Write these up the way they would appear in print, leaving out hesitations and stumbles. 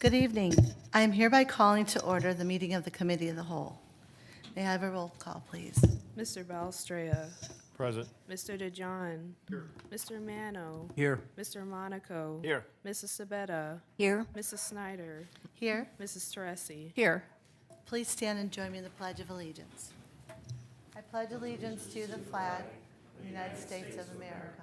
Good evening. I am hereby calling to order the meeting of the Committee of the Whole. May I have a roll call, please? Mr. Balstrea. Present. Mr. DeJohn. Here. Mr. Mano. Here. Mr. Monaco. Here. Mrs. Sabetta. Here. Mrs. Snyder. Here. Mrs. Teresi. Here. Please stand and join me in the Pledge of Allegiance. I pledge allegiance to the flag of the United States of America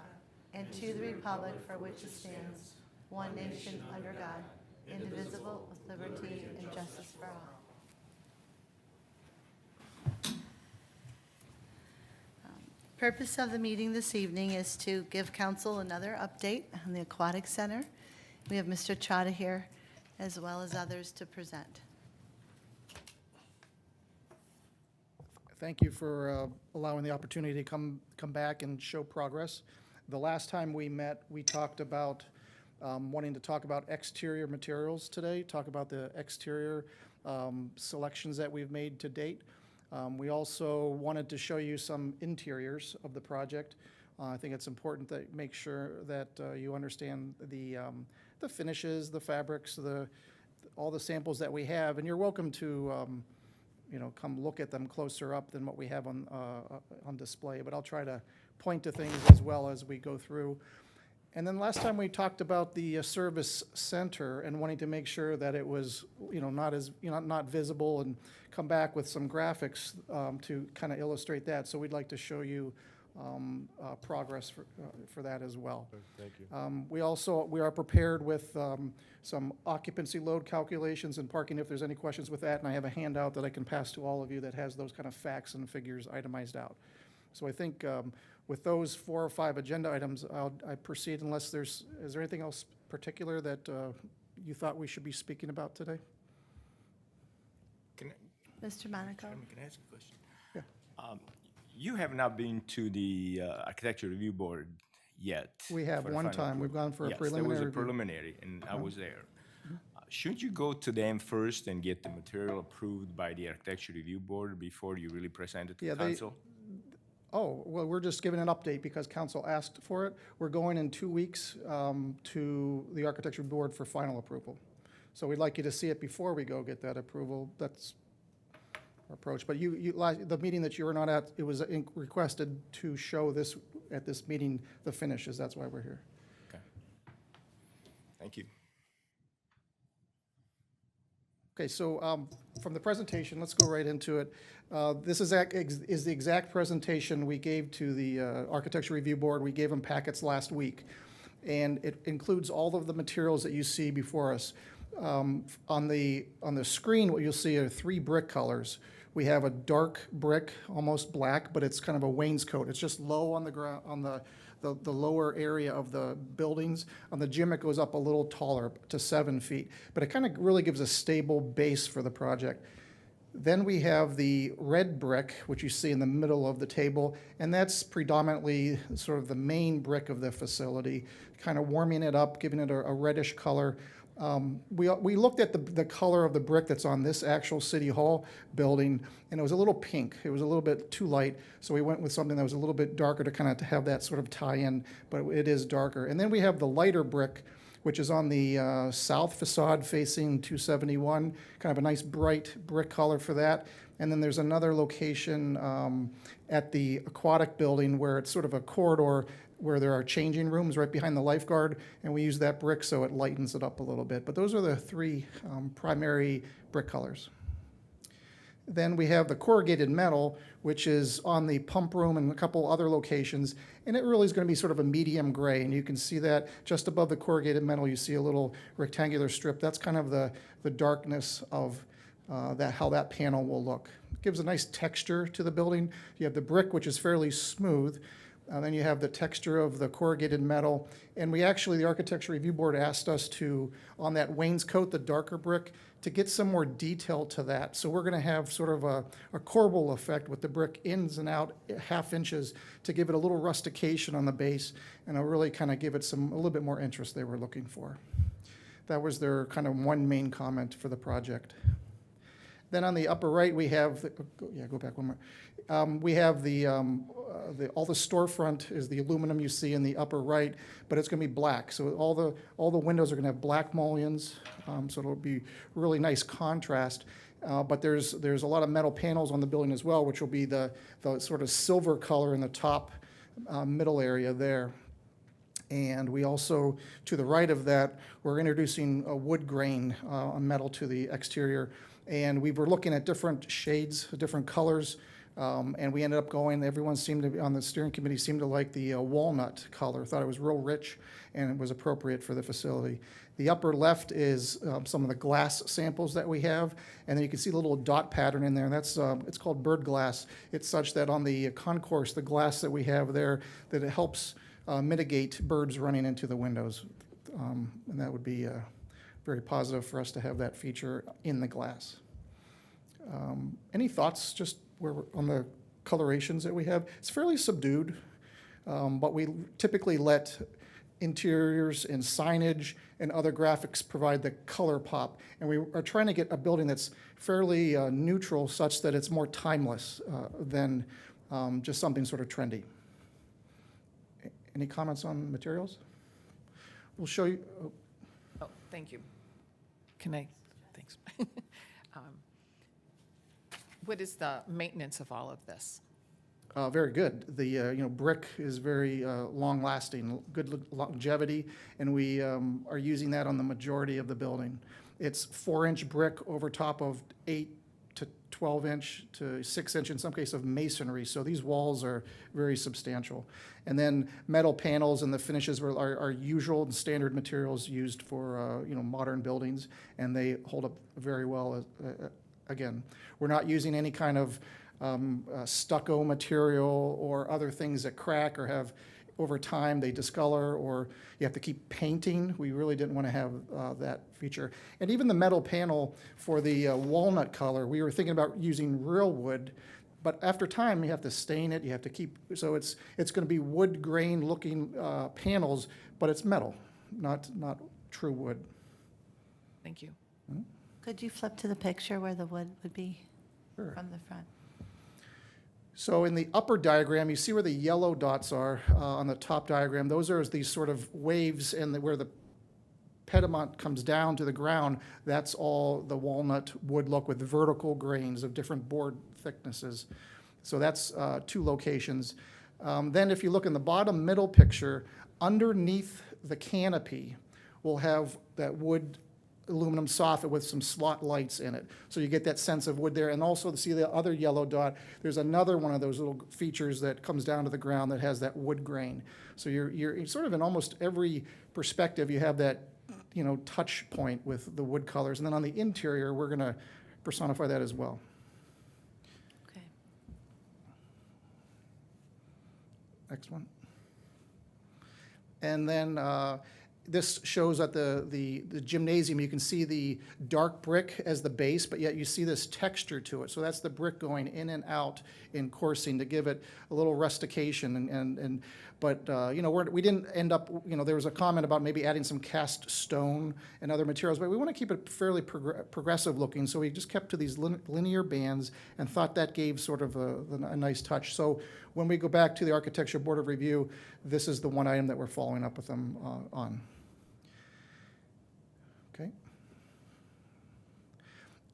and to the republic for which it stands, one nation under God, indivisible, with liberty and justice for all. Purpose of the meeting this evening is to give council another update on the Aquatic Center. We have Mr. Trotta here, as well as others to present. Thank you for allowing the opportunity to come back and show progress. The last time we met, we talked about wanting to talk about exterior materials today, talk about the exterior selections that we've made to date. We also wanted to show you some interiors of the project. I think it's important to make sure that you understand the finishes, the fabrics, all the samples that we have, and you're welcome to come look at them closer up than what we have on display. But I'll try to point to things as well as we go through. And then last time we talked about the service center and wanting to make sure that it was, not visible, and come back with some graphics to kind of illustrate that. So we'd like to show you progress for that as well. Thank you. We are prepared with some occupancy load calculations and parking if there's any questions with that. And I have a handout that I can pass to all of you that has those kind of facts and figures itemized out. So I think with those 4 or 5 agenda items, I proceed unless is there anything else particular that you thought we should be speaking about today? Mr. Monaco? Can I ask a question? Yeah. You have not been to the Architecture Review Board yet. We have for the one final time. We've gone for a Yes, preliminary there was a review. preliminary, and I was there. Shouldn't you go to them first and get the material approved by the Architecture Review Board before you really present it to Yeah, council? Oh, well, we're just giving an update because council asked for it. We're going in 2 weeks to the Architecture Board for final approval. So we'd like you to see it before we go get that approval. That's our approach. But the meeting that you were not at, it was requested to show this, at this meeting, the finishes. That's why we're here. Okay. Thank you. Okay, so from the presentation, let's go right into it. This is the exact presentation we gave to the Architecture Review Board. We gave them packets last week, and it includes all of the materials that you see before us. On the screen, what you'll see are 3 brick colors. We have a dark brick, almost black, but it's kind of a wainscot. It's just low on the ground, on the lower area of the buildings. On the gym, it goes up a little taller to 7 feet, but it kind of really gives a stable base for the project. Then we have the red brick, which you see in the middle of the table, and that's predominantly sort of the main brick of the facility, kind of warming it up, giving it a reddish color. We looked at the color of the brick that's on this actual City Hall building, and it was a little pink. It was a little bit too light, so we went with something that was a little bit darker to kind of have that sort of tie-in, but it is darker. And then we have the lighter brick, which is on the south facade facing 271, kind of a nice bright brick color for that. And then there's another location at the aquatic building where it's sort of a corridor where there are changing rooms right behind the lifeguard, and we use that brick so it lightens it up a little bit. But those are the 3 primary brick colors. Then we have the corrugated metal, which is on the pump room and a couple other locations, and it really is going to be sort of a medium gray, and you can see that just above the corrugated metal you see a little rectangular strip. That's kind of the darkness of how that panel will look. It gives a nice texture to the building. You have the brick, which is fairly smooth. Then you have the texture of the corrugated metal. And the Architecture Review Board asked us to, on that wainscot, the darker brick, to get some more detail to that. So we're going to have sort of a corbel effect with the brick ins and out 1/2 inches to give it a little rustication on the base, and it'll really kind of give it a little bit more interest they were looking for. That was their kind of one main comment for the project. Then on the upper right, we have, go back one more. We have the all the storefront is the aluminum you see in the upper right, but it's going to be black. So all the windows are going to have black mullions, so it'll be really nice contrast. But there's a lot of metal panels on the building as well, which will be the sort of silver color in the top middle area there. And we also, to the right of that, we're introducing a wood grain metal to the exterior. And we were looking at different shades, different colors, and we ended up going, everyone seemed to be, on the steering committee seemed to like the walnut color, thought it was real rich and it was appropriate for the facility. The upper left is some of the glass samples that we have, and then you can see a little dot pattern in there, and that's, it's called bird glass. It's such that on the concourse, the glass that we have there, that it helps mitigate birds running into the windows. And that would be very positive for us to have that feature in the glass. Any thoughts just on the colorations that we have? It's fairly subdued, but we typically let interiors and signage and other graphics provide the color pop. And we are trying to get a building that's fairly neutral such that it's more timeless than just something sort of trendy. Any comments on materials? We'll show you. Oh, thank you. Can I, thanks. What is the maintenance of all of this? Very good. The brick is very long-lasting, good longevity, and we are using that on the majority of the building. It's 4-inch brick over top of 8 to 12-inch to 6-inch, in some cases, of masonry. So these walls are very substantial. And then metal panels and the finishes are usual and standard materials used for modern buildings, and they hold up very well. Again, we're not using any kind of stucco material or other things that crack or have, over time, they discolor, or you have to keep painting. We really didn't want to have that feature. And even the metal panel for the walnut color, we were thinking about using real wood, but after time, you have to stain it, you have to keep, so it's going to be wood grain looking panels, but it's metal, not true wood. Thank you. Could you flip to the picture where the wood would be Sure. from the front? So in the upper diagram, you see where the yellow dots are on the top diagram. Those are these sort of waves, and where the pediment comes down to the ground, that's all the walnut wood look with vertical grains of different board thicknesses. So that's 2 locations. Then if you look in the bottom middle picture, underneath the canopy, we'll have that wood aluminum soffit with some slot lights in it. So you get that sense of wood there. And also to see the other yellow dot, there's another one of those little features that comes down to the ground that has that wood grain. So you're sort of in almost every perspective, you have that, touch point with the wood colors. And then on the interior, we're going to personify that as well. Okay. Next one. And then this shows at the gymnasium, you can see the dark brick as the base, but yet you see this texture to it. So that's the brick going in and out in coursing to give it a little rustication. But we didn't end up, there was a comment about maybe adding some cast stone and other materials, but we want to keep it fairly progressive looking. So we just kept to these linear bands and thought that gave sort of a nice touch. So when we go back to the Architecture Board of Review, this is the one item that we're following up with them on. Okay.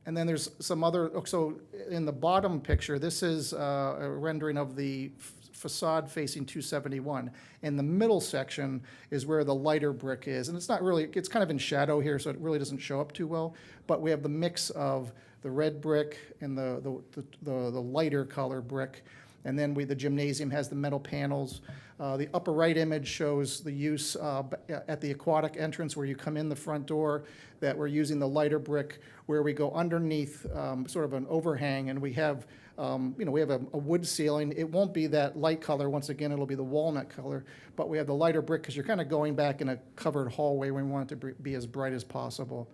And then there's some other, so in the bottom picture, this is a rendering of the facade facing 271. And the middle section is where the lighter brick is. And it's not really, it's kind of in shadow here, so it really doesn't show up too well. But we have the mix of the red brick and the lighter color brick. And then the gymnasium has the metal panels. The upper right image shows the use at the aquatic entrance where you come in the front door, that we're using the lighter brick, where we go underneath sort of an overhang, and we have we have a wood ceiling. It won't be that light color. Once again, it'll be the walnut color, but we have the lighter brick because you're kind of going back in a covered hallway. We want it to be as bright as possible.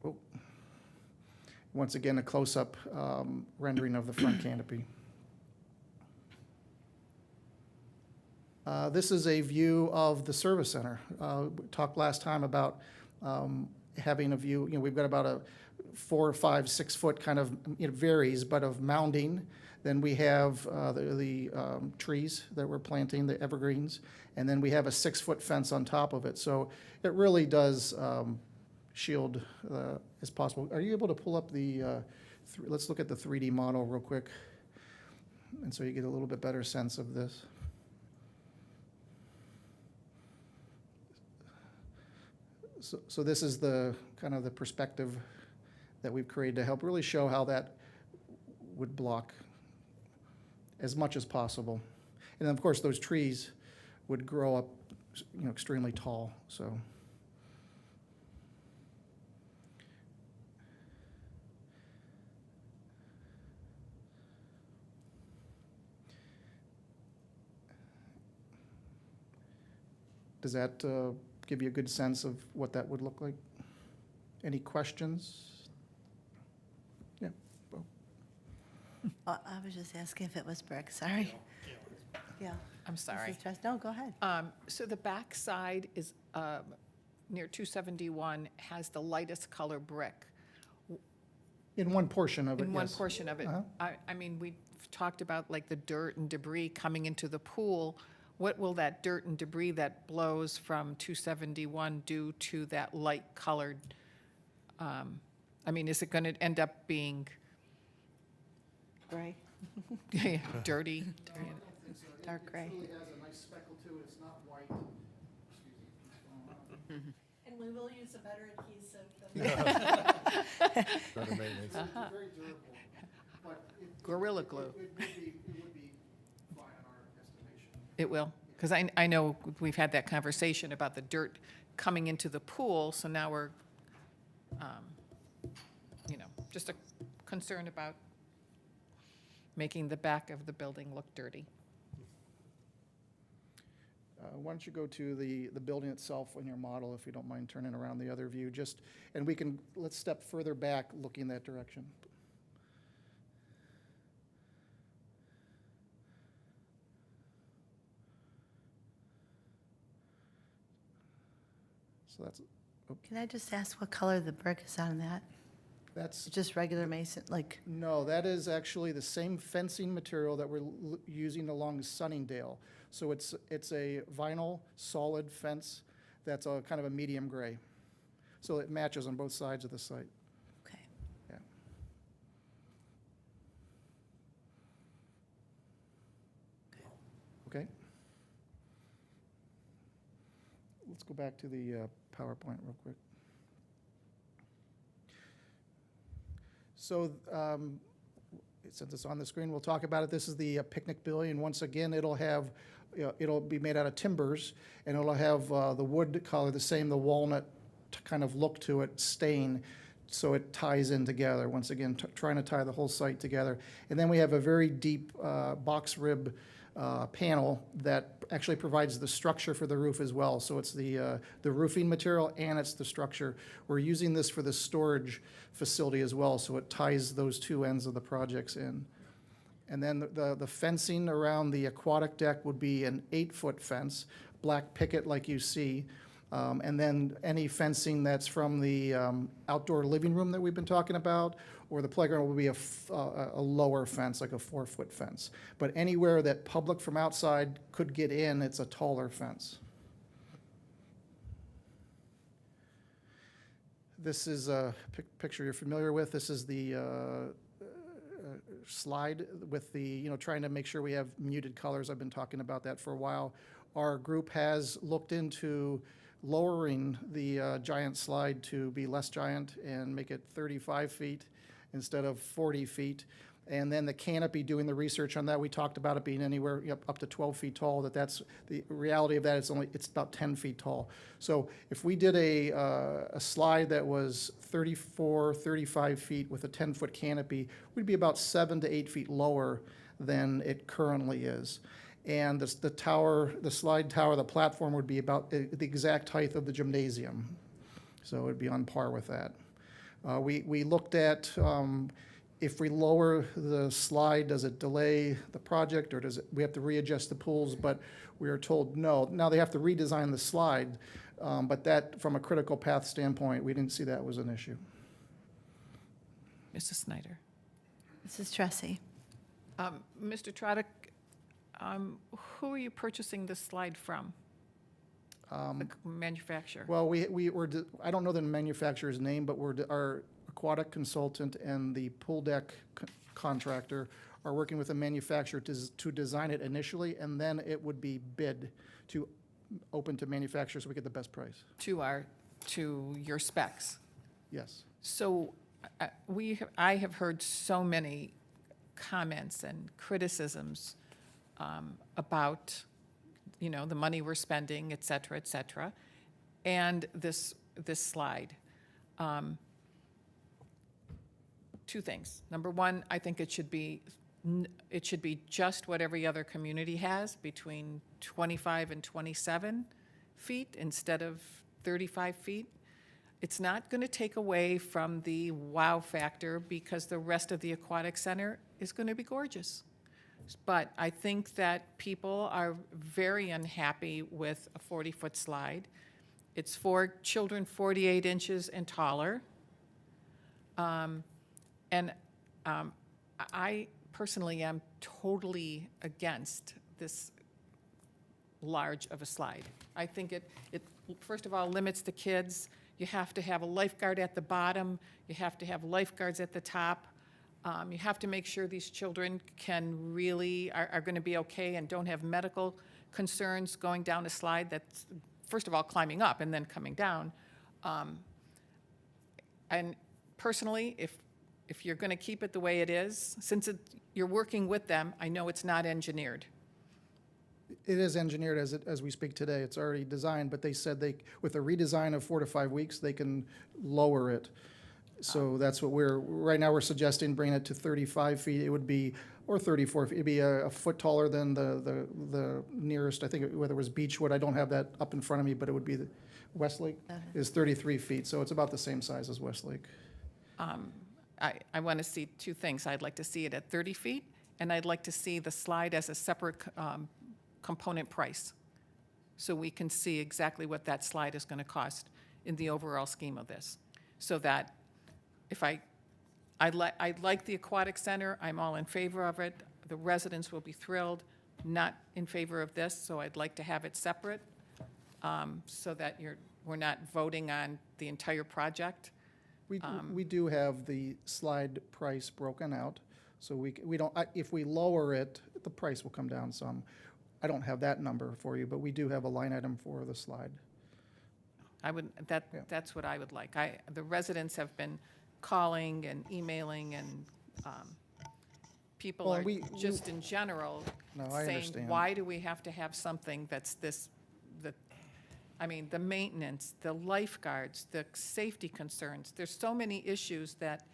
Oh. Once again, a close-up rendering of the front canopy. This is a view of the service center. We talked last time about having a view. We've got about 4, 5, 6 foot kind of, it varies, but of mounding. Then we have the trees that we're planting, the evergreens, and then we have a 6-foot fence on top of it. So it really does shield as possible. Are you able to pull up the, let's look at the 3D model real quick, and so you get a little bit better sense of this. So this is the kind of the perspective that we've created to help really show how that would block as much as possible. And then, of course, those trees would grow up, extremely tall, so. Does that give you a good sense of what that would look like? Any questions? Yeah. Bo. I was just asking if it was brick, sorry. Yeah. I'm sorry. Mrs. Trust, no, go ahead. So the back side is, near 271, has the lightest color brick. In one portion of it, In one yes. portion of it. Uh-huh. I mean, we talked about like the dirt and debris coming into the pool. What will that dirt and debris that blows from 271 do to that light colored? I mean, is it going to end up being Gray, dirty? dark gray. It has a nice speckle to it, it's not white. And we will use a better adhesive than Better maintenance. Very durable, but Gorilla Glue. it would be fine in our estimation. It will? Because I know we've had that conversation about the dirt coming into the pool, so now we're, just a concern about making the back of the building look dirty. Why don't you go to the building itself in your model, if you don't mind turning around the other view, and let's step further back looking that direction. So Can I just ask what color the brick is on that? that's, Just regular mason, like, no, that is actually the same fencing material that we're using along Sunningdale. So it's a vinyl solid fence that's a kind of a medium gray. So it matches on both sides of the site. okay. Yeah. Okay. Let's go back to the PowerPoint real quick. So since it's on the screen, we'll talk about it. This is the picnic pavilion. Once again, it'll have, it'll be made out of timbers, and it'll have the wood color the same, the walnut kind of look to it, stain, so it ties in together. Once again, trying to tie the whole site together. And then we have a very deep box rib panel that actually provides the structure for the roof as well. So it's the roofing material and it's the structure. We're using this for the storage facility as well, so it ties those two ends of the projects in. And then the fencing around the aquatic deck would be an 8-foot fence, black picket like you see. And then any fencing that's from the outdoor living room that we've been talking about, or the playground will be a lower fence, like a 4-foot fence. But anywhere that public from outside could get in, it's a taller fence. This is a picture you're familiar with. This is the slide with the, trying to make sure we have muted colors. I've been talking about that for a while. Our group has looked into lowering the giant slide to be less giant and make it 35 feet instead of 40 feet. And then the canopy, doing the research on that, we talked about it being anywhere up to 12 feet tall, that's the reality of that, it's about 10 feet tall. So if we did a slide that was 34, 35 feet with a 10-foot canopy, we'd be about 7 to 8 feet lower than it currently is. And the tower, the slide tower, the platform would be about the exact height of the gymnasium. So it'd be on par with that. We looked at if we lower the slide, does it delay the project, or we have to readjust the pools? But we are told no. Now they have to redesign the slide, but that, from a critical path standpoint, we didn't see that was an issue. Mrs. Snyder. Mrs. Tressi. Mr. Trotta, who are you purchasing this slide from? The manufacturer? Well, I don't know the manufacturer's name, but our aquatic consultant and the pool deck contractor are working with a manufacturer to design it initially, and then it would be bid to open to manufacturers so we get the best price. To your specs? Yes. So I have heard so many comments and criticisms about, the money we're spending, et cetera, and this slide. Two things. Number one, I think it should be just what every other community has, between 25 and 27 feet instead of 35 feet. It's not going to take away from the wow factor because the rest of the aquatic center is going to be gorgeous. But I think that people are very unhappy with a 40-foot slide. It's for children 48 inches and taller. I personally am totally against this large of a slide. I think it first of all limits the kids. You have to have a lifeguard at the bottom. You have to have lifeguards at the top. You have to make sure these children are going to be okay and don't have medical concerns going down a slide that's, first of all, climbing up and then coming down. And personally, if you're going to keep it the way it is, since you're working with them, I know it's not engineered. It is engineered as we speak today. It's already designed, but they said with a redesign of 4 to 5 weeks, they can lower it. So that's what right now we're suggesting bringing it to 35 feet. It would be, or 34 feet. It'd be a foot taller than the nearest, I think, whether it was Beechwood. I don't have that up in front of me, but it would be Westlake is 33 feet. So it's about the same size as Westlake. I want to see two things. I'd like to see it at 30 feet, and I'd like to see the slide as a separate component price, so we can see exactly what that slide is going to cost in the overall scheme of this. So that if I like the aquatic center, I'm all in favor of it. The residents will be thrilled. Not in favor of this, so I'd like to have it separate, so that we're not voting on the entire project. We do have the slide price broken out, so we don't, if we lower it, the price will come down some. I don't have that number for you, but we do have a line item for the slide. That's what I would like. The residents have been calling and emailing, and people Well, are we- in general No, I saying, understand. why do we have to have something that's the maintenance, the lifeguards, the safety concerns. There's so many issues that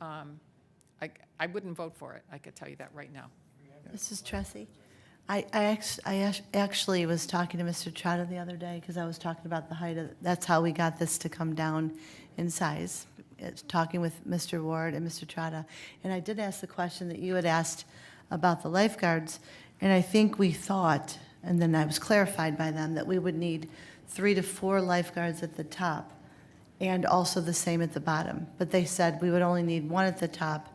I wouldn't vote for it. I could tell you that right now. Mrs. Tressi. I actually was talking to Mr. Trotta the other day because I was talking about the height of, that's how we got this to come down in size. It's talking with Mr. Ward and Mr. Trotta. And I did ask the question that you had asked about the lifeguards. And I think we thought, and then I was clarified by them, that we would need 3 to 4 lifeguards at the top and also the same at the bottom. But they said we would only need 1 at the top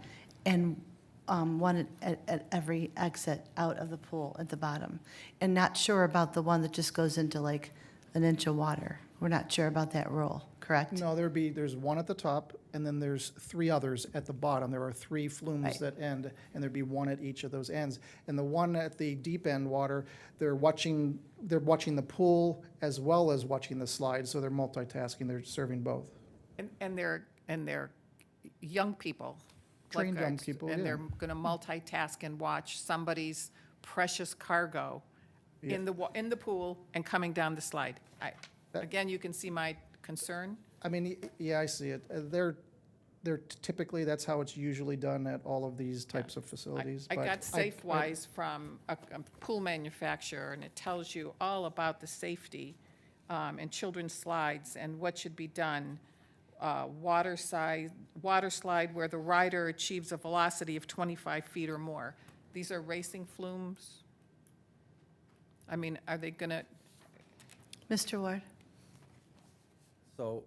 and one at every exit out of the pool at the bottom. And not sure about the one that just goes into like an inch of water. We're not sure about that rule, correct? No, there's 1 at the top, and then there's 3 others at the bottom. There are 3 flumes Right. that end, and there'd be 1 at each of those ends. And the one at the deep end water, they're watching the pool as well as watching the slide, so they're multitasking. They're serving both. And they're young people. Trained young lifeguards, people, And yeah. they're going to multitask and watch somebody's precious cargo in the pool and coming down the slide. Again, you can see my concern. I mean, yeah, I see it. They're typically, that's how it's usually done at all of these types of facilities. I but got SafeWise from a pool manufacturer, and it tells you all about the safety and children's slides and what should be done. Water slide where the rider achieves a velocity of 25 feet or more. These are racing flumes. I mean, are they going to, Mr. Ward? So,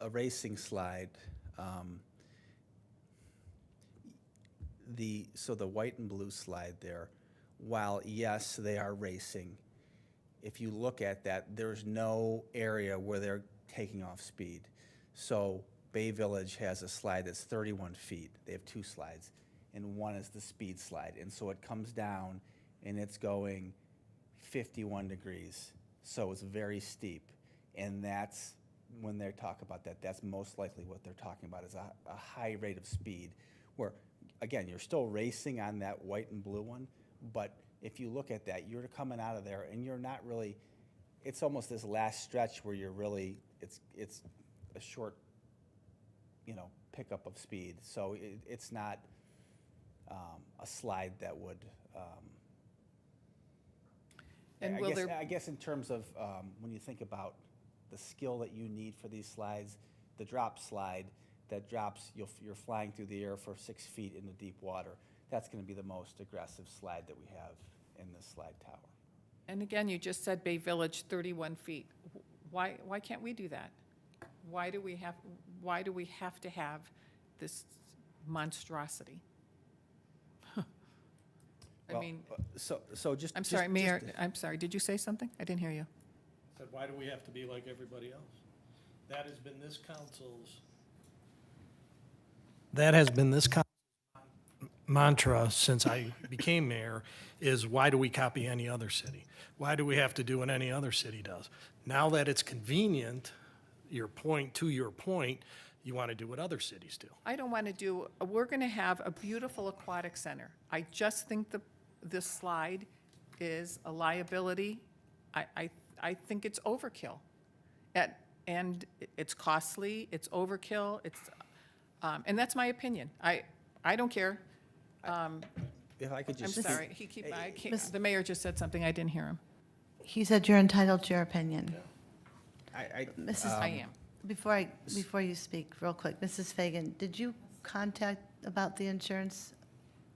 a racing slide, so the white and blue slide there, while yes, they are racing, if you look at that, there's no area where they're taking off speed. So Bay Village has a slide that's 31 feet. They have two slides, and one is the speed slide. And so it comes down, and it's going 51 degrees. So it's very steep. And that's, when they talk about that, that's most likely what they're talking about, is a high rate of speed, where, again, you're still racing on that white and blue one, but if you look at that, you're coming out of there, and you're not really, it's almost this last stretch where you're really, it's a short, pickup of speed. So it's not a slide that would, And will there, I guess in terms of when you think about the skill that you need for these slides, the drop slide that drops, you're flying through the air for 6 feet into deep water. That's going to be the most aggressive slide that we have in this slide tower. and again, you just said Bay Village, 31 feet. Why can't we do that? Why do we have to have this monstrosity? I Well, mean, so just. I'm sorry, Mayor, I'm sorry, did you say something? I didn't hear you. Said, why do we have to be like everybody else? That has been this council's mantra since I became mayor, is why do we copy any other city? Why do we have to do what any other city does? Now that it's convenient, you want to do what other cities do. I don't want to do, we're going to have a beautiful aquatic center. I just think this slide is a liability. I think it's overkill. And it's costly, it's overkill, and that's my opinion. I don't care. If I could I'm just. sorry, the mayor just said something, I didn't hear him. He said you're entitled to your opinion. Mrs. I am. Before you speak, real quick, Mrs. Fagan, did you contact about the insurance?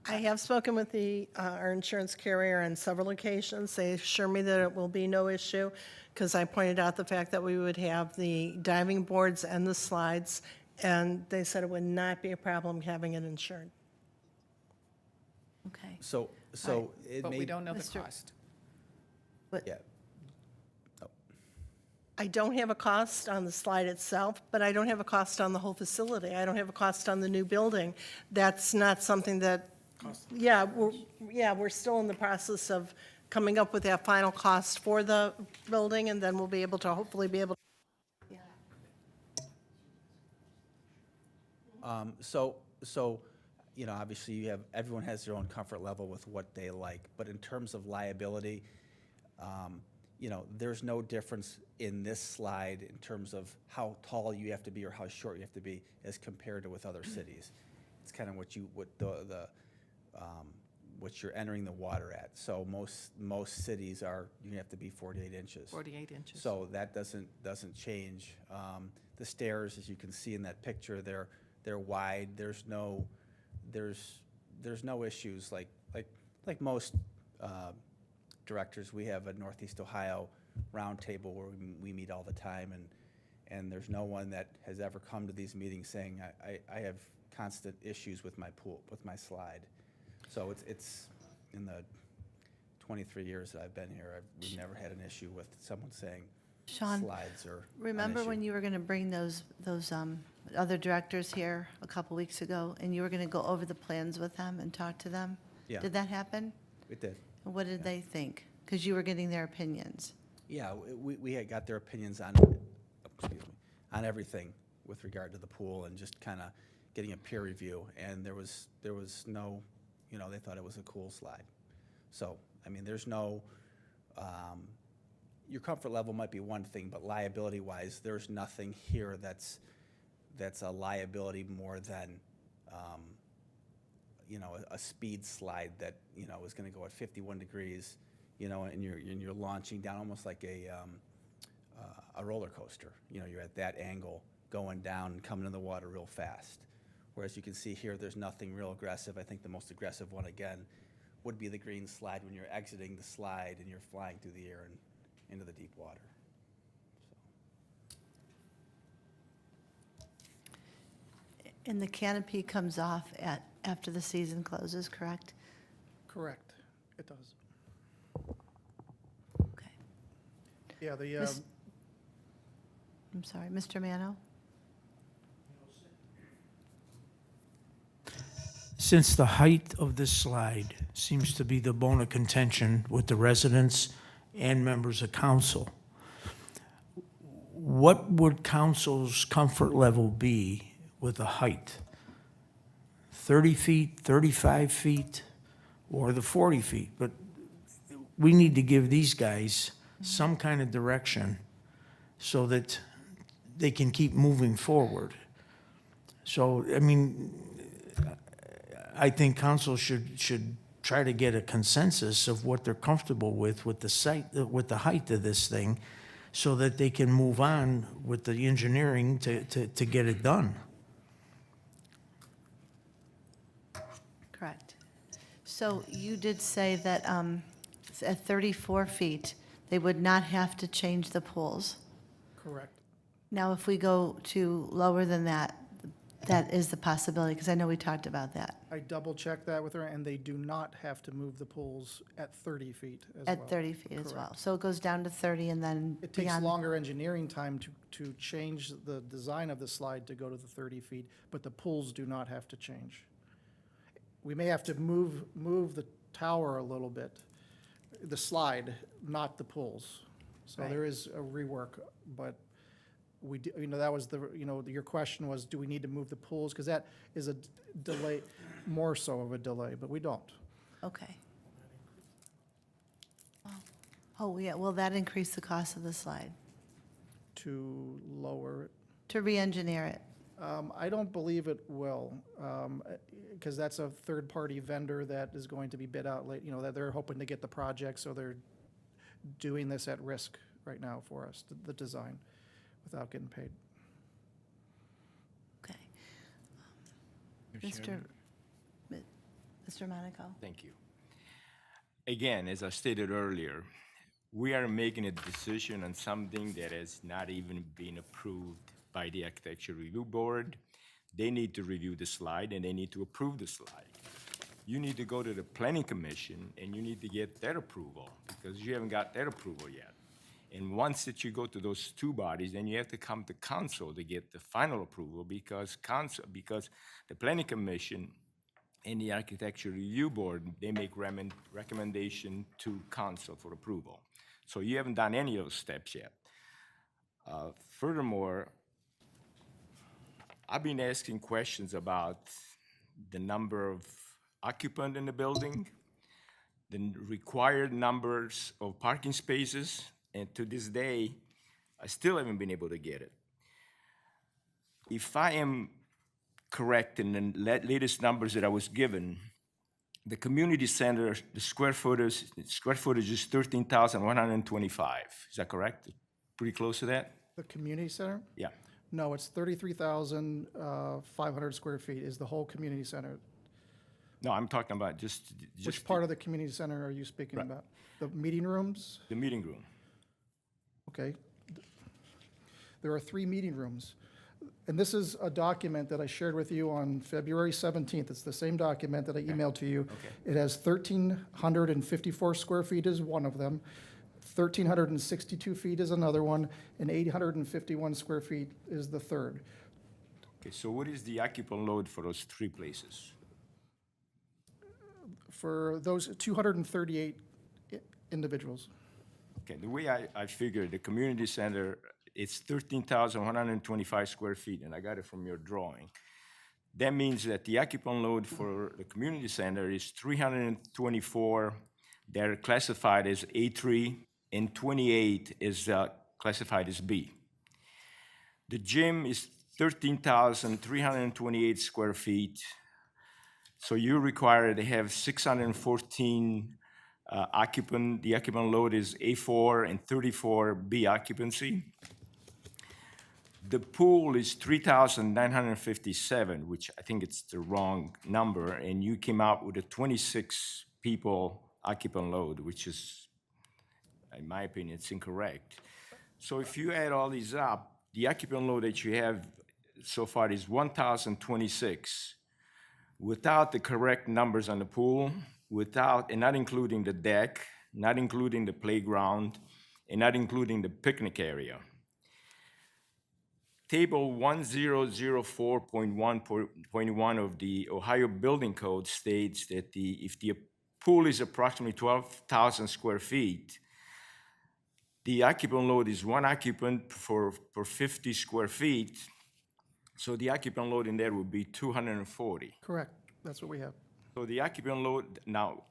I have spoken with our insurance carrier on several occasions. They assure me that it will be no issue, because I pointed out the fact that we would have the diving boards and the slides, and they said it would not be a problem having it insured. Okay. So it But may. we don't know the Mr. cost. Yeah. I don't have a cost on the slide itself, but I don't have a cost on the whole facility. I don't have a cost on the new building. That's not something that, we're still in the process of coming up with that final cost for the building, and then we'll be able to, hopefully be able to. So, obviously everyone has their own comfort level with what they like, but in terms of liability, there's no difference in this slide in terms of how tall you have to be or how short you have to be as compared to with other cities. It's kind of what you're entering the water at. So most cities you have to be 48 inches. 48 inches. So that doesn't change. The stairs, as you can see in that picture, they're wide. There's no issues like most directors. We have a Northeast Ohio roundtable where we meet all the time, and there's no one that has ever come to these meetings saying I have constant issues with my pool, with my slide. So it's in the 23 years that I've been here, we've never had an issue with someone saying Sean, slides are an remember when issue. you were going to bring those other directors here a couple weeks ago, and you were going to go over the plans with them and talk to them? Yeah. Did that happen? It did. And what did they think? Because you were getting their opinions. Yeah, we had got their opinions on, on everything with regard to the pool and just kind of getting a peer review. And there was no, they thought it was a cool slide. So, I mean, there's no, your comfort level might be one thing, but liability-wise, there's nothing here that's a liability more than, a speed slide that, is going to go at 51 degrees, and you're launching down almost like a roller coaster. You're at that angle going down and coming in the water real fast. Whereas you can see here, there's nothing real aggressive. I think the most aggressive one, again, would be the green slide when you're exiting the slide and you're flying through the air and into the deep water. And the canopy comes off after the season closes, correct? Correct, it does. Okay. Yeah, the, Miss- I'm sorry, Mr. Mano? Since the height of this slide seems to be the bone of contention with the residents and members of council, what would council's comfort level be with the height? 30 feet, 35 feet, or the 40 feet? But we need to give these guys some kind of direction so that they can keep moving forward. So, I mean, I think council should try to get a consensus of what they're comfortable with the site, with the height of this thing, so that they can move on with the engineering to get it done. Correct. So you did say that at 34 feet, they would not have to change the pools. correct. Now, if we go to lower than that, that is the possibility, because I know we talked about that, I double-checked that with her, and they do not have to move the pools at 30 feet as well. at 30 feet as well. Correct. So it goes down to 30 and then It takes beyond. longer engineering time to change the design of the slide to go to the 30 feet, but the pools do not have to change. We may have to move the tower a little bit, the slide, not the pools. So Right. there is a rework, but we, you know, that was the, you know, your question was, do we need to move the pools? Because that is a delay, more so of a delay, but we don't. Okay. Oh, yeah, will that increase the cost of the slide? To lower it. To re-engineer it? I don't believe it will, because that's a third-party vendor that is going to be bid out late, you know, that they're hoping to get the project, so they're doing this at risk right now for us, the design, without getting paid. Okay. Mr. Mr. Monaco? Thank you. Again, as I stated earlier, we are making a decision on something that has not even been approved by the Architecture Review Board. They need to review the slide and they need to approve the slide. You need to go to the Planning Commission and you need to get their approval because you haven't got their approval yet. And once that you go to those two bodies, then you have to come to council to get the final approval because the Planning Commission and the Architecture Review Board, they make recommendation to council for approval. So you haven't done any of those steps yet. Furthermore, I've been asking questions about the number of occupants in the building, the required numbers of parking spaces, and to this day, I still haven't been able to get it. If I am correct in the latest numbers that I was given, the community center, the square footage is 13,125. Is that correct? Pretty close to that? The community center? Yeah. No, it's 33,500 square feet is the whole community center. No, I'm talking about just Which part of the community center are you speaking about? The meeting rooms? the meeting room. Okay. There are 3 meeting rooms. And this is a document that I shared with you on February 17th. It's the same document that I emailed to you. It has 1,354 square feet is one of them, 1,362 feet is another one, and 851 square feet is the third. Okay, so what is the occupant load for those 3 places? For those 238 individuals. Okay, the way I figured the community center, it's 13,125 square feet, and I got it from your drawing. That means that the occupant load for the community center is 324 that are classified as A3, and 28 is classified as B. The gym is 13,328 square feet, so you're required to have 614 occupant. The occupant load is A4 and 34 B occupancy. The pool is 3,957, which I think it's the wrong number, and you came out with a 26 people occupant load, which is, in my opinion, it's incorrect. So if you add all these up, the occupant load that you have so far is 1,026 without the correct numbers on the pool, without, and not including the deck, not including the playground, and not including the picnic area. Table 1004.1.1 of the Ohio Building Code states that if the pool is approximately 12,000 square feet, the occupant load is one occupant per 50 square feet, so the occupant load in there would be 240. Correct, that's what we have. So the occupant load, now,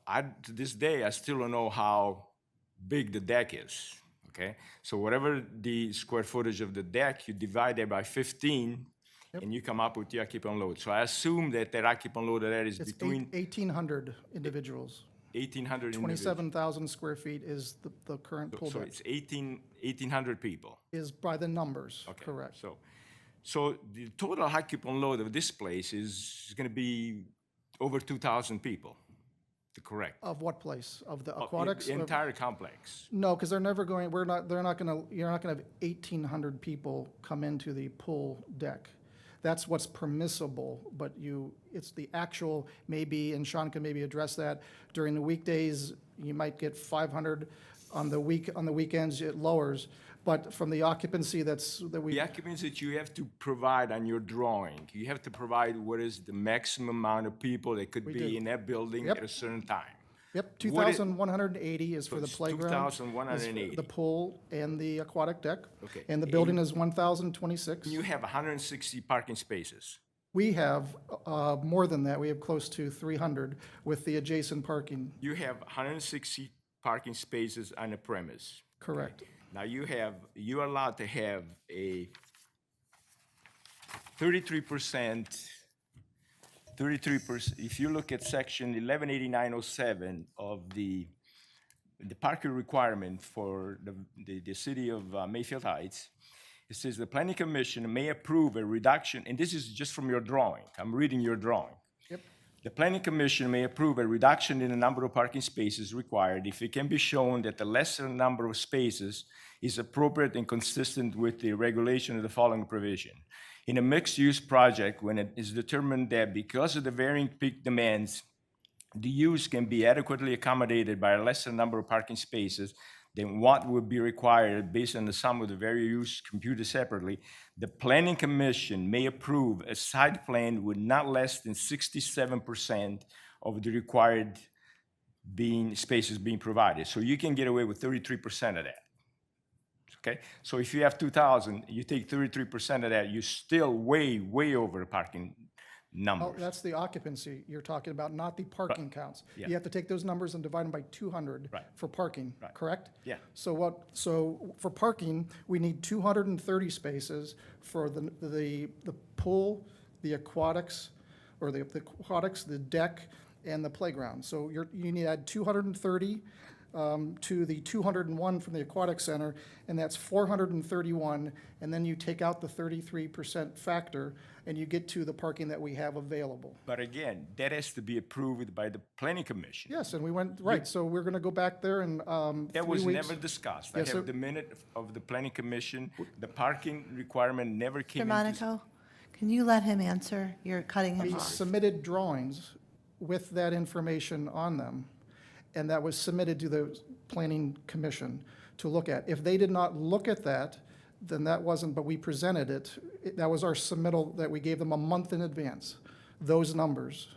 to this day, I still don't know how big the deck is, okay? So whatever the square footage of the deck, you divide that by 15, and you come up with the occupant load. So I assume that occupant load of that is It's between 1,800 individuals. 1,800 individuals. 27,000 square feet is the current pool So deck, it's 1,800 people. is by the numbers, Okay, correct. So the total occupant load of this place is going to be over 2,000 people, correct? Of what place? Of the Of aquatics? the Of- entire complex. No, because they're never going, they're not gonna, you're not gonna have 1,800 people come into the pool deck. That's what's permissible, but it's the actual, maybe, and Sean can maybe address that, during the weekdays, you might get 500, on the weekends, it lowers, but from the occupancy that we. The occupancy that you have to provide on your drawing, you have to provide what is the maximum amount of people that could We be do. in that building Yep. at a certain time. Yep, What it- 2,180 is for So the it's playground. 2,180. is The pool and the aquatic deck. Okay. And the building is 1,026. You have 160 parking spaces. We have more than that. We have close to 300 with the adjacent parking, You have 160 parking spaces on the premise. correct. Now you're allowed to have a 33%, if you look at section 118907 of the parking requirement for the city of Mayfield Heights, it says the planning commission may approve a reduction, and this is just from your drawing. I'm reading your drawing. Yep. The planning commission may approve a reduction in the number of parking spaces required if it can be shown that the lesser number of spaces is appropriate and consistent with the regulation of the following provision. In a mixed-use project, when it is determined that because of the varying peak demands, the use can be adequately accommodated by a lesser number of parking spaces than what would be required based on the sum of the various use computed separately, the planning commission may approve a site plan with not less than 67% of the required spaces being provided. So you can get away with 33% of that. Okay, so if you have 2,000, you take 33% of that, you're still way over the parking Oh, numbers. that's the occupancy you're talking about, not the parking counts. Yeah. You have to take those numbers and divide them by 200 Right. for parking, Right. correct? Yeah. So for parking, we need 230 spaces for the pool, the aquatics, or the aquatics, the deck, and the playground. So you need to add 230 to the 201 from the aquatic center, and that's 431, and then you take out the 33% factor, and you get to the parking that we have available. But again, that has to be approved by the planning commission. Yes, and we went, right, so we're gonna go back there in That 3 was weeks. never discussed. Yes, I sir. have the minute of the planning commission. The parking requirement never came Mr. into. Monaco, can you let him answer? You're cutting him We off. submitted drawings with that information on them, and that was submitted to the planning commission to look at. If they did not look at that, then that wasn't, but we presented it. That was our submittal that we gave them a month in advance, those numbers.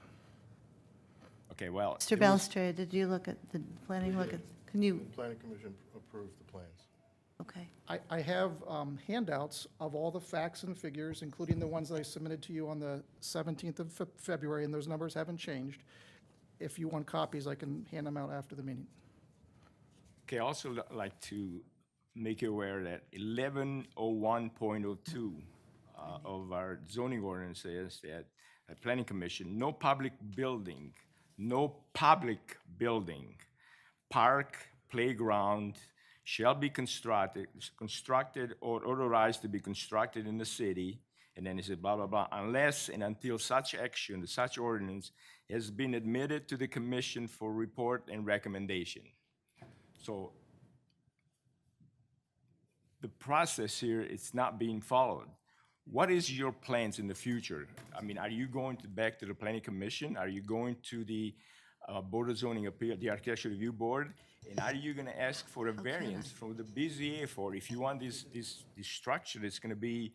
Okay, well. Mr. it was- Belstrade, did you look at, the planning look at, can you, Planning Commission approved the plans. okay. I have handouts of all the facts and figures, including the ones that I submitted to you on the 17th of February, and those numbers haven't changed. If you want copies, I can hand them out after the meeting. Okay, I also like to make you aware that 1101.02 of our zoning ordinance says that the planning commission, no public building, park, playground shall be constructed or authorized to be constructed in the city, and then it says blah, blah, blah, unless and until such action, such ordinance has been admitted to the commission for report and recommendation. So the process here, it's not being followed. What is your plans in the future? I mean, are you going back to the planning commission? Are you going to the Board of Zoning Appeal, the Architecture Review Board? And are you gonna ask for a variance from the BZA for, if you want this structure that's gonna be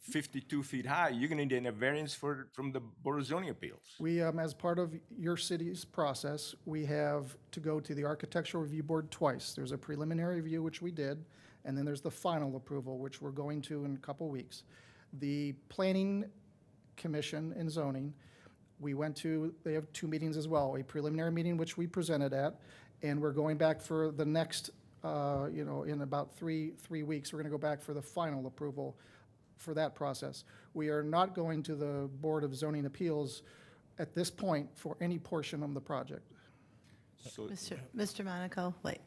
52 feet high, you're gonna need a variance from the Board of Zoning Appeals? We, as part of your city's process, we have to go to the Architectural Review Board twice. There's a preliminary review, which we did, and then there's the final approval, which we're going to in a couple weeks. The Planning Commission and Zoning, we went to, they have two meetings as well, a preliminary meeting, which we presented at, and we're going back for the next, in about three weeks, we're gonna go back for the final approval for that process. We are not going to the Board of Zoning Appeals at this point for any portion of the project. So Mr. Monaco, wait,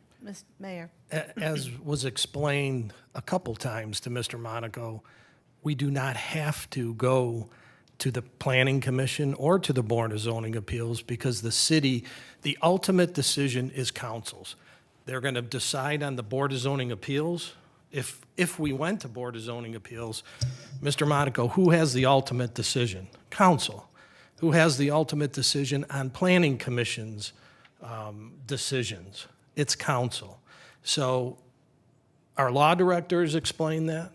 Mayor. As was explained a couple times to Mr. Monaco, we do not have to go to the Planning Commission or to the Board of Zoning Appeals because the city, the ultimate decision is council's. They're going to decide on the Board of Zoning Appeals. If we went to Board of Zoning Appeals, Mr. Monaco, who has the ultimate decision? Council. Who has the ultimate decision on Planning Commission's decisions? It's council. So our law directors explained that.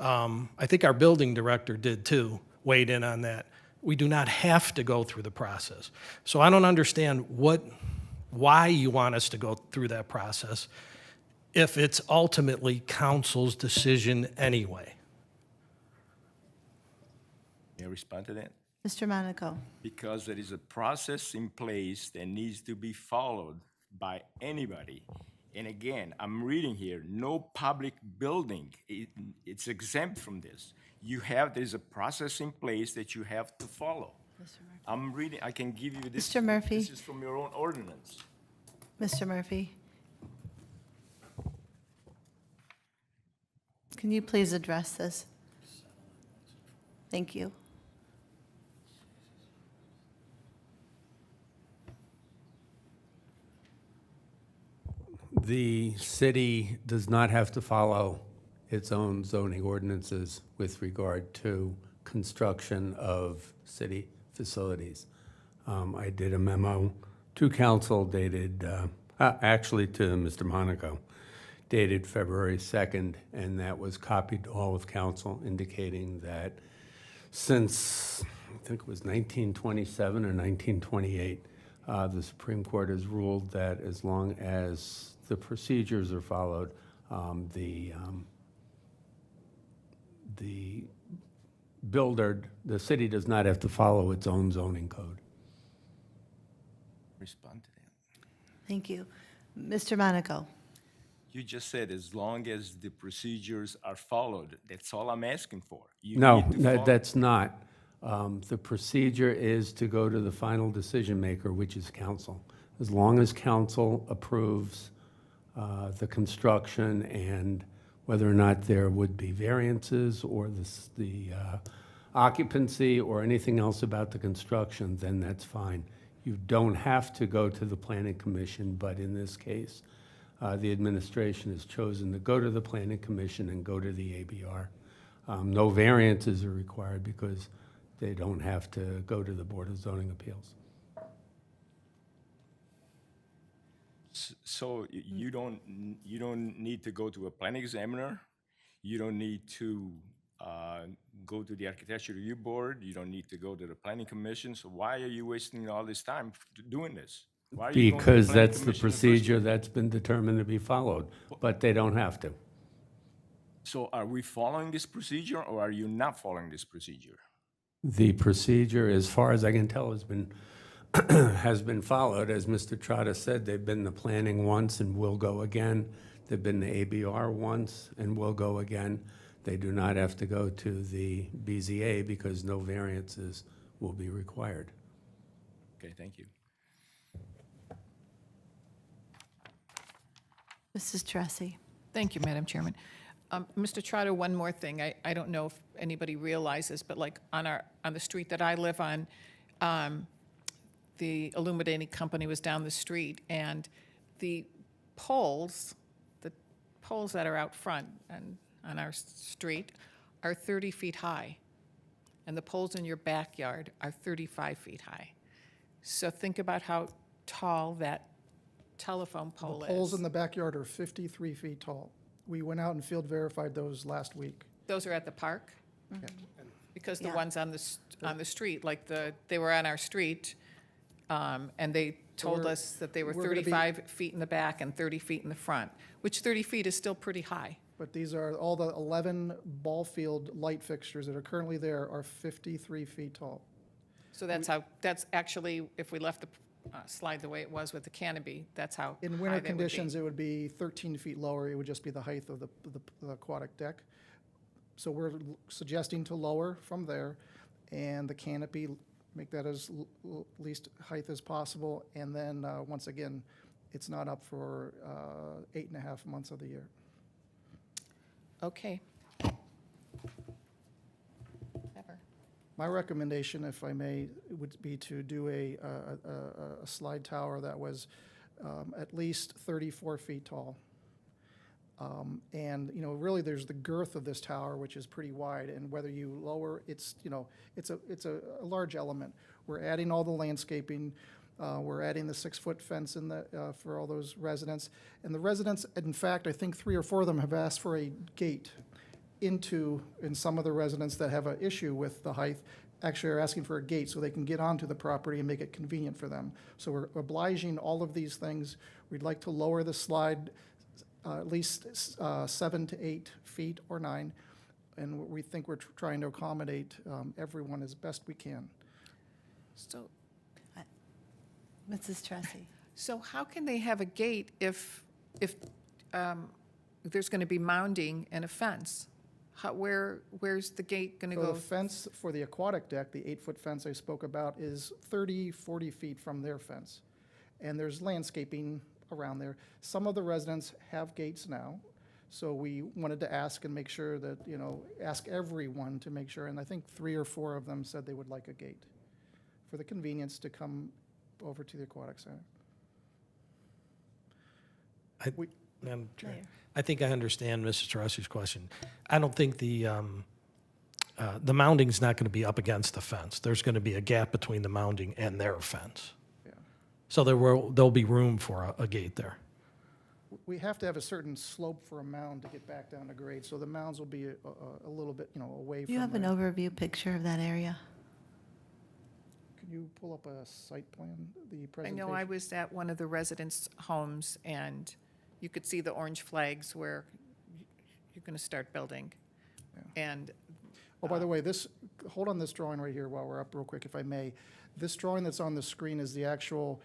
I think our building director did too, weighed in on that. We do not have to go through the process. So I don't understand why you want us to go through that process if it's ultimately council's decision anyway. may I respond to that? Mr. Monaco. Because there is a process in place that needs to be followed by anybody. And again, I'm reading here, no public building, it's exempt from this. There's a process in place that you have to follow. I'm reading, I can give you this. Mr. Murphy. This is from your own ordinance. Mr. Murphy. Can you please address this? Thank you. The city does not have to follow its own zoning ordinances with regard to construction of city facilities. I did a memo to council dated, actually to Mr. Monaco, dated February 2nd, and that was copied to all of council indicating that since, I think it was 1927 or 1928, the Supreme Court has ruled that as long as the procedures are followed, the builder, the city does not have to follow its own zoning code. Respond to that. Thank you. Mr. Monaco. You just said as long as the procedures are followed. That's all I'm asking for. You No, need to follow- that's not. The procedure is to go to the final decision maker, which is council. As long as council approves the construction and whether or not there would be variances or the occupancy or anything else about the construction, then that's fine. You don't have to go to the planning commission, but in this case, the administration has chosen to go to the planning commission and go to the ABR. No variances are required because they don't have to go to the Board of Zoning Appeals. So you don't need to go to a planning examiner. You don't need to go to the architecture review board. You don't need to go to the planning commission. So why are you wasting all this time doing this? Why are you going to Because planning that's the commission in first procedure place? that's been determined to be followed, but they don't have to. So are we following this procedure or are you not following this procedure? The procedure, as far as I can tell, has been has been followed. As Mr. Trotta said, they've been to planning once and will go again. They've been to ABR once and will go again. They do not have to go to the BZA because no variances will be required. Okay, thank you. Mrs. Tressi. Thank you, Madam Chairman. Mr. Trotter, one more thing. I don't know if anybody realizes, but like on the street that I live on, the illuminating company was down the street, and the poles that are out front and on our street are 30 feet high, and the poles in your backyard are 35 feet high. So think about how tall that telephone The pole poles is. in the backyard are 53 feet tall. We went out and field verified those last week. Those are at the park? Because the Yeah. ones on the street, like they were on our street, and they told we're- us that they were we're gonna be- 35 feet in the back and 30 feet in the front, which 30 feet is still pretty high. But these are, all the 11 ball field light fixtures that are currently there are 53 feet tall. So that's actually, if we left the slide the way it was with the canopy, that's how high In they winter would be. conditions, it would be 13 feet lower. It would just be the height of the aquatic deck. So we're suggesting to lower from there, and the canopy, make that as least height as possible. And then, once again, it's not up for 8.5 months of the year. Okay. Ever. My recommendation, if I may, would be to do a slide tower that was at least 34 feet tall. And, you know, really, there's the girth of this tower, which is pretty wide, and whether you lower, it's, you know, it's a large element. We're adding all the landscaping, we're adding the 6-foot fence in the, for all those residents. And the residents, in fact, I think 3 or 4 of them have asked for a gate into, and some of the residents that have an issue with the height actually are asking for a gate so they can get onto the property and make it convenient for them. So we're obliging all of these things. We'd like to lower the slide at least 7 to 8 feet or 9, and we think we're trying to accommodate everyone as best we can. So, Mrs. Tressi. so how can they have a gate if there's going to be mounding and a fence? Where's the gate going to So go? the fence for the aquatic deck, the 8-foot fence I spoke about, is 30, 40 feet from their fence. And there's landscaping around there. Some of the residents have gates now, so we wanted to ask and make sure that, you know, ask everyone to make sure, and I think 3 or 4 of them said they would like a gate for the convenience to come over to the aquatic center. Madam Chair, Mayor. I think I understand Mrs. Teresi's question. I don't think the mounding's not going to be up against the fence. There's going to be a gap between the mounding and their fence. Yeah. So there'll be room for a gate there. We have to have a certain slope for a mound to get back down to grade, so the mounds will be a little bit, you know, away from Do you have an there. overview picture of that area? Can you pull up a site plan, the I presentation? know I was at one of the residents' homes, and you could see the orange flags where you're going to start building. And Oh, by the way, hold on this drawing right here while we're up real quick, if I may. This drawing that's on the screen is the actual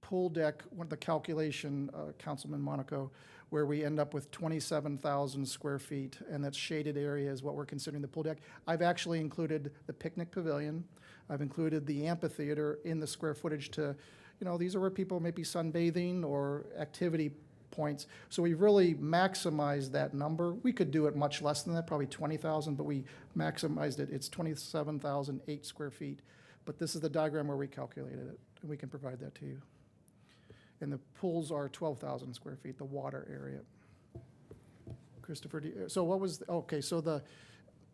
pool deck, the calculation, Councilman Monaco, where we end up with 27,000 square feet, and that shaded area is what we're considering the pool deck. I've actually included the picnic pavilion. I've included the amphitheater in the square footage to, you know, these are where people may be sunbathing or activity points. So we've really maximized that number. We could do it much less than that, probably 20,000, but we maximized it. It's 27,008 square feet. But this is the diagram where we calculated it, and we can provide that to you. And the pools are 12,000 square feet, the water area. Christopher, so what was, okay, so let's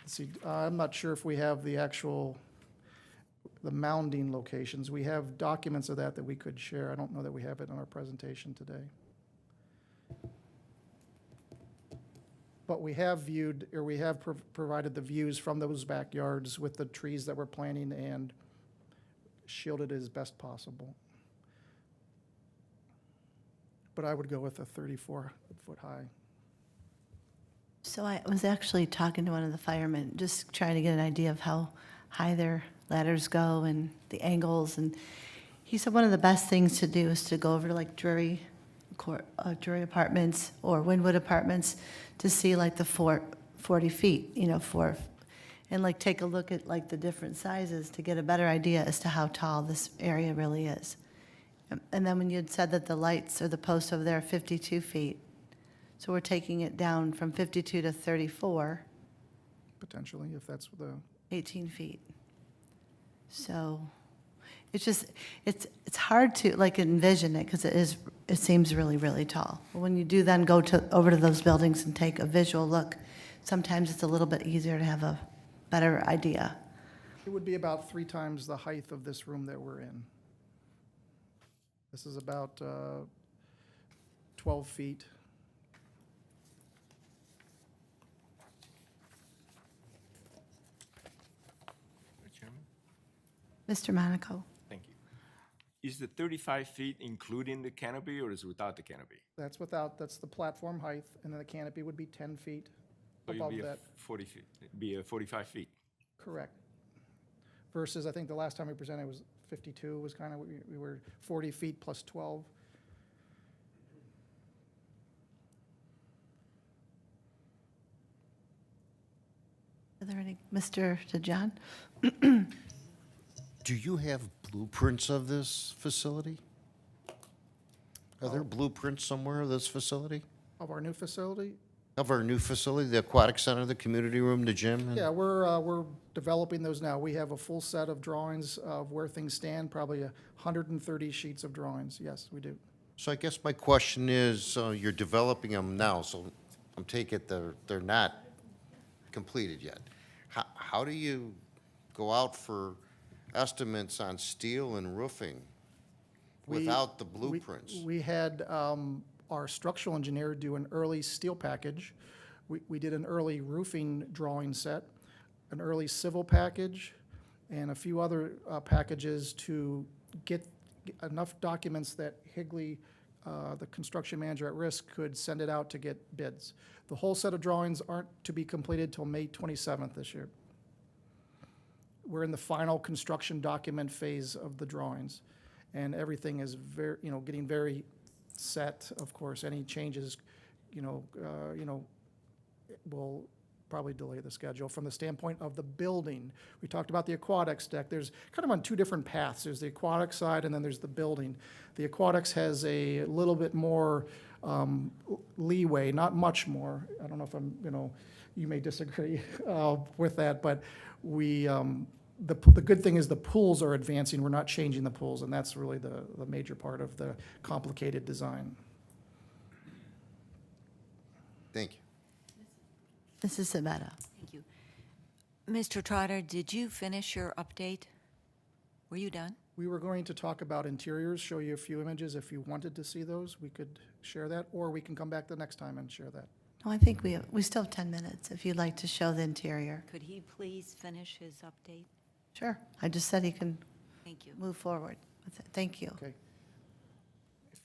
see, I'm not sure if we have the actual, the mounding locations. We have documents of that we could share. I don't know that we have it in our presentation today. But we have viewed, or we have provided the views from those backyards with the trees that we're planting and shielded as best possible. But I would go with a 34-foot high. So I was actually talking to one of the firemen, just trying to get an idea of how high their ladders go and the angles. And he said one of the best things to do is to go over to like Drury Apartments or Wynwood Apartments to see like the 40 feet, you know, and like take a look at like the different sizes to get a better idea as to how tall this area really is. And then when you had said that the lights or the posts over there are 52 feet, so we're taking it down from 52 to 34, Potentially, if that's the, 18 feet. So it's just, it's hard to like envision it because it seems really, really tall. But when you do then go over to those buildings and take a visual look, sometimes it's a little bit easier to have a better idea. It would be about 3 times the height of this room that we're in. This is about 12 feet. Chairman? Mr. Monaco? Thank you. Is the 35 feet including the canopy or is it without the canopy? That's the platform height, and then the canopy would be 10 feet So you'll above be that. 40 feet, be 45 feet. Correct. Versus, I think the last time we presented was 52, was kind of, we were 40 feet plus 12. Are there any, Mr. DeJohn? Do you have blueprints of this facility? Are there blueprints somewhere of this facility? Of our new facility? Of our new facility, the aquatic center, the community room, the gym? and- Yeah, we're developing those now. We have a full set of drawings of where things stand, probably 130 sheets of drawings. Yes, we do. So I guess my question is, you're developing them now, so I'm taking it they're not completed yet. How do you go out for estimates on steel and roofing We- without the we- blueprints? We had our structural engineer do an early steel package. We did an early roofing drawing set, an early civil package, and a few other packages to get enough documents that Higley, the construction manager at risk, could send it out to get bids. The whole set of drawings aren't to be completed till May 27th this year. We're in the final construction document phase of the drawings, and everything is very, getting very set. Of course, any changes, will probably delay the schedule. From the standpoint of the building, we talked about the aquatics deck. There's kind of on 2 different paths. There's the aquatic side, and then there's the building. The aquatics has a little bit more leeway, not much more. I don't know if you may disagree with that, but the good thing is the pools are advancing. We're not changing the pools, and that's really the major part of the complicated design. Thank you. Mrs. Sabetta? Thank you. Mr. Trotter, did you finish your update? Were you done? We were going to talk about interiors, show you a few images. If you wanted to see those, we could share that, or we can come back the next time and share that. No, I think we still have 10 minutes if you'd like to show the interior. Could he please finish his update? Sure. I just said he can Thank you. move forward with it. Thank you. Okay.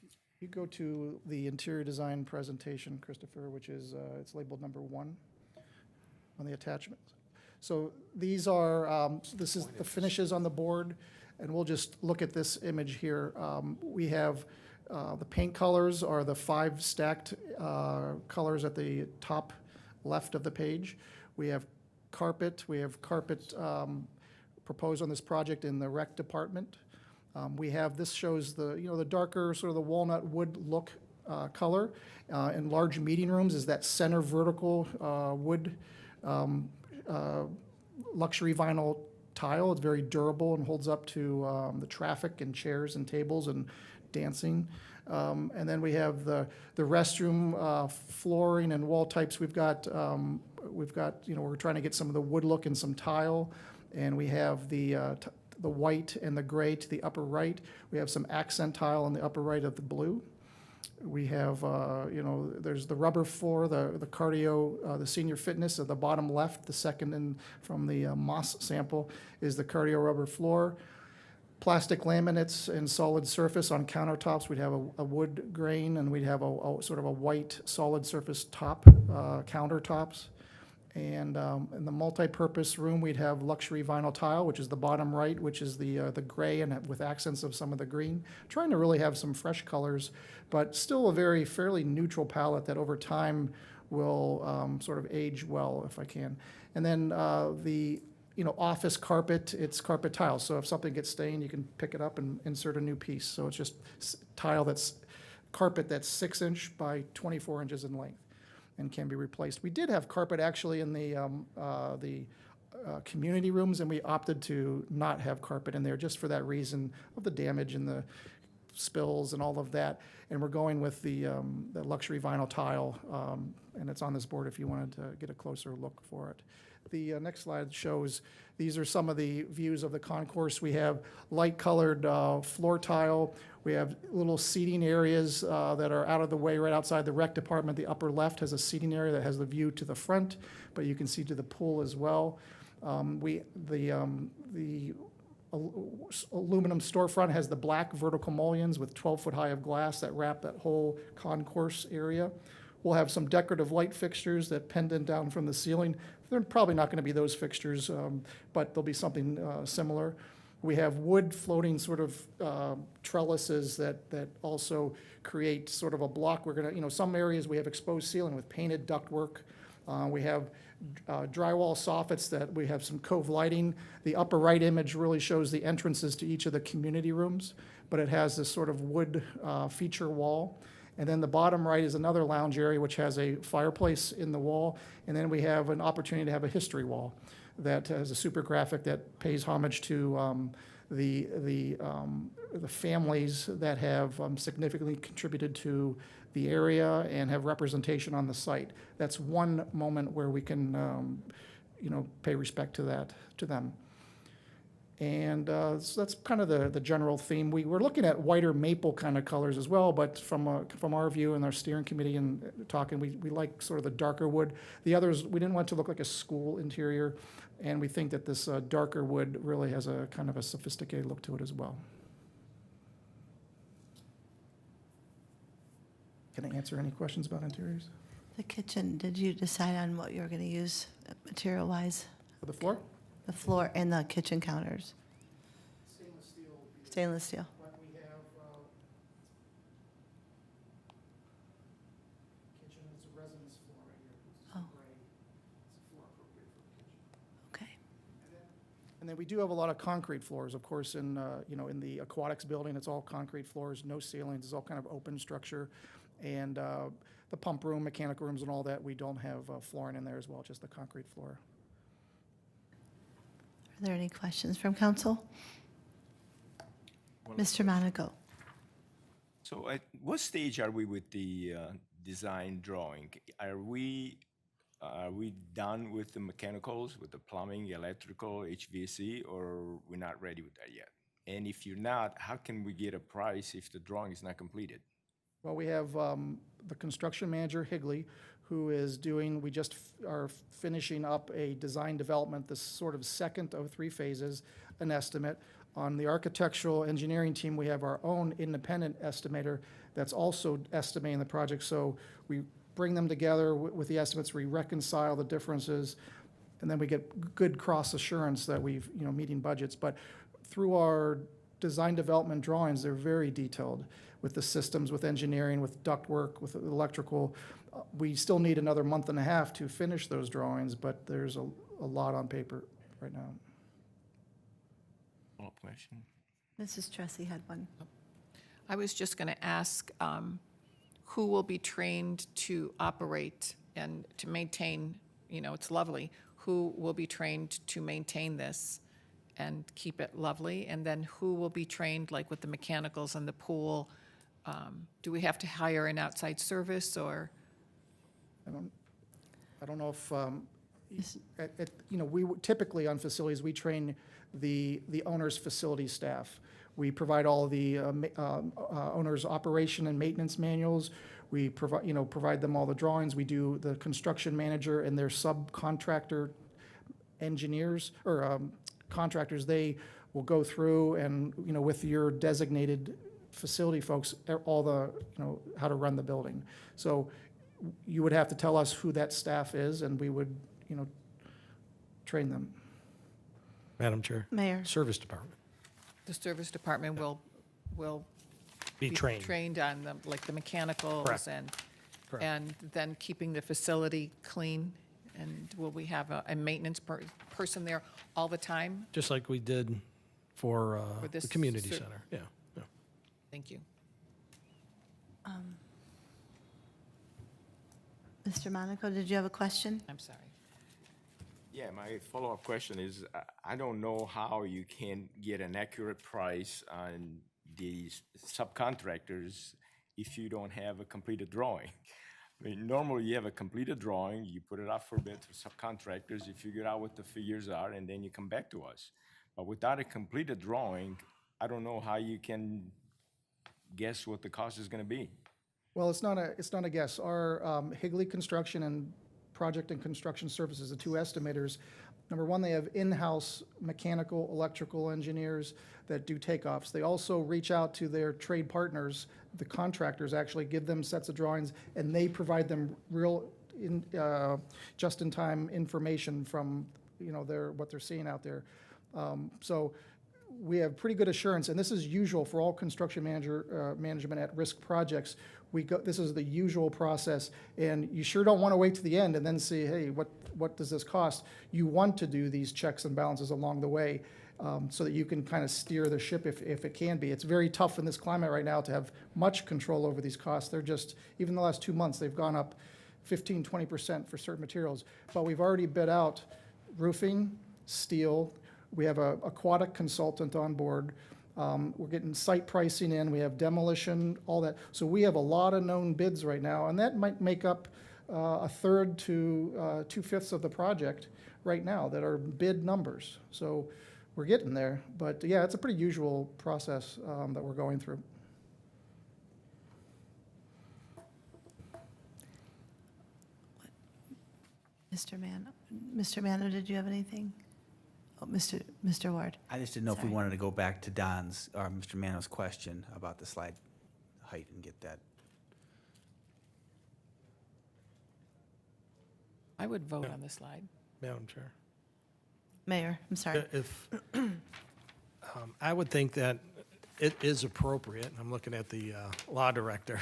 If you go to the interior design presentation, Christopher, which is, it's labeled number 1 on the attachment. So these are, this is the finishes on the board, and we'll just look at this image here. We have the paint colors are the 5 stacked colors at the top left of the page. We have carpet proposed on this project in the rec department. This shows the darker sort of the walnut wood look color. In large meeting rooms is that center vertical wood luxury vinyl tile. It's very durable and holds up to the traffic and chairs and tables and dancing. And then we have the restroom flooring and wall types. We're trying to get some of the wood look and some tile. And we have the white and the gray to the upper right. We have some accent tile on the upper right of the blue. We have, there's the rubber floor, the cardio, the senior fitness at the bottom left. The second in from the Moss sample is the cardio rubber floor. Plastic laminates and solid surface on countertops. We'd have a wood grain, and we'd have a sort of a white solid surface top countertops. And in the multi-purpose room, we'd have luxury vinyl tile, which is the bottom right, which is the gray and with accents of some of the green. Trying to really have some fresh colors, but still a fairly neutral palette that over time will sort of age well, if I can. And then the office carpet, it's carpet tile. So if something gets stained, you can pick it up and insert a new piece. So it's just carpet that's 6-inch by 24 inches in length and can be replaced. We did have carpet actually in the community rooms, and we opted to not have carpet in there just for that reason of the damage and the spills and all of that. And we're going with the luxury vinyl tile, and it's on this board if you wanted to get a closer look for it. The next slide shows, these are some of the views of the concourse. We have light-colored floor tile. We have little seating areas that are out of the way right outside the rec department. The upper left has a seating area that has the view to the front, but you can see to the pool as well. The aluminum storefront has the black vertical mullions with 12-foot high of glass that wrap that whole concourse area. We'll have some decorative light fixtures that pendant down from the ceiling. They're probably not going to be those fixtures, but there'll be something similar. We have wood floating sort of trellises that also create sort of a block. We're going to, some areas we have exposed ceiling with painted ductwork. We have drywall soffits that we have some cove lighting. The upper right image really shows the entrances to each of the community rooms, but it has this sort of wood feature wall. And then the bottom right is another lounge area which has a fireplace in the wall. And then we have an opportunity to have a history wall that has a super graphic that pays homage to the families that have significantly contributed to the area and have representation on the site. That's one moment where we can, pay respect to them. And so that's kind of the general theme. We're looking at whiter maple kind of colors as well, but from our view and our steering committee and talking, we like sort of the darker wood. The others, we didn't want it to look like a school interior, and we think that this darker wood really has a kind of a sophisticated look to it as well. Can I answer any questions about interiors? The kitchen, did you decide on what you were going to use material-wise? For the floor? The floor and the kitchen counters? Stainless steel. Stainless steel. But we have, kitchen, it's a residence floor right here. It's Oh. gray. It's a floor appropriate for the kitchen. Okay. And then we do have a lot of concrete floors, of course, in the aquatics building, it's all concrete floors, no ceilings, it's all kind of open structure. And the pump room, mechanical rooms and all that, we don't have flooring in there as well, just the concrete floor. Are there any questions from council? Mr. Monaco? So at what stage are we with the design drawing? Are we done with the mechanicals, with the plumbing, electrical, HVAC, or we're not ready with that yet? And if you're not, how can we get a price if the drawing is not completed? Well, we have the construction manager, Higley, who is we just are finishing up a design development, this sort of second of 3 phases, an estimate. On the architectural engineering team, we have our own independent estimator that's also estimating the project. So we bring them together with the estimates, we reconcile the differences, and then we get good cross assurance that we've, meeting budgets. But through our design development drawings, they're very detailed with the systems, with engineering, with ductwork, with electrical. We still need another month and a half to finish those drawings, but there's a lot on paper right now. Follow-up question? Mrs. Tressi had one. I was just going to ask who will be trained to operate and to maintain, it's lovely, who will be trained to maintain this and keep it lovely? And then who will be trained, like with the mechanicals and the pool? Do we have to hire an outside service or? I don't know if, we typically on facilities, we train the owner's facility staff. We provide all the owner's operation and maintenance manuals. We provide them all the drawings. We do the construction manager and their subcontractor engineers or contractors. They will go through and, with your designated facility folks, all the, how to run the building. So you would have to tell us who that staff is, and we would, train them. Madam Chair. Mayor? Service Department. The service department will Be trained. trained on the, like the mechanicals Correct. Correct. and then keeping the facility clean? And will we have a maintenance person there all the time? Just like we did for For this the community cer- center. Yeah. Thank you. Mr. Monaco, did you have a question? I'm sorry. Yeah, my follow-up question is, I don't know how you can get an accurate price on the subcontractors if you don't have a completed drawing. I mean, normally you have a completed drawing, you put it out for bid to subcontractors, you figure out what the figures are, and then you come back to us. But without a completed drawing, I don't know how you can guess what the cost is gonna be. Well, it's not a guess. Our Higley Construction and Project and Construction Services, the two estimators, number one, they have in-house mechanical, electrical engineers that do takeoffs. They also reach out to their trade partners, the contractors actually give them sets of drawings, and they provide them just-in-time information from, what they're seeing out there. So we have pretty good assurance, and this is usual for all construction management at-risk projects. This is the usual process, and you sure don't want to wait to the end and then see, hey, what does this cost? You want to do these checks and balances along the way, so that you can kind of steer the ship if it can be. It's very tough in this climate right now to have much control over these costs. They're just, even the last 2 months, they've gone up 15, 20% for certain materials. But we've already bid out roofing, steel. We have a aquatic consultant on board. We're getting site pricing in. We have demolition, all that. So we have a lot of known bids right now, and that might make up a third to 2/5 of the project right now that are bid numbers. So we're getting there. But yeah, it's a pretty usual process that we're going through. Mr. Mano, did you have anything? Oh, Mr. Ward. I just didn't know if we Sorry. wanted to go back to Don's, or Mr. Mano's question about the slide height and get that. I would vote on the slide. Madam Chair. Mayor, I'm sorry. If, I would think that it is appropriate, I'm looking at the law director,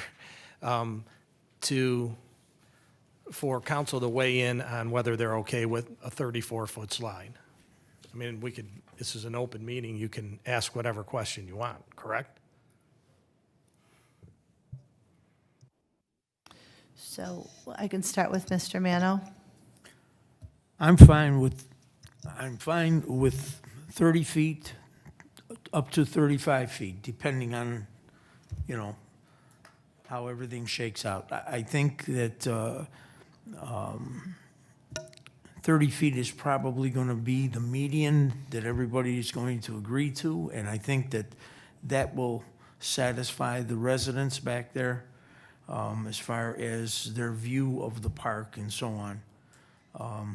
for council to weigh in on whether they're okay with a 34-foot slide. I mean, this is an open meeting, you can ask whatever question you want, correct? So I can start with Mr. Mano. I'm fine with 30 feet up to 35 feet, depending on, how everything shakes out. I think that 30 feet is probably going to be the median that everybody is going to agree to, and I think that will satisfy the residents back there as far as their view of the park and so on. I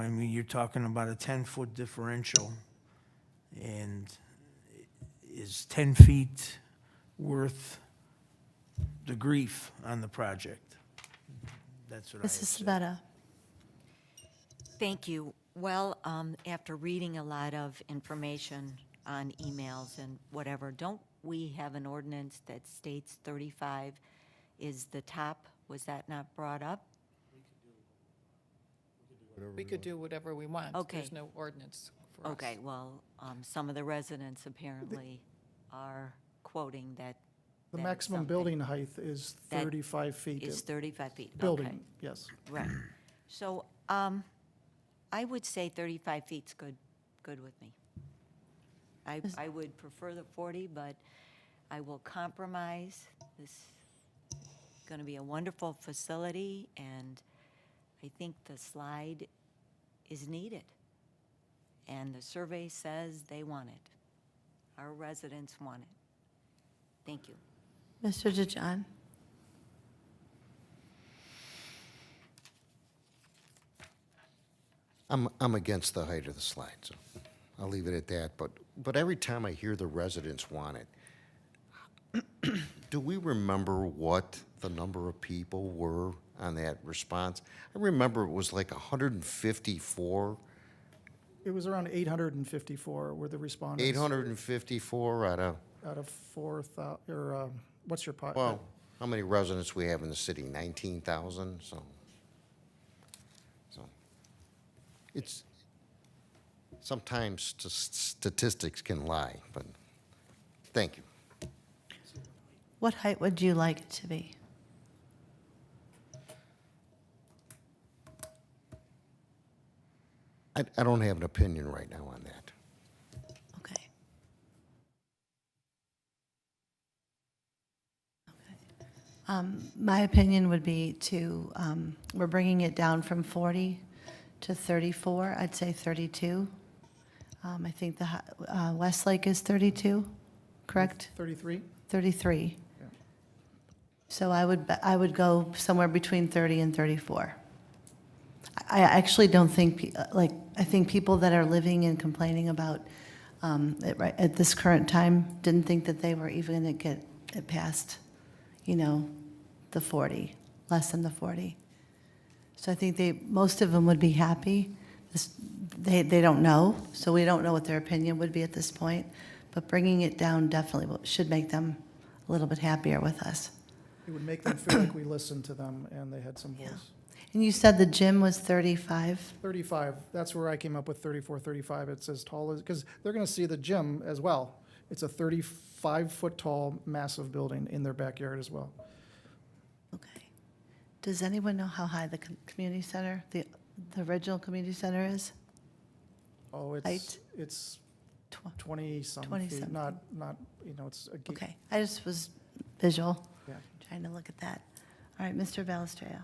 mean, you're talking about a 10-foot differential, and is 10 feet worth the grief on the project? That's what I would Mrs. say. Sabetta. Thank you. Well, after reading a lot of information on emails and whatever, don't we have an ordinance that states 35 is the top? Was that not brought up? We could do whatever we want. Okay. There's no ordinance for us. Okay, well, some of the residents apparently are quoting that. The that is maximum something building height is that 35 feet. Is 35 feet. Okay. Building, yes. Right. So I would say 35 feet's good with me. I would prefer the 40, but I will compromise. This is going to be a wonderful facility, and I think the slide is needed. And the survey says they want it. Our residents want it. Thank you. Mr. DeJohn. I'm against the height of the slide, so I'll leave it at that. But every time I hear the residents want it, do we remember what the number of people were on that response? I remember it was like 154, It was around 854 were the respondents. 854 out of, Out of 4,000, or what's your pot? well, how many residents we have in the city? 19,000, so. It's, sometimes statistics can lie, but thank you. What height would you like it to be? I don't have an opinion right now on that. Okay. My opinion would be we're bringing it down from 40 to 34. I'd say 32. I think the Westlake is 32, correct? 33? 33. So I would go somewhere between 30 and 34. I actually don't think, I think people that are living and complaining about it right at this current time didn't think that they were even going to get it past, the 40, less than the 40. So I think most of them would be happy. They don't know, so we don't know what their opinion would be at this point. But bringing it down definitely should make them a little bit happier with us. It would make them feel like we listened to them and they had some voice. And you said the gym was 35? 35, that's where I came up with 34, 35. It's as tall as, because they're going to see the gym as well. It's a 35-foot tall, massive building in their backyard as well. Okay. Does anyone know how high the community center, the original community center is? Oh, Height? it's Tw- 20-some 20 feet, something. not, it's a. Okay, I just was visual, Yeah. trying to look at that. All right, Mr. Balistreo.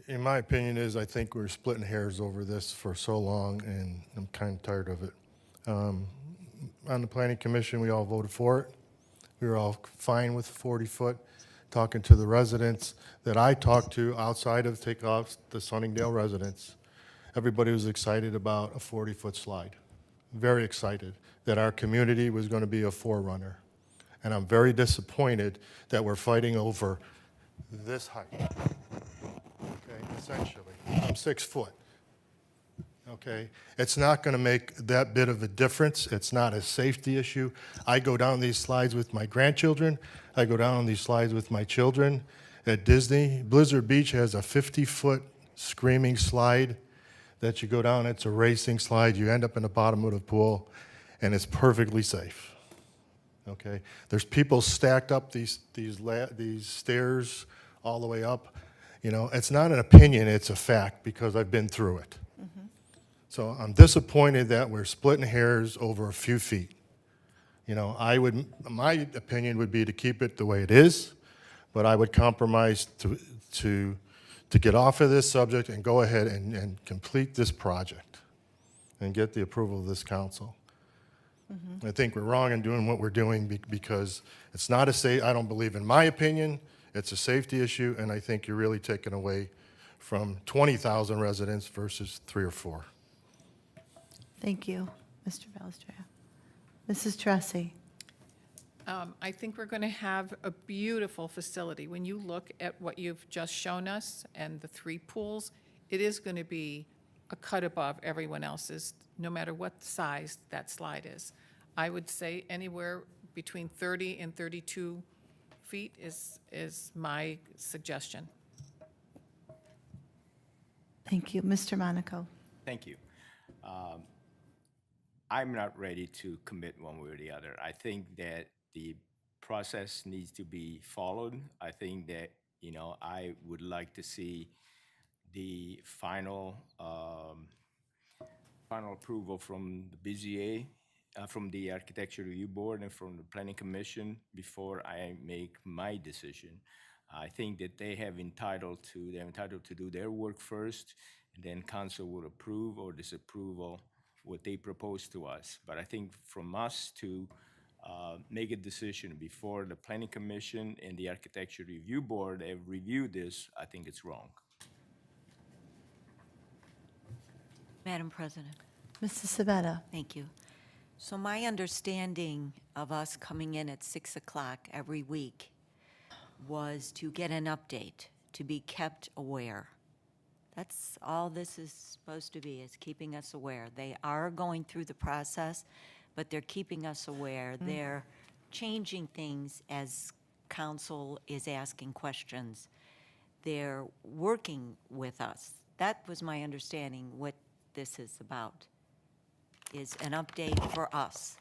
In my opinion is, I think we're splitting hairs over this for so long, and I'm kind of tired of it. On the planning commission, we all voted for it. We were all fine with 40-foot. Talking to the residents that I talked to outside of Takeoff, the Sunningdale residents, everybody was excited about a 40-foot slide. Very excited that our community was going to be a forerunner. And I'm very disappointed that we're fighting over this height. Okay, essentially. I'm 6 foot. Okay, it's not going to make that bit of a difference. It's not a safety issue. I go down these slides with my grandchildren. I go down these slides with my children. At Disney, Blizzard Beach has a 50-foot screaming slide that you go down. It's a racing slide. You end up in the bottom of the pool, and it's perfectly safe. Okay, there's people stacked up these stairs all the way up. It's not an opinion, it's a fact because I've been through it. So I'm disappointed that we're splitting hairs over a few feet. My opinion would be to keep it the way it is, but I would compromise to get off of this subject and go ahead and complete this project and get the approval of this council. I think we're wrong in doing what we're doing because it's not I don't believe in my opinion, it's a safety issue, and I think you're really taking away from 20,000 residents versus 3 or 4. Thank you, Mr. Balistreo. Mrs. Tressi. I think we're going to have a beautiful facility. When you look at what you've just shown us and the 3 pools, it is going to be a cut above everyone else's, no matter what size that slide is. I would say anywhere between 30 and 32 feet is my suggestion. Thank you. Mr. Monaco. Thank you. I'm not ready to commit one way or the other. I think that the process needs to be followed. I think that, I would like to see the final approval from the BZA, from the Architecture Review Board and from the Planning Commission before I make my decision. I think that they're entitled to do their work first, and then council will approve or disapprove what they propose to us. But I think from us to make a decision before the Planning Commission and the Architecture Review Board have reviewed this, I think it's wrong. Madam President. Mrs. Sabetta. Thank you. So my understanding of us coming in at 6 o'clock every week was to get an update, to be kept aware. That's all this is supposed to be, is keeping us aware. They are going through the process, but they're keeping us aware. They're changing things as council is asking questions. They're working with us. That was my understanding, what this is about, is an update for us.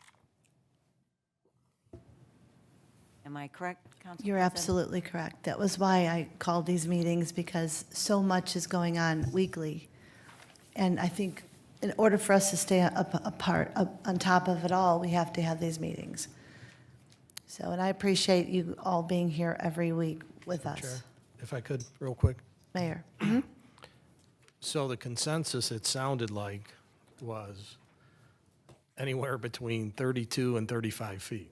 Am I correct, Council You're President? absolutely correct. That was why I called these meetings, because so much is going on weekly. And I think in order for us to stay up on top of it all, we have to have these meetings. So, and I appreciate you all being here every week with Chair, us. if I could, real quick. Mayor? So the consensus, it sounded like, was anywhere between 32 and 35 feet.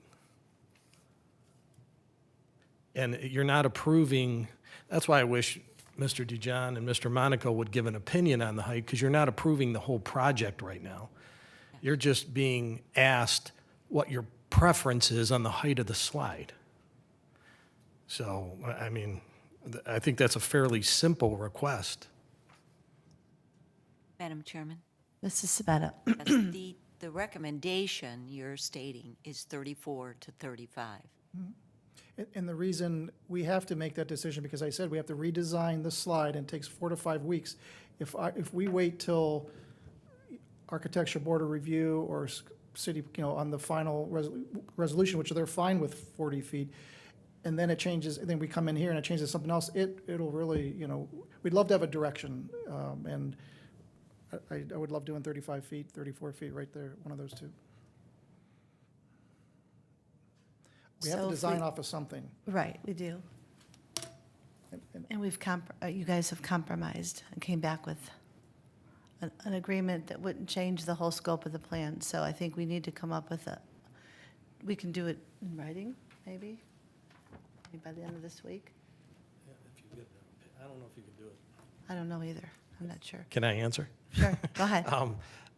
And you're not approving, that's why I wish Mr. Dijon and Mr. Monaco would give an opinion on the height, because you're not approving the whole project right now. You're just being asked what your preference is on the height of the slide. So, I mean, I think that's a fairly simple request. Madam Chairman? Mrs. Sabetta? Yes, the recommendation you're stating is 34 to 35. And the reason we have to make that decision, because I said we have to redesign the slide, and it takes 4 to 5 weeks. If we wait till Architecture Board of Review or city, on the final resolution, which they're fine with 40 feet, and then it changes, and then we come in here and it changes to something else, it'll really, we'd love to have a direction, and I would love doing 35 feet, 34 feet, right there, one of those two. We have So to if design we- off of something. Right, we do. And you guys have compromised and came back with an agreement that wouldn't change the whole scope of the plan. So I think we need to come up with we can do it in writing, maybe by the end of this week. I don't know if you can do it. I don't know either. I'm not sure. Can I answer? Sure, go ahead.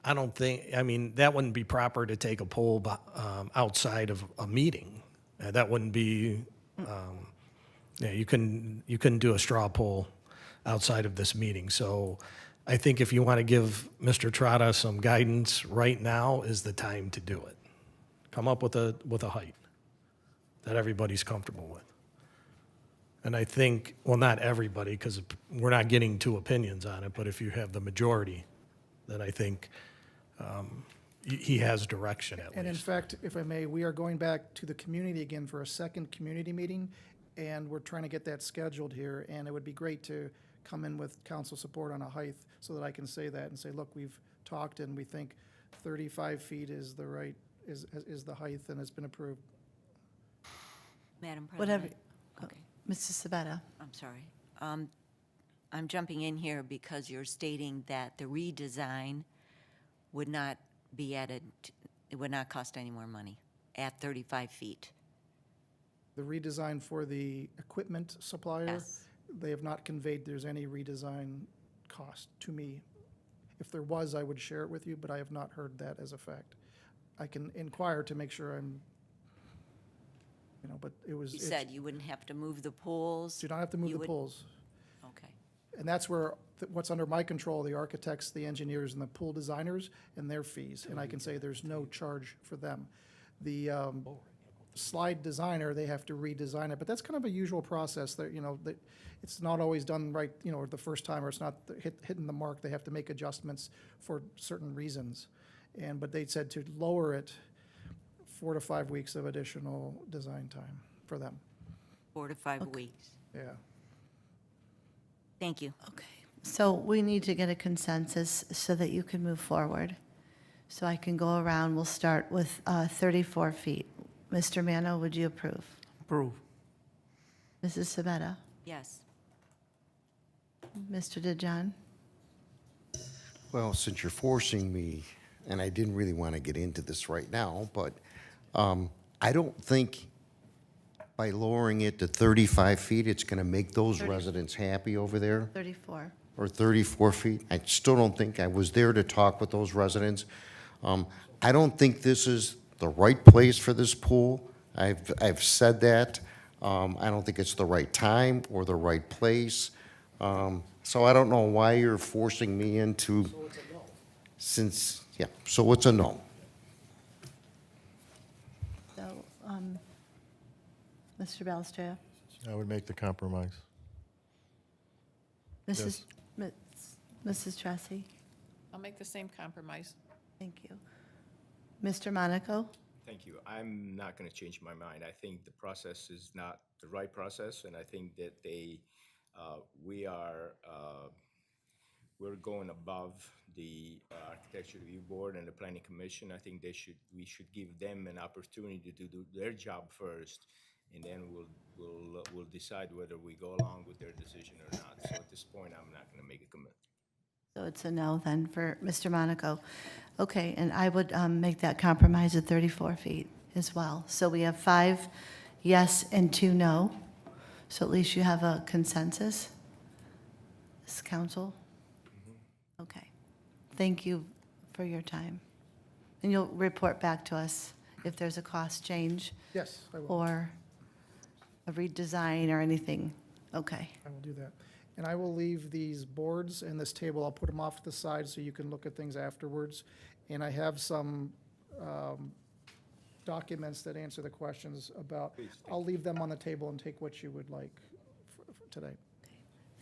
I don't think, I mean, that wouldn't be proper to take a poll outside of a meeting. That wouldn't be, yeah, you couldn't do a straw poll outside of this meeting. So I think if you want to give Mr. Trotta some guidance, right now is the time to do it. Come up with a height that everybody's comfortable with. And I think, well, not everybody, because we're not getting two opinions on it, but if you have the majority, then I think he has direction at And in least. fact, if I may, we are going back to the community again for a second community meeting, and we're trying to get that scheduled here, and it would be great to come in with council support on a height so that I can say that and say, look, we've talked and we think 35 feet is the right, is the height and it's been approved. Madam Whatever. President? Okay, Mrs. Sabetta? I'm sorry. I'm jumping in here because you're stating that the redesign would not be added, it would not cost any more money at 35 feet. The redesign for the equipment supplier, Yes. they have not conveyed there's any redesign cost to me. If there was, I would share it with you, but I have not heard that as a fact. I can inquire to make sure I'm, but it was. You said you wouldn't have to move the pools? You don't have to move You the would- pools. Okay. And that's where, what's under my control, the architects, the engineers, and the pool designers, and their fees. And I can say there's no charge for them. The slide designer, they have to redesign it, but that's kind of a usual process. That that it's not always done right, the first time, or it's not hitting the mark. They have to make adjustments for certain reasons. But they said to lower it, 4 to 5 weeks of additional design time for them. 4 to 5 weeks. Yeah. Thank you. Okay, so we need to get a consensus so that you can move forward. So I can go around, we'll start with 34 feet. Mr. Mano, would you approve? Approve. Mrs. Sabetta? Yes. Mr. DeJohn? Well, since you're forcing me, and I didn't really want to get into this right now, but I don't think by lowering it to 35 feet, it's going to make those residents happy over there, 34. or 34 feet. I still don't think, I was there to talk with those residents. I don't think this is the right place for this pool. I've said that. I don't think it's the right time or the right place. So I don't know why you're forcing me into, since, yeah, so it's a no. So, Mr. Balestra? I would make the compromise. Mrs. Mrs. Tracy? I'll make the same compromise. Thank you. Mr. Monaco? Thank you. I'm not going to change my mind. I think the process is not the right process, and I think that we are we're going above the Architecture Review Board and the Planning Commission. I think we should give them an opportunity to do their job first, and then we'll decide whether we go along with their decision or not. So at this point, I'm not gonna make a commitment. So it's a no then for Mr. Monaco. Okay, and I would make that compromise at 34 feet as well. So we have 5 yes and 2 no. So at least you have a consensus, this council? Okay. Thank you for your time. And you'll report back to us if there's a cost change Yes, I will. or a redesign or anything. Okay. I will do that. And I will leave these boards and this table, I'll put them off to the side so you can look at things afterwards. And I have some documents that answer the questions about, I'll leave them on the table and take what you would like for today.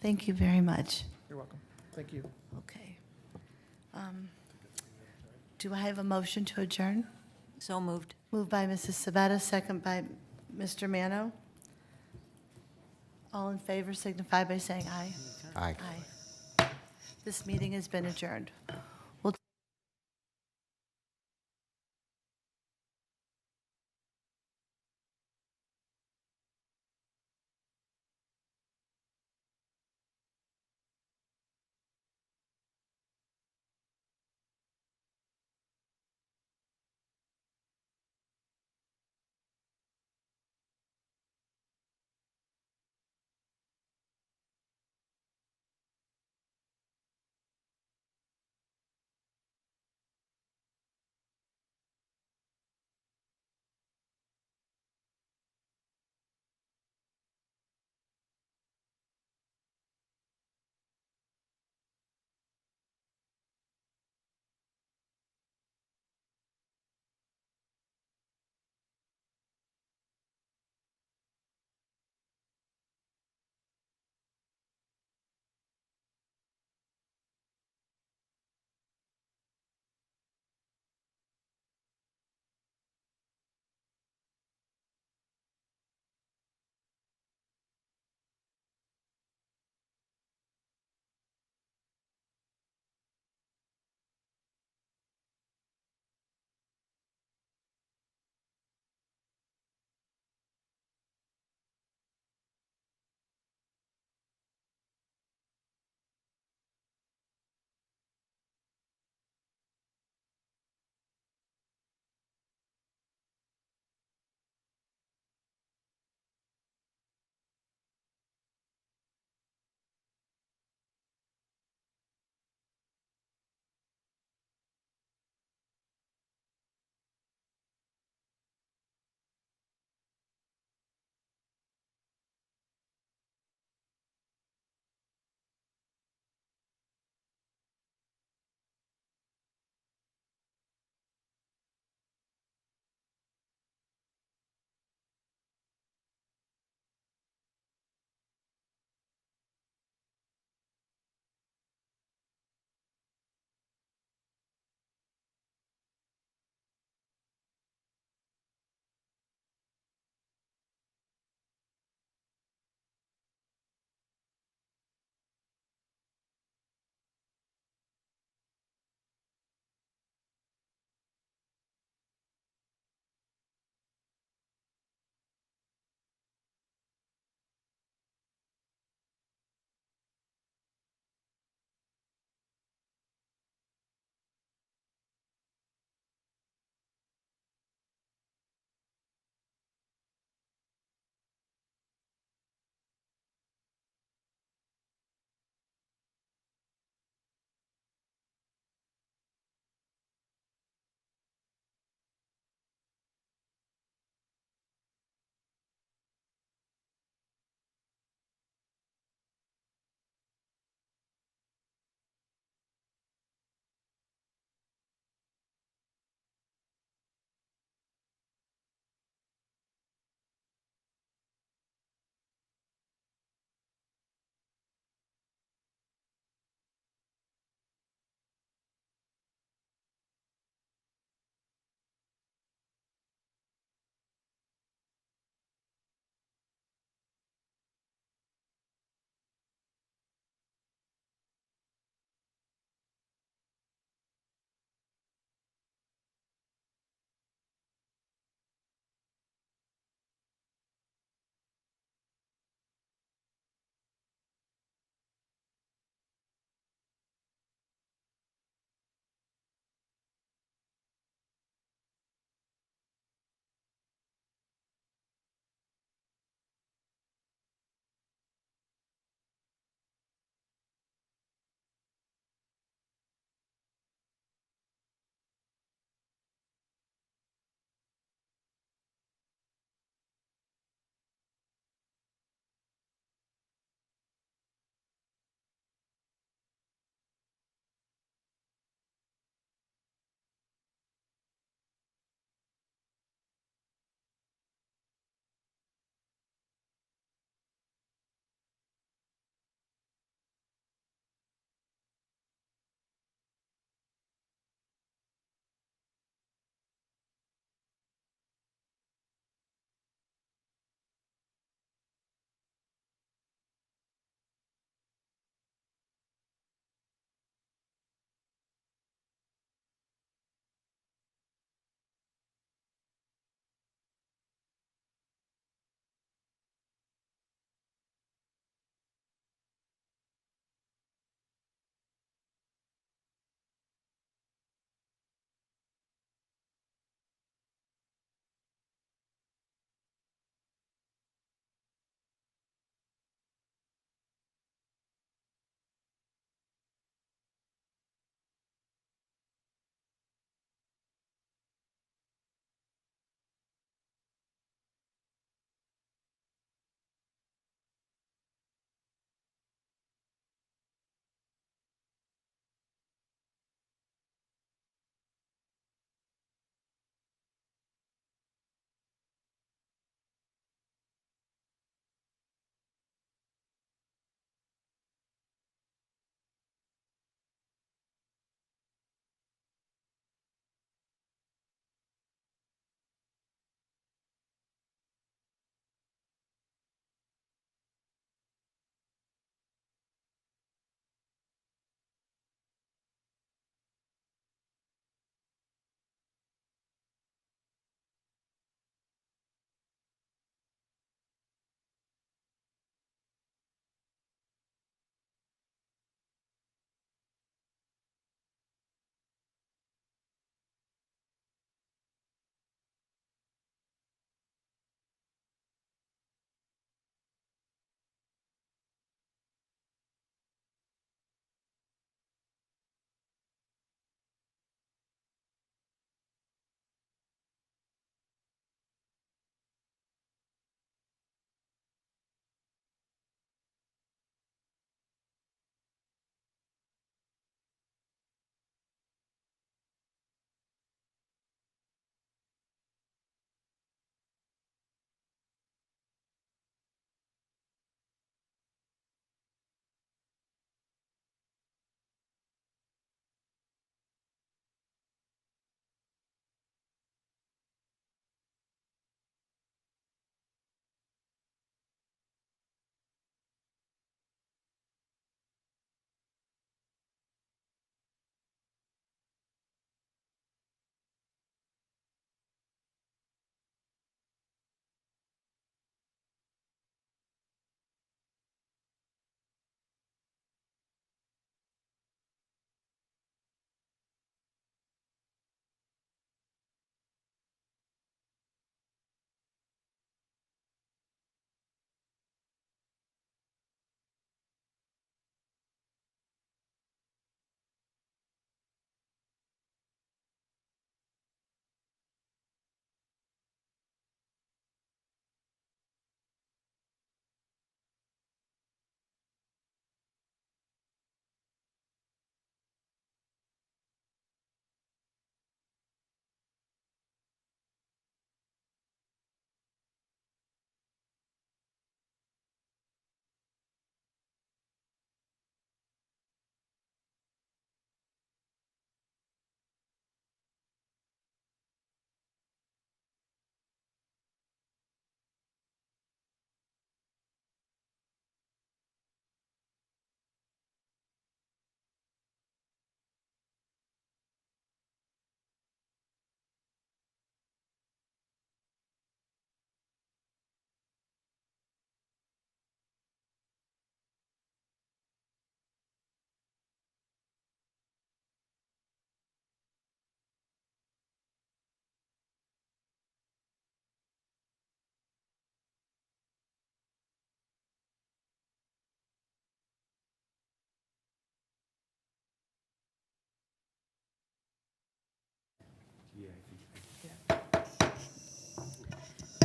Thank you very much. You're welcome. Thank you. Okay. Do I have a motion to adjourn? So moved. Moved by Mrs. Sabetta, second by Mr. Mano. All in favor signify by saying aye. Aye. Aye. This meeting has been adjourned.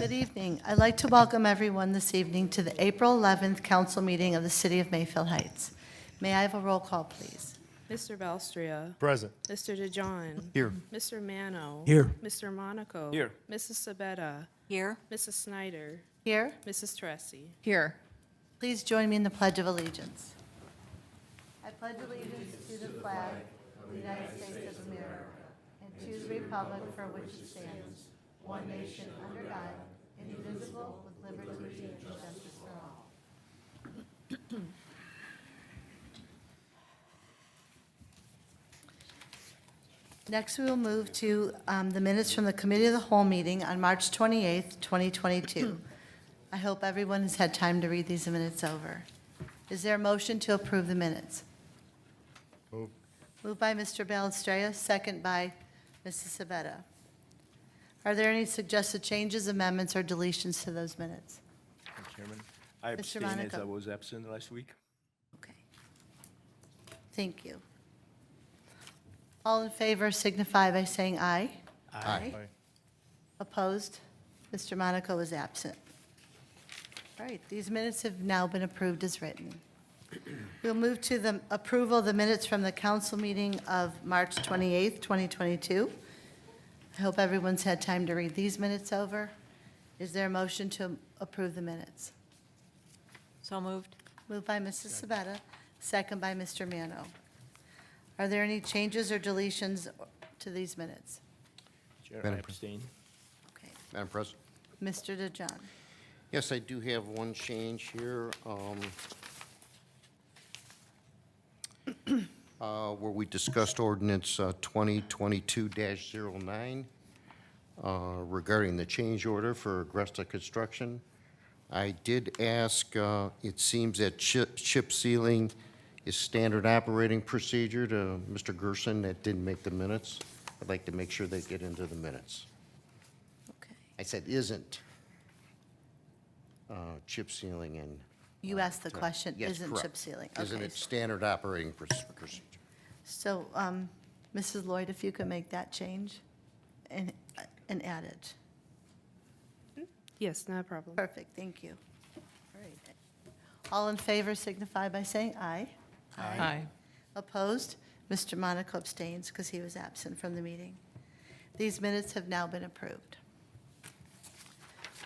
Good evening. I'd like to welcome everyone this evening to the April 11th council meeting of the City of Mayfield Heights. May I have a roll call, please? Mr. Balstria. Present. Mr. DeJohn. Here. Mr. Mano. Here. Mr. Monaco. Here. Mrs. Sabetta. Here? Mrs. Snyder. Here, Mrs. Tressi. Here. please join me in the Pledge of Allegiance. I pledge allegiance to the flag of the United States of America and to the republic for which it stands, one nation under God, indivisible, with liberty and justice for all. Next, we will move to the minutes from the Committee of the Whole meeting on March 28th, 2022. I hope everyone has had time to read these minutes over. Is there a motion to approve the minutes? Move. Moved by Mr. Balestrea, second by Mrs. Sabetta. Are there any suggested changes, amendments, or deletions to those minutes? Mr. Chairman, I Mr. abstain as Monaco. I was absent last week. Okay. Thank you. All in favor signify by saying aye. Aye. Opposed? Mr. Monaco is absent. All right, these minutes have now been approved as written. We'll move to the approval of the minutes from the council meeting of March 28th, 2022. I hope everyone's had time to read these minutes over. Is there a motion to approve the minutes? So moved. Moved by Mrs. Sabetta, second by Mr. Mano. Are there any changes or deletions to these minutes? Chair, I Madam abstain. Okay. Madam President? Mr. DeJohn. Yes, I do have one change here, where we discussed ordinance 2022-09 regarding the change order for Agresta Construction. I did ask, it seems that chip sealing is standard operating procedure to Mr. Gerson that didn't make the minutes. I'd like to make sure they get into the minutes. Okay. I said isn't chip sealing and. You asked the question, Yes, isn't correct. chip sealing? Isn't Okay. it standard operating procedure? So, Mrs. Lloyd, if you could make that change and add it. Yes, not a problem. Perfect, thank you. All right. All in favor signify by saying aye. Aye. Opposed? Mr. Monaco abstains because he was absent from the meeting. These minutes have now been approved.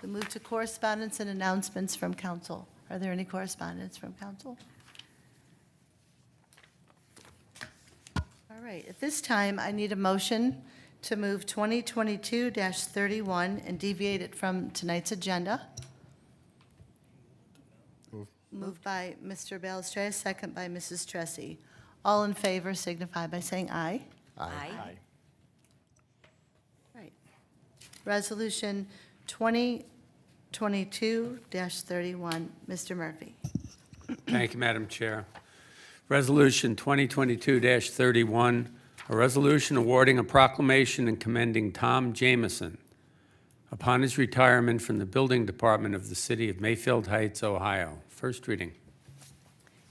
We move to correspondence and announcements from council. Are there any correspondence from council? All right, at this time, I need a motion to move 2022-31 and deviate it from tonight's agenda. Moved by Mr. Balestrea, second by Mrs. Tressi. All in favor signify by saying aye. Aye. Right. Resolution 2022-31, Mr. Murphy. Thank you, Madam Chair. Resolution 2022-31, a resolution awarding a proclamation and commending Tom Jameson upon his retirement from the Building Department of the City of Mayfield Heights, Ohio. First reading.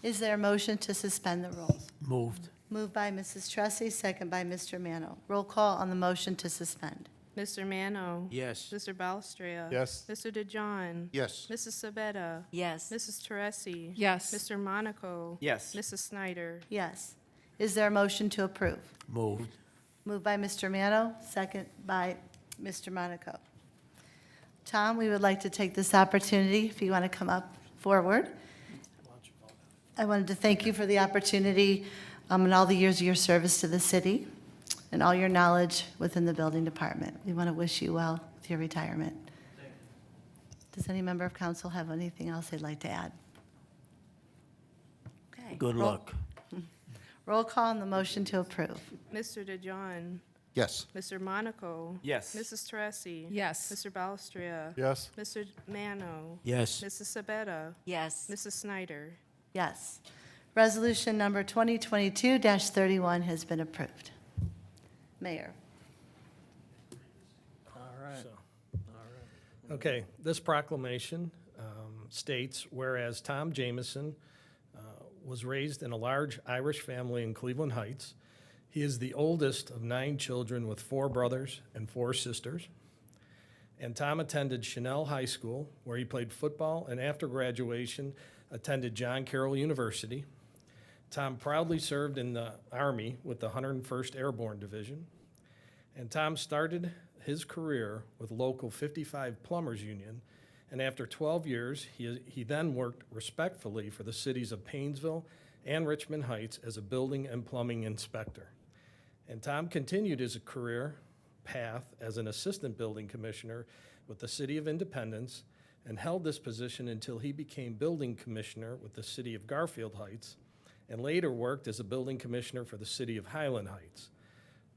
Is there a motion to suspend the rules? Moved. Moved by Mrs. Tressi, second by Mr. Mano. Roll call on the motion to suspend. Mr. Mano. Yes. Mr. Balstria. Yes. Mr. DeJohn. Yes. Mrs. Sabetta. Yes. Mrs. Tressi. Yes. Mr. Monaco. Yes. Mrs. Snyder. Yes. Is there a motion to approve? Moved. Moved by Mr. Mano, second by Mr. Monaco. Tom, we would like to take this opportunity, if you want to come up forward. I wanted to thank you for the opportunity and all the years of your service to the city and all your knowledge within the building department. We want to wish you well with your retirement. Does any member of council have anything else they'd like to add? Okay. Good luck. Roll call on the motion to approve. Mr. DeJohn. Yes. Mr. Monaco. Yes. Mrs. Tressi. Yes. Mr. Balstria. Yes. Mr. Mano. Yes. Mrs. Sabetta. Yes. Mrs. Snyder. Yes. Resolution number 2022-31 has been approved. Mayor. Okay, this proclamation states, whereas Tom Jameson was raised in a large Irish family in Cleveland Heights, he is the oldest of 9 children with 4 brothers and 4 sisters. And Tom attended Chanel High School, where he played football, and after graduation, attended John Carroll University. Tom proudly served in the Army with the 101st Airborne Division. And Tom started his career with local 55 Plumbers Union, and after 12 years, he then worked respectfully for the cities of Painesville and Richmond Heights as a building and plumbing inspector. And Tom continued his career path as an assistant building commissioner with the City of Independence and held this position until he became building commissioner with the City of Garfield Heights and later worked as a building commissioner for the City of Highland Heights.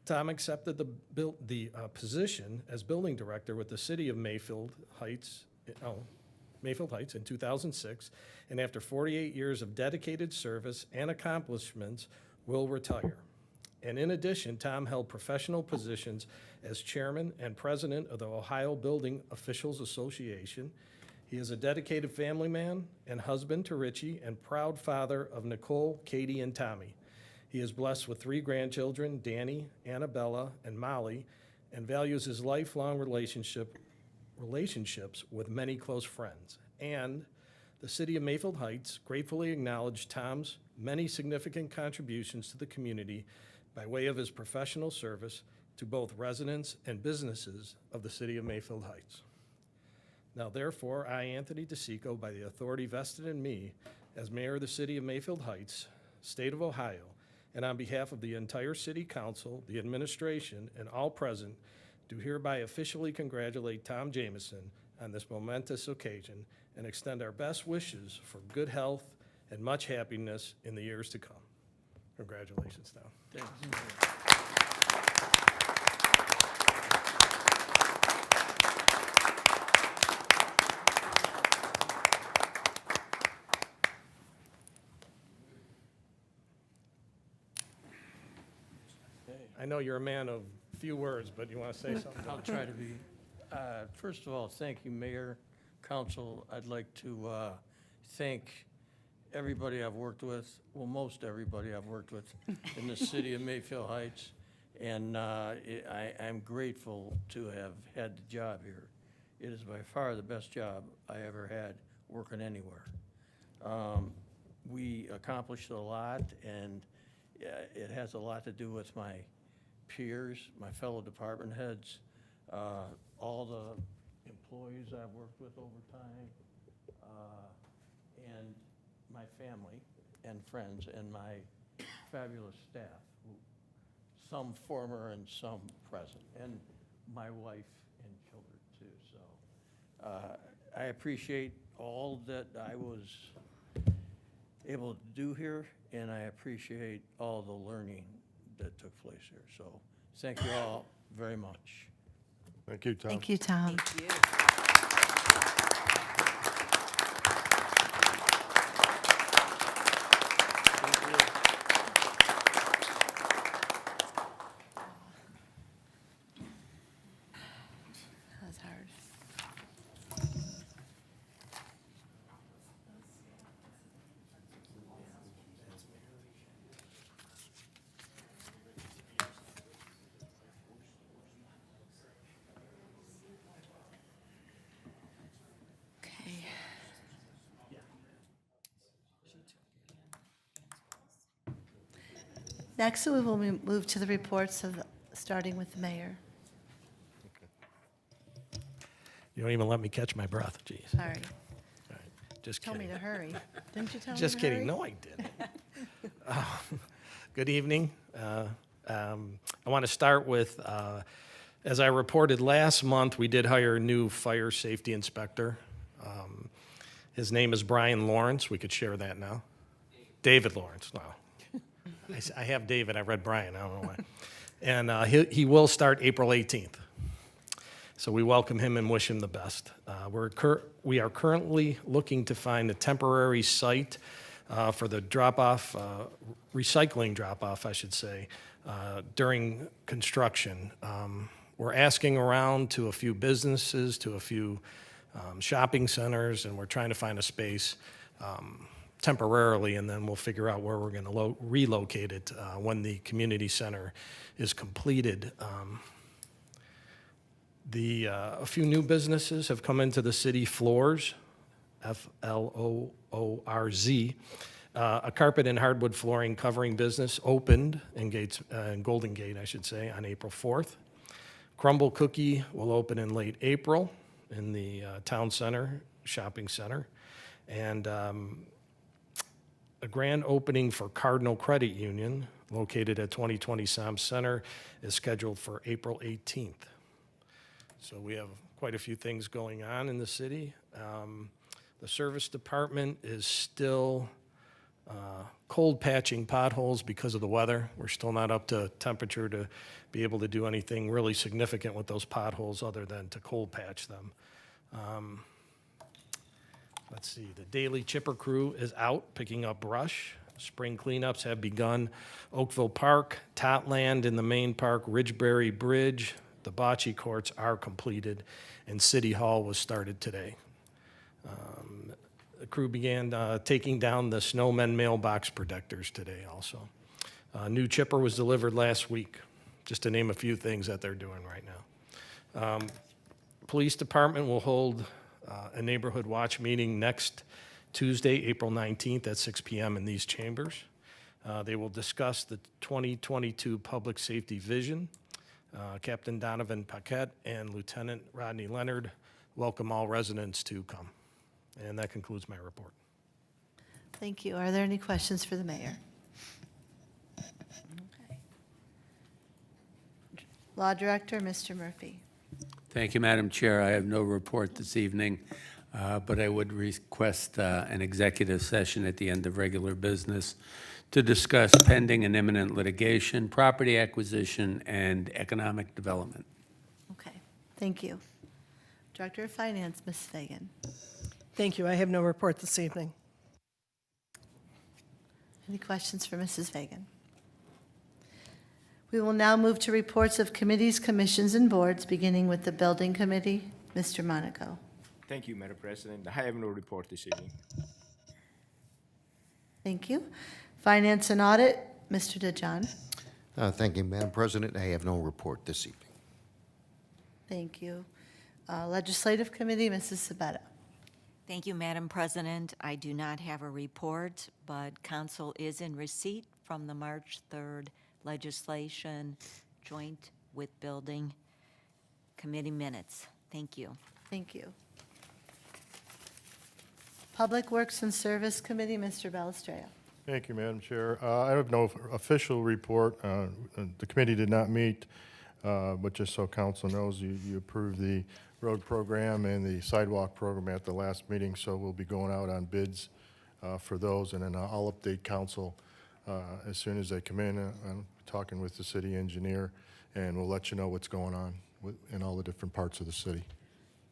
Tom accepted the position as building director with the City of Mayfield Heights in 2006, and after 48 years of dedicated service and accomplishments, will retire. And in addition, Tom held professional positions as chairman and president of the Ohio Building Officials Association. He is a dedicated family man and husband to Richie and proud father of Nicole, Katie, and Tommy. He is blessed with 3 grandchildren, Danny, Annabella, and Molly, and values his lifelong relationships with many close friends. And the City of Mayfield Heights gratefully acknowledged Tom's many significant contributions to the community by way of his professional service to both residents and businesses of the City of Mayfield Heights. Now therefore, I, Anthony DeSico, by the authority vested in me as mayor of the City of Mayfield Heights, State of Ohio, and on behalf of the entire City Council, the administration, and all present, do hereby officially congratulate Tom Jamison on this momentous occasion and extend our best wishes for good health and much happiness in the years to come. Congratulations, Tom. I know you're a man of few words, but you want to say something? I'll try to be. First of all, thank you, Mayor, Council. I'd like to thank everybody I've worked with, well, most everybody I've worked with in the city of Mayfield Heights. And I'm grateful to have had the job here. It is by far the best job I ever had working anywhere. We accomplished a lot, and it has a lot to do with my peers, my fellow department heads, all the employees I've worked with over time, and my family and friends and my fabulous staff, some former and some present, and my wife and children too. So I appreciate all that I was able to do here, and I appreciate all the learning that took place here. So thank you all very much. Thank you, Tom. Thank you, Tom. Thank you. That was hard. Okay. Next, we will move to the reports of, starting with the mayor. You don't even let me catch my breath, geez. Sorry. All right, just Told me kidding. to hurry. Didn't you tell me to hurry? Just kidding, no, I didn't. Good evening. I want to start with, as I reported last month, we did hire a new fire safety inspector. His name is Brian Lawrence. We could share that now. David Lawrence, no. I have David, I read Brian, I don't know why. And he will start April 18th. So we welcome him and wish him the best. We are currently looking to find a temporary site for the drop-off, recycling drop-off, I should say, during construction. We're asking around to a few businesses, to a few shopping centers, and we're trying to find a space temporarily, and then we'll figure out where we're going to relocate it when the community center is completed. A few new businesses have come into the city: Floors, Floorz. A carpet and hardwood flooring covering business opened in Golden Gate, I should say, on April 4th. Crumble Cookie will open in late April in the Town Center Shopping Center. And a grand opening for Cardinal Credit Union, located at 2020 Sam Center, is scheduled for April 18th. So we have quite a few things going on in the city. The service department is still cold patching potholes because of the weather. We're still not up to temperature to be able to do anything really significant with those potholes other than to cold patch them. Let's see, the daily chipper crew is out picking up brush. Spring cleanups have begun. Oakville Park, Totland in the main park, Ridgeberry Bridge, the bocce courts are completed, and City Hall was started today. The crew began taking down the snowmen mailbox protectors today also. New chipper was delivered last week, just to name a few things that they're doing right now. Police department will hold a neighborhood watch meeting next Tuesday, April 19th at 6 p.m. in these chambers. They will discuss the 2022 public safety vision. Captain Donovan Paquette and Lieutenant Rodney Leonard welcome all residents to come. And that concludes my report. Thank you. Are there any questions for the mayor? Okay. Law Director, Mr. Murphy. Thank you, Madam Chair. I have no report this evening, but I would request an executive session at the end of regular business to discuss pending and imminent litigation, property acquisition, and economic development. Okay, thank you. Director of Finance, Ms. Fagan. Thank you. I have no report this evening. Any questions for Mrs. Fagan? We will now move to reports of committees, commissions, and boards, beginning with the Building Committee. Mr. Monaco. Thank you, Madam President. I have no report this evening. Thank you. Finance and Audit, Mr. DeJohn. Thank you, Madam President. I have no report this evening. Thank you. Legislative Committee, Mrs. Sabetta. Thank you, Madam President. I do not have a report, but council is in receipt from the March 3rd legislation joint with Building Committee minutes. Thank you. Thank you. Public Works and Service Committee, Mr. Balistreo. Thank you, Madam Chair. I have no official report. The committee did not meet, but just so council knows, you approved the road program and the sidewalk program at the last meeting, so we'll be going out on bids for those, and then I'll update council as soon as they come in. I'm talking with the city engineer, and we'll let you know what's going on in all the different parts of the city.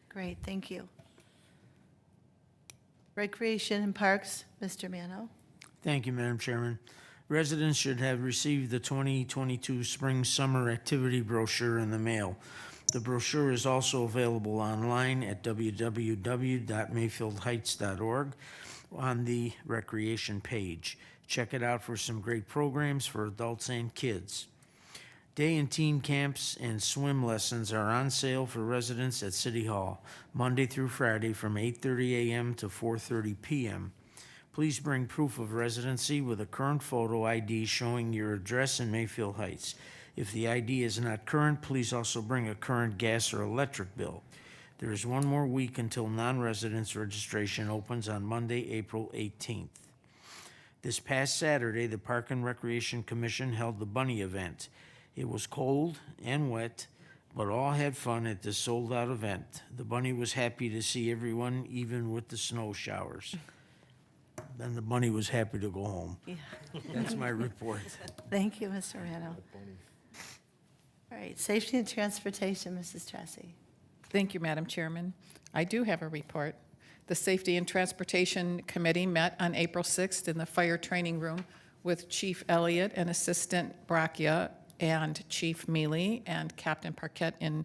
Great, thank you. Recreation and Parks, Mr. Mano. Thank you, Madam Chairman. Residents should have received the 2022 Spring-Summer Activity Brochure in the mail. The brochure is also available online at www.mayfieldheights.org on the recreation page. Check it out for some great programs for adults and kids. Day and teen camps and swim lessons are on sale for residents at City Hall, Monday through Friday from 8:30 a.m. to 4:30 p.m. Please bring proof of residency with a current photo ID showing your address in Mayfield Heights. If the ID is not current, please also bring a current gas or electric bill. There is one more week until non-residents registration opens on Monday, April 18th. This past Saturday, the Park and Recreation Commission held the Bunny event. It was cold and wet, but all had fun at this sold-out event. The Bunny was happy to see everyone, even with the snow showers. Then the Bunny was happy to go home. Yeah. That's my report. Thank you, Mr. Mano. All right, Safety and Transportation, Mrs. Tressi. Thank you, Madam Chairman. I do have a report. The Safety and Transportation Committee met on April 6th in the fire training room with Chief Elliott and Assistant Bracchia and Chief Mealy and Captain Parquette in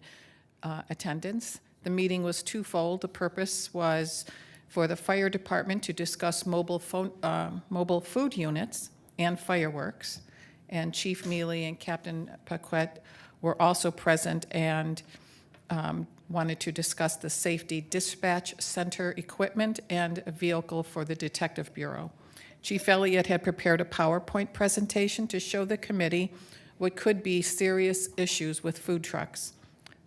attendance. The meeting was twofold. The purpose was for the fire department to discuss mobile food units and fireworks. And Chief Mealy and Captain Paquette were also present and wanted to discuss the safety dispatch center equipment and a vehicle for the Detective Bureau. Chief Elliott had prepared a PowerPoint presentation to show the committee what could be serious issues with food trucks.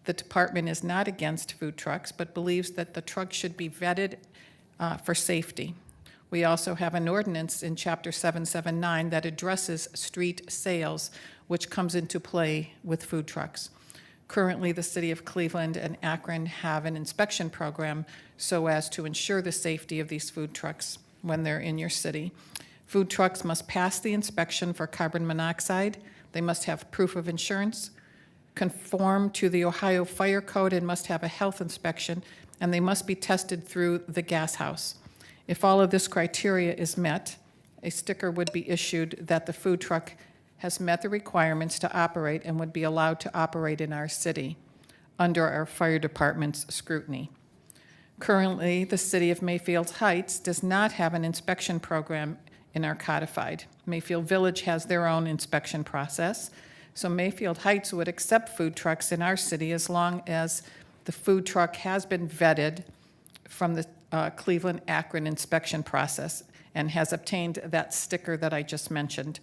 The department is not against food trucks, but believes that the trucks should be vetted for safety. We also have an ordinance in Chapter 779 that addresses street sales, which comes into play with food trucks. Currently, the city of Cleveland and Akron have an inspection program so as to ensure the safety of these food trucks when they're in your city. Food trucks must pass the inspection for carbon monoxide. They must have proof of insurance, conform to the Ohio Fire Code, and must have a health inspection, and they must be tested through the gas house. If all of this criteria is met, a sticker would be issued that the food truck has met the requirements to operate and would be allowed to operate in our city under our fire department's scrutiny. Currently, the city of Mayfield Heights does not have an inspection program in our codified. Mayfield Village has their own inspection process, so Mayfield Heights would accept food trucks in our city as long as the food truck has been vetted from the Cleveland-Akron inspection process and has obtained that sticker that I just mentioned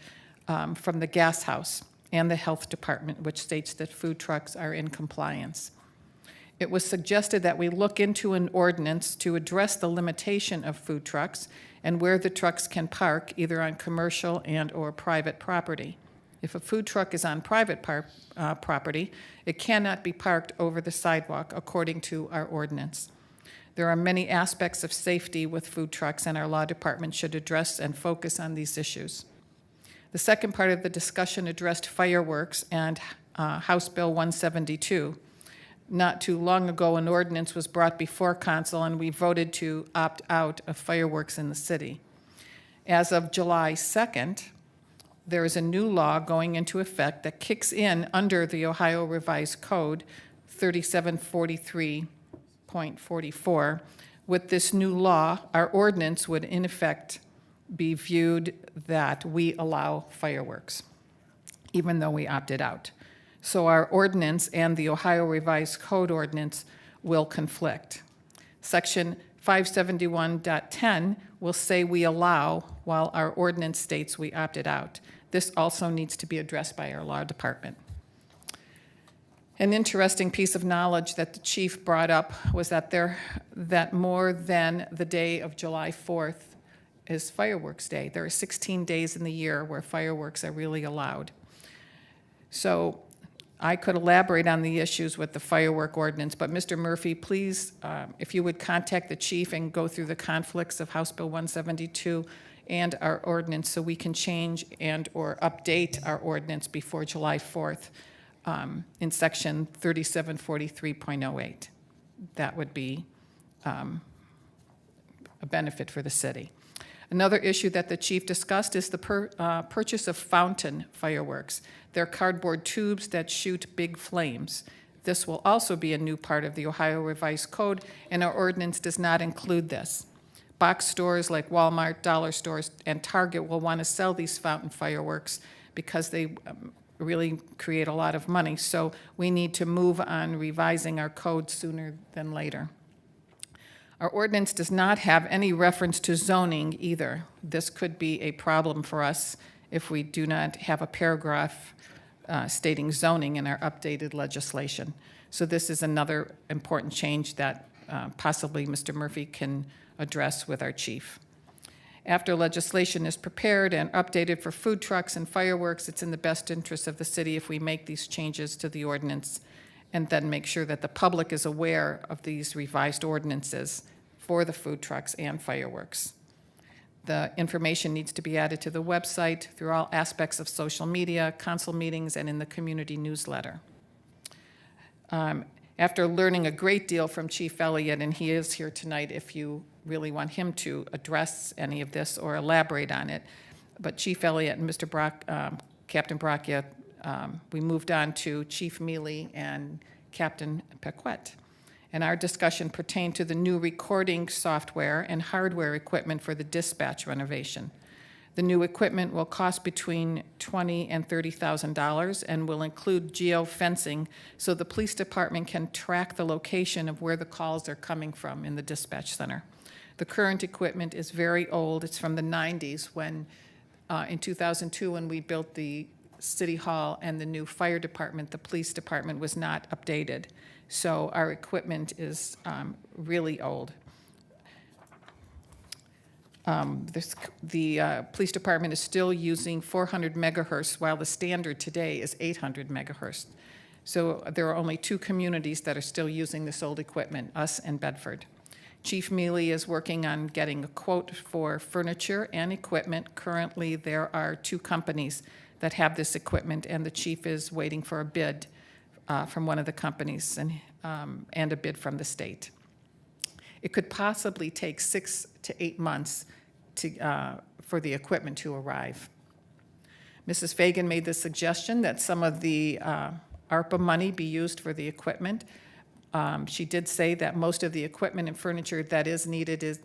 from the gas house and the health department, which states that food trucks are in compliance. It was suggested that we look into an ordinance to address the limitation of food trucks and where the trucks can park, either on commercial and/or private property. If a food truck is on private property, it cannot be parked over the sidewalk according to our ordinance. There are many aspects of safety with food trucks, and our law department should address and focus on these issues. The second part of the discussion addressed fireworks and House Bill 172. Not too long ago, an ordinance was brought before council, and we voted to opt out of fireworks in the city. As of July 2nd, there is a new law going into effect that kicks in under the Ohio Revised Code 3743.44. With this new law, our ordinance would in effect be viewed that we allow fireworks, even though we opted out. So our ordinance and the Ohio Revised Code ordinance will conflict. Section 571.10 will say we allow, while our ordinance states we opted out. This also needs to be addressed by our law department. An interesting piece of knowledge that the chief brought up was that more than the day of July 4th is fireworks day. There are 16 days in the year where fireworks are really allowed. So I could elaborate on the issues with the firework ordinance, but Mr. Murphy, please, if you would contact the chief and go through the conflicts of House Bill 172 and our ordinance so we can change and/or update our ordinance before July 4th in section 3743.08. That would be a benefit for the city. Another issue that the chief discussed is the purchase of fountain fireworks. They're cardboard tubes that shoot big flames. This will also be a new part of the Ohio Revised Code, and our ordinance does not include this. Box stores like Walmart, dollar stores, and Target will want to sell these fountain fireworks because they really create a lot of money. So we need to move on revising our code sooner than later. Our ordinance does not have any reference to zoning either. This could be a problem for us if we do not have a paragraph stating zoning in our updated legislation. So this is another important change that possibly Mr. Murphy can address with our chief. After legislation is prepared and updated for food trucks and fireworks, it's in the best interest of the city if we make these changes to the ordinance and then make sure that the public is aware of these revised ordinances for the food trucks and fireworks. The information needs to be added to the website through all aspects of social media, council meetings, and in the community newsletter. After learning a great deal from Chief Elliott, and he is here tonight if you really want him to address any of this or elaborate on it, but Chief Elliott and Mr. Brock, Captain Brockia, we moved on to Chief Mealy and Captain Paquette. And our discussion pertained to the new recording software and hardware equipment for the dispatch renovation. The new equipment will cost between $20,000 and $30,000 and will include geofencing so the police department can track the location of where the calls are coming from in the dispatch center. The current equipment is very old. It's from the 90s when, in 2002, when we built the City Hall and the new fire department, the police department was not updated. So our equipment is really old. The police department is still using 400 megahertz, while the standard today is 800 megahertz. So there are only 2 communities that are still using this old equipment, us and Bedford. Chief Mealy is working on getting a quote for furniture and equipment. Currently, there are 2 companies that have this equipment, and the chief is waiting for a bid from one of the companies and a bid from the state. It could possibly take 6 to 8 months for the equipment to arrive. Mrs. Fagan made the suggestion that some of the ARPA money be used for the equipment. She did say that most of the equipment and furniture that is needed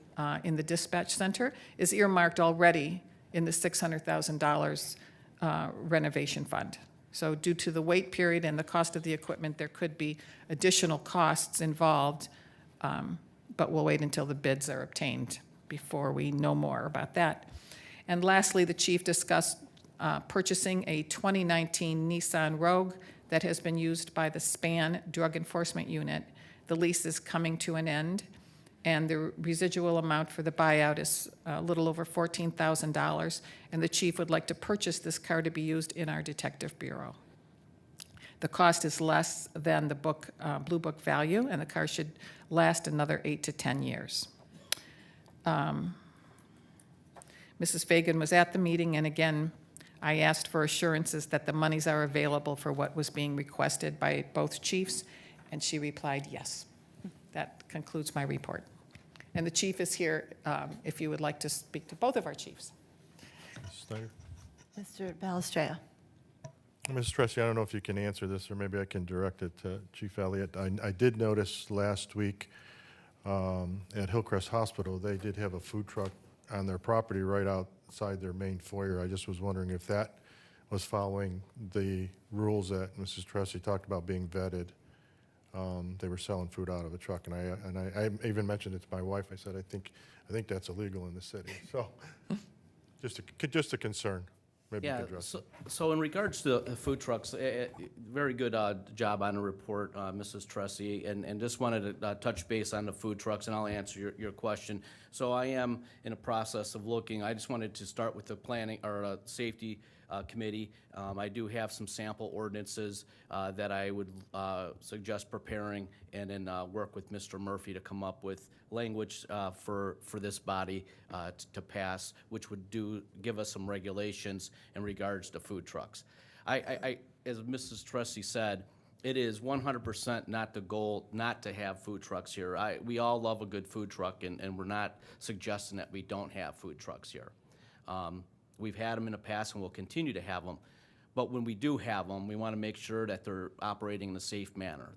in the dispatch center is earmarked already in the $600,000 renovation fund. So due to the wait period and the cost of the equipment, there could be additional costs involved, but we'll wait until the bids are obtained before we know more about that. And lastly, the chief discussed purchasing a 2019 Nissan Rogue that has been used by the SPAN Drug Enforcement Unit. The lease is coming to an end, and the residual amount for the buyout is a little over $14,000, and the chief would like to purchase this car to be used in our detective bureau. The cost is less than the Blue Book value, and the car should last another 8 to 10 years. Mrs. Fagan was at the meeting, and again, I asked for assurances that the monies are available for what was being requested by both chiefs, and she replied yes. That concludes my report. And the chief is here if you would like to speak to both of our chiefs. Snyder? Mr. Balestrea. Mrs. Tressi, I don't know if you can answer this, or maybe I can direct it to Chief Elliott. I did notice last week at Hillcrest Hospital, they did have a food truck on their property right outside their main foyer. I just was wondering if that was following the rules that Mrs. Tressi talked about being vetted. They were selling food out of a truck, and I even mentioned it to my wife. I said, I think that's illegal in the city. So, just a concern. Maybe you Yeah, could address it. so in regards to food trucks, very good job on the report, Mrs. Tressi, and just wanted to touch base on the food trucks, and I'll answer your question. So I am in a process of looking. I just wanted to start with the planning or safety committee. I do have some sample ordinances that I would suggest preparing, and then work with Mr. Murphy to come up with language for this body to pass, which would give us some regulations in regards to food trucks. I as Mrs. Tressi said, it is 100% not the goal not to have food trucks here. We all love a good food truck, and we're not suggesting that we don't have food trucks here. We've had them in the past, and we'll continue to have them. But when we do have them, we want to make sure that they're operating in a safe manner.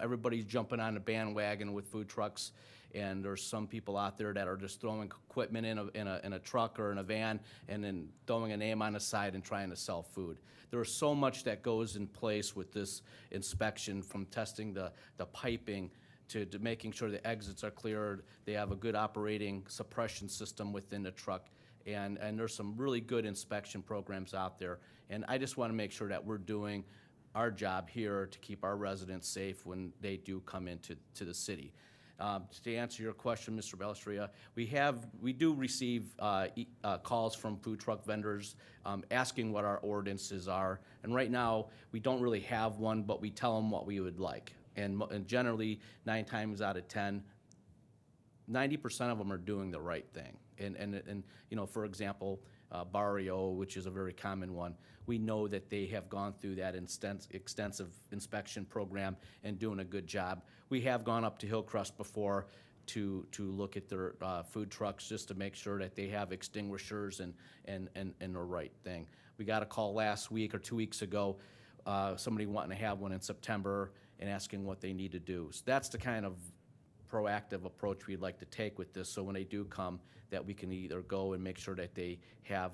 Everybody's jumping on the bandwagon with food trucks, and there's some people out there that are just throwing equipment in a truck or in a van, and then throwing a name on the side and trying to sell food. There's so much that goes in place with this inspection, from testing the piping to making sure the exits are cleared. They have a good operating suppression system within the truck. And there's some really good inspection programs out there. And I just want to make sure that we're doing our job here to keep our residents safe when they do come into the city. To answer your question, Mr. Balestria, we do receive calls from food truck vendors asking what our ordinances are. And right now, we don't really have one, but we tell them what we would like. And generally, 9 times out of 10, 90% of them are doing the right thing. And for example, Barrio, which is a very common one, we know that they have gone through that extensive inspection program and doing a good job. We have gone up to Hillcrest before to look at their food trucks, just to make sure that they have extinguishers and the right thing. We got a call last week or 2 weeks ago, somebody wanting to have one in September and asking what they need to do. So that's the kind of proactive approach we'd like to take with this, so when they do come, that we can either go and make sure that they have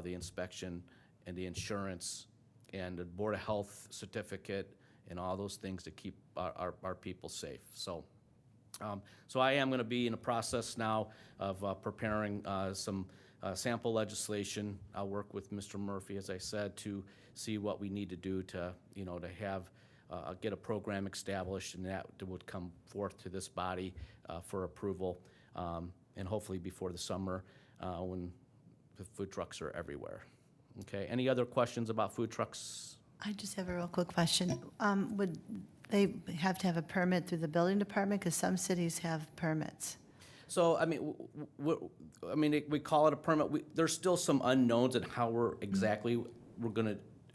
the inspection and the insurance and the Board of Health certificate and all those things to keep our people safe. So I am going to be in the process now of preparing some sample legislation. I'll work with Mr. Murphy, as I said, to see what we need to do to, to have, get a program established, and that would come forth to this body for approval, and hopefully before the summer, when the food trucks are everywhere. Okay, any other questions about food trucks? I just have a real quick question. Would they have to have a permit through the building department? Because some cities have permits. So, I mean, we call it a permit. There's still some unknowns in how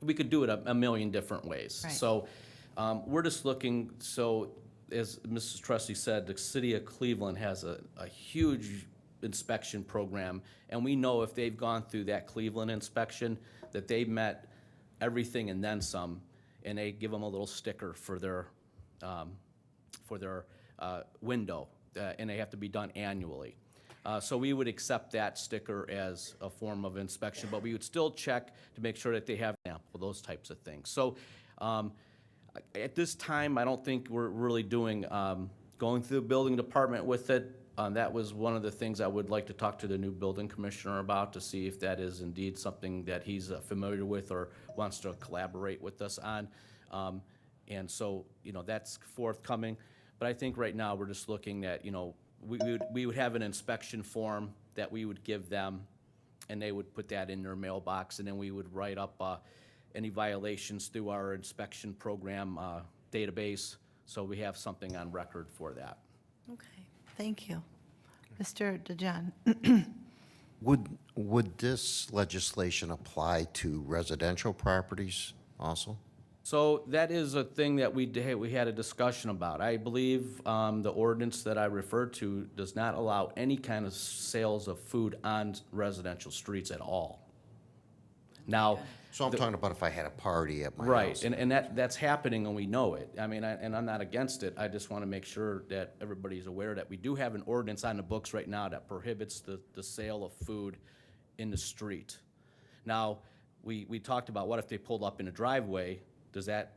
we could do it a million different ways. Right. So, we're just looking, so as Mrs. Trustee said, the city of Cleveland has a huge inspection program, and we know if they've gone through that Cleveland inspection, that they've met everything and then some, and they give them a little sticker for their window, and they have to be done annually. So we would accept that sticker as a form of inspection, but we would still check to make sure that they have sample, those types of things. So at this time, I don't think we're really doing, going through the building department with it. That was one of the things I would like to talk to the new building commissioner about, to see if that is indeed something that he's familiar with or wants to collaborate with us on. And so, that's forthcoming. But I think right now, we're just looking at, we would have an inspection form that we would give them, and they would put that in their mailbox, and then we would write up any violations through our inspection program database, so we have something on record for that. Okay, thank you. Mr. DeJohn? Would this legislation apply to residential properties also? So that is a thing that we had a discussion about. I believe the ordinance that I referred to does not allow any kind of sales of food on residential streets at all. Now. So I'm talking about if I had a party at my house. Right, and that's happening, and we know it. I mean, and I'm not against it. I just want to make sure that everybody's aware that we do have an ordinance on the books right now that prohibits the sale of food in the street. Now, we talked about, what if they pulled up in a driveway? Is that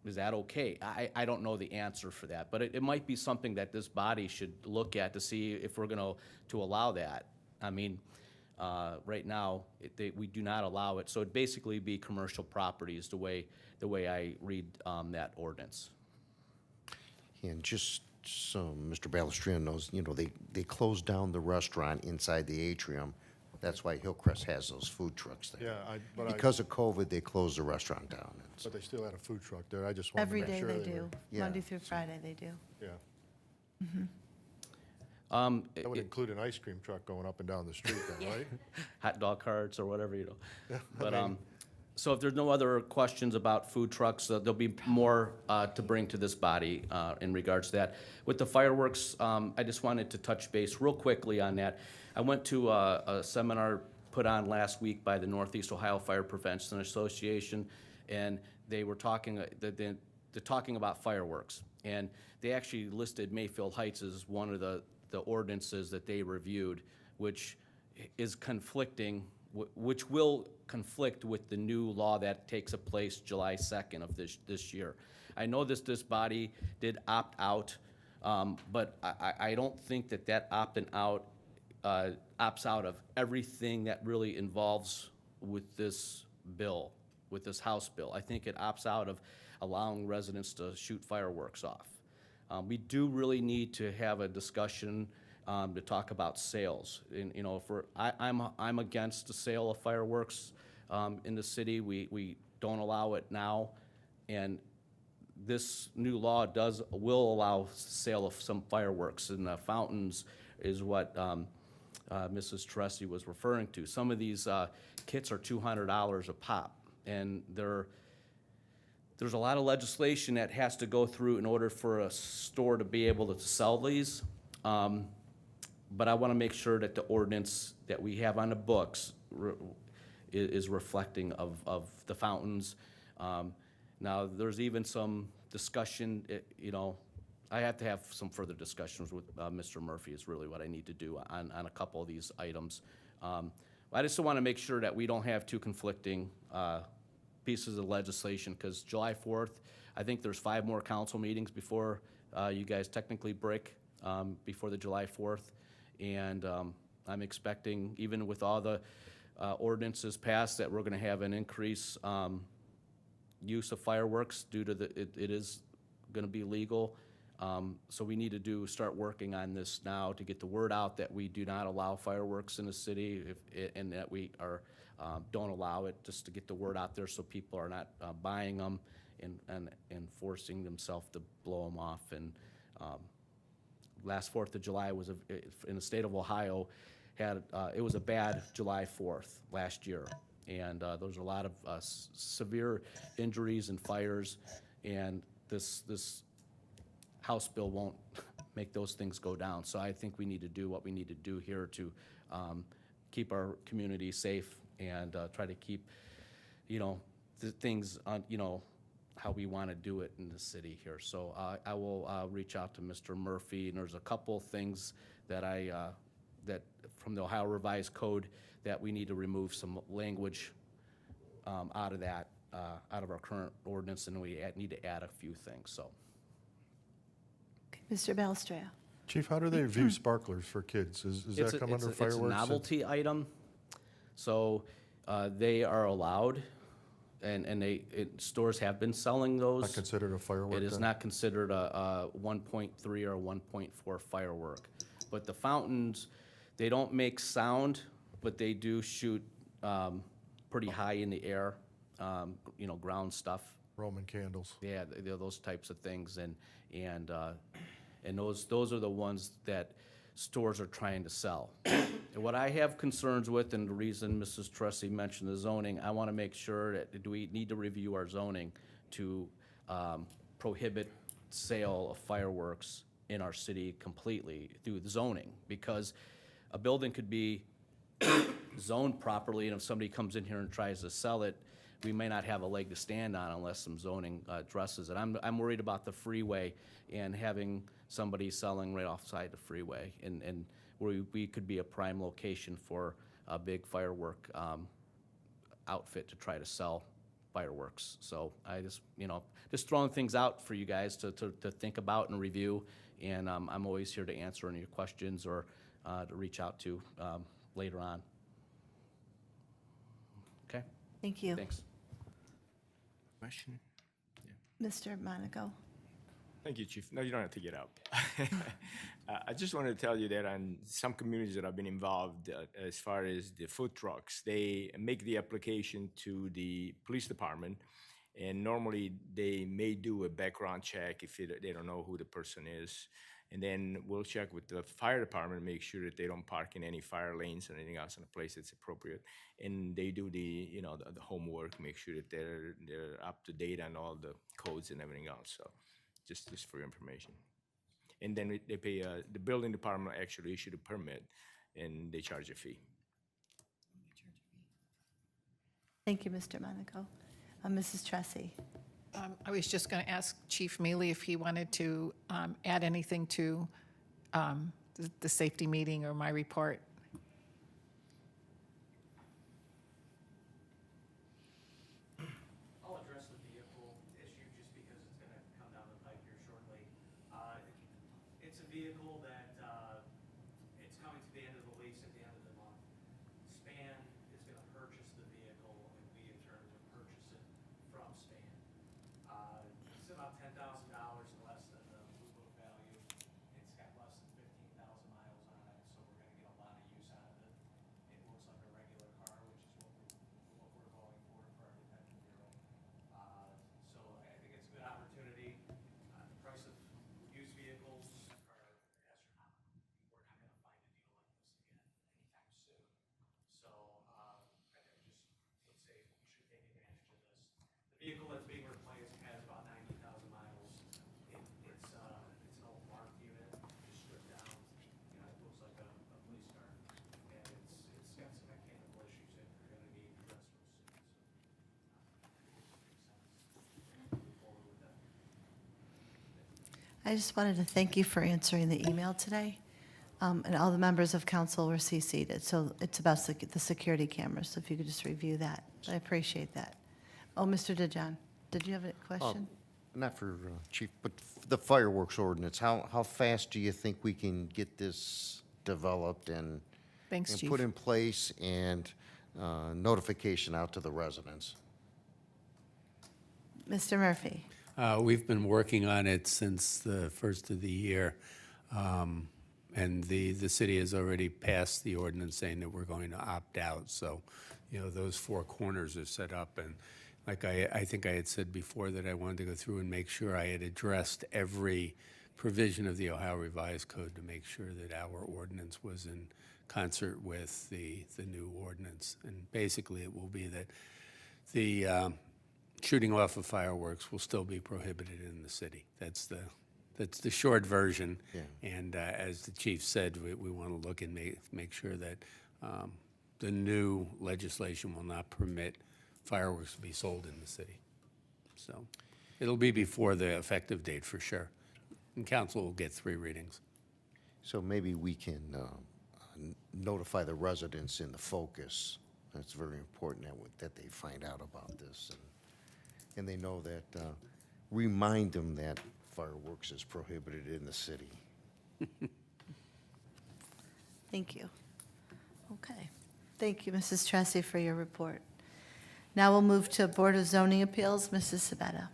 okay? I don't know the answer for that, but it might be something that this body should look at to see if we're going to allow that. I mean, right now, we do not allow it, so it'd basically be commercial properties the way I read that ordinance. And just so Mr. Balistrian knows, they closed down the restaurant inside the atrium. That's why Hillcrest has those food trucks there. Yeah, Because of COVID, they closed the restaurant down. but they still had a food truck there. I just wanted to Every make day sure they they do. were. Yeah. Monday through Friday, they do. Yeah. That would include an ice cream truck going up and down the street then, right? Hot dog carts or whatever, But, so if there's no other questions about food trucks, there'll be more to bring to this body in regards to that. With the fireworks, I just wanted to touch base real quickly on that. I went to a seminar put on last week by the Northeast Ohio Fire Prevention Association, and they were talking, they're talking about fireworks. And they actually listed Mayfield Heights as one of the ordinances that they reviewed, which is conflicting, which will conflict with the new law that takes place July 2nd of this year. I know this body did opt out, but I don't think that opting out opts out of everything that really involves with this bill, with this House bill. I think it opts out of allowing residents to shoot fireworks off. We do really need to have a discussion to talk about sales. And, I'm against the sale of fireworks in the city. We don't allow it now, and this new law will allow sale of some fireworks, and the fountains is what Mrs. Teresi was referring to. Some of these kits are $200 a pop, and there's a lot of legislation that has to go through in order for a store to be able to sell these. But I want to make sure that the ordinance that we have on the books is reflecting of the fountains. Now, there's even some discussion, I have to have some further discussions with Mr. Murphy is really what I need to do on a couple of these items. I just want to make sure that we don't have two conflicting pieces of legislation, because July 4th, I think there's 5 more council meetings before you guys technically break before the July 4th. And I'm expecting, even with all the ordinances passed, that we're going to have an increase use of fireworks due to it is going to be legal. So we need to start working on this now to get the word out that we do not allow fireworks in the city, and that we don't allow it, just to get the word out there so people are not buying them and forcing themselves to blow them off. And last 4th of July was, in the state of Ohio, it was a bad July 4th last year. And there was a lot of severe injuries and fires, and this House bill won't make those things go down. So I think we need to do what we need to do here to keep our community safe and try to keep, the things on, how we want to do it in the city here. So I will reach out to Mr. Murphy, and there's a couple things that that from the Ohio Revised Code that we need to remove some language out of that, out of our current ordinance, and we need to add a few things, so. Mr. Belstria. Chief, how do they view sparklers for kids? Does that come under fireworks? It's a novelty item, so they are allowed, and stores have been selling those. Not considered a firework? It is then? not considered a 1.3 or 1.4 firework. But the fountains, they don't make sound, but they do shoot pretty high in the air, ground stuff. Roman candles. Yeah, they're those types of things, and those are the ones that stores are trying to sell. And what I have concerns with, and the reason Mrs. Tressi mentioned the zoning, I want to make sure that we need to review our zoning to prohibit sale of fireworks in our city completely through the zoning, because a building could be zoned properly, and if somebody comes in here and tries to sell it, we may not have a leg to stand on unless some zoning addresses it. I'm worried about the freeway and having somebody selling right offside the freeway, and where we could be a prime location for a big firework outfit to try to sell fireworks. So I just throwing things out for you guys to think about and review, and I'm always here to answer any questions or to reach out to later on. Okay? Thank you. Thanks. Question? Mr. Monaco. Thank you, Chief. No, you don't have to get up. I just wanted to tell you that on some communities that I've been involved, as far as the food trucks, they make the application to the police department, and normally they may do a background check if they don't know who the person is. And then we'll check with the fire department, make sure that they don't park in any fire lanes or anything else in a place that's appropriate. And they do the homework, make sure that they're up to date on all the codes and everything else. So just for your information. And then they pay, the building department actually issued a permit, and they charge a fee. Thank you, Mr. Monaco. Mrs. Tressi. I was just going to ask Chief Mealy if he wanted to add anything to the safety meeting or my report. I'll address the vehicle issue just because it's going to come down the pipe here shortly. It's a vehicle that it's coming to the end of the lease at the end of the month. Span is going to purchase the vehicle, and we in turn would purchase it from Span. It's about $10,000 less than the blue book value. It's got less than 15,000 miles on it, so we're going to get a lot of use out of it. It looks like a regular car, which is what we're going for our detention bureau. So I think it's a good opportunity. The price of used vehicles are astronomical. We're not going to find a deal like this I just wanted to thank you for answering the email today. And all the members of council were CC'd. So it's about the security cameras, so if you could just review that. I appreciate that. Oh, Mr. DeJohn, did you have a question? Not for Chief, but the fireworks ordinance, how fast do you think we can get this developed and Thanks, Chief. put in place and notification out to the residents? Mr. Murphy? We've been working on it since the first of the year, and the city has already passed the ordinance saying that we're going to opt out. So, those four corners are set up, and like I think I had said before that I wanted to go through and make sure I had addressed every provision of the Ohio Revised Code to make sure that our ordinance was in concert with the new ordinance. And basically, it will be that the shooting off of fireworks will still be prohibited in the city. That's the short version. Yeah. And as the chief said, we want to look and make sure that the new legislation will not permit fireworks to be sold in the city. So it'll be before the effective date for sure. And council will get 3 readings. So maybe we can notify the residents in the focus. It's very important that they find out about this. And they know that, remind them that fireworks is prohibited in the city. Thank you. Okay. Thank you, Mrs. Tressi, for your report. Now we'll move to Board of Zoning Appeals. Mrs. Sabetta.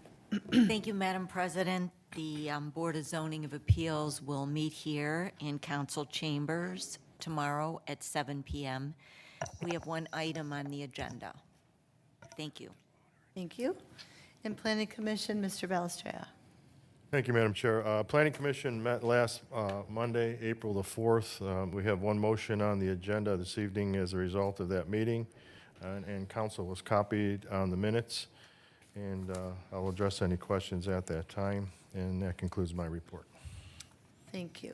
Thank you, Madam President. The Board of Zoning of Appeals will meet here in council chambers tomorrow at 7 p.m. We have one item on the agenda. Thank you. Thank you. And Planning Commission, Mr. Balestrea. Thank you, Madam Chair. Planning Commission met last Monday, April the 4th. We have one motion on the agenda this evening as a result of that meeting, and council was copied on the minutes, and I will address any questions at that time, and that concludes my report. Thank you.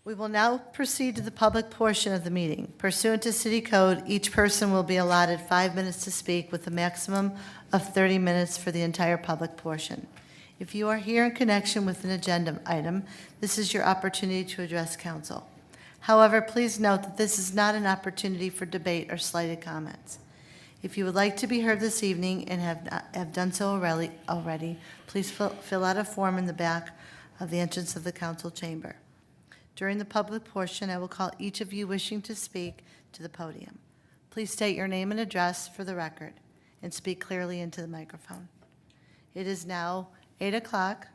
We will now proceed to the public portion of the meeting. Pursuant to City Code, each person will be allotted 5 minutes to speak with a maximum of 30 minutes for the entire public portion. If you are here in connection with an agenda item, this is your opportunity to address council. However, please note that this is not an opportunity for debate or slighted comments. If you would like to be heard this evening and have done so already, please fill out a form in the back of the entrance of the council chamber. During the public portion, I will call each of you wishing to speak to the podium. Please state your name and address for the record and speak clearly into the microphone. It is now 8 o'clock,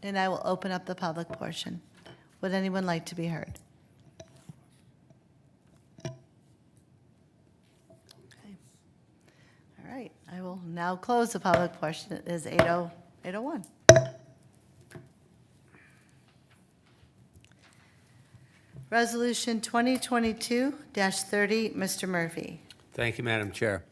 and I will open up the public portion. Would anyone like to be heard? Okay. All right, I will now close the public portion. It is 8:01. Resolution 2022-30, Mr. Murphy. Thank you, Madam Chair.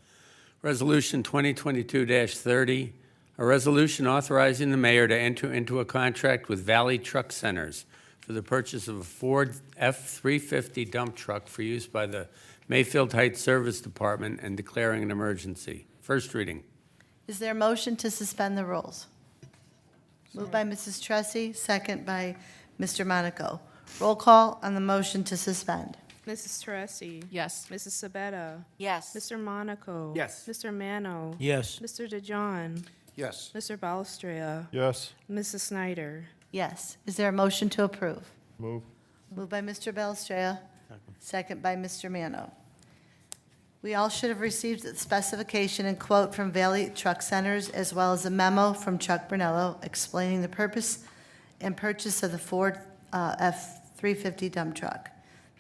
Resolution 2022-30, a resolution authorizing the mayor to enter into a contract with Valley Truck Centers for the purchase of a Ford F-350 dump truck for use by the Mayfield Heights Service Department and declaring an emergency. First reading. Is there a motion to suspend the rules? Moved by Mrs. Tressi, second by Mr. Monaco. Roll call on the motion to suspend. Mrs. Tressi. Yes. Mrs. Sabetta. Yes. Mr. Monaco. Yes. Mr. Mano. Yes. Mr. DeJohn. Yes. Mr. Balestrea. Yes. Mrs. Snyder. Yes. Is there a motion to approve? Move. Moved by Mr. Belstrea, second by Mr. Mano. We all should have received the specification and quote from Valley Truck Centers, as well as a memo from Chuck Brunello explaining the purpose and purchase of the Ford F-350 dump truck.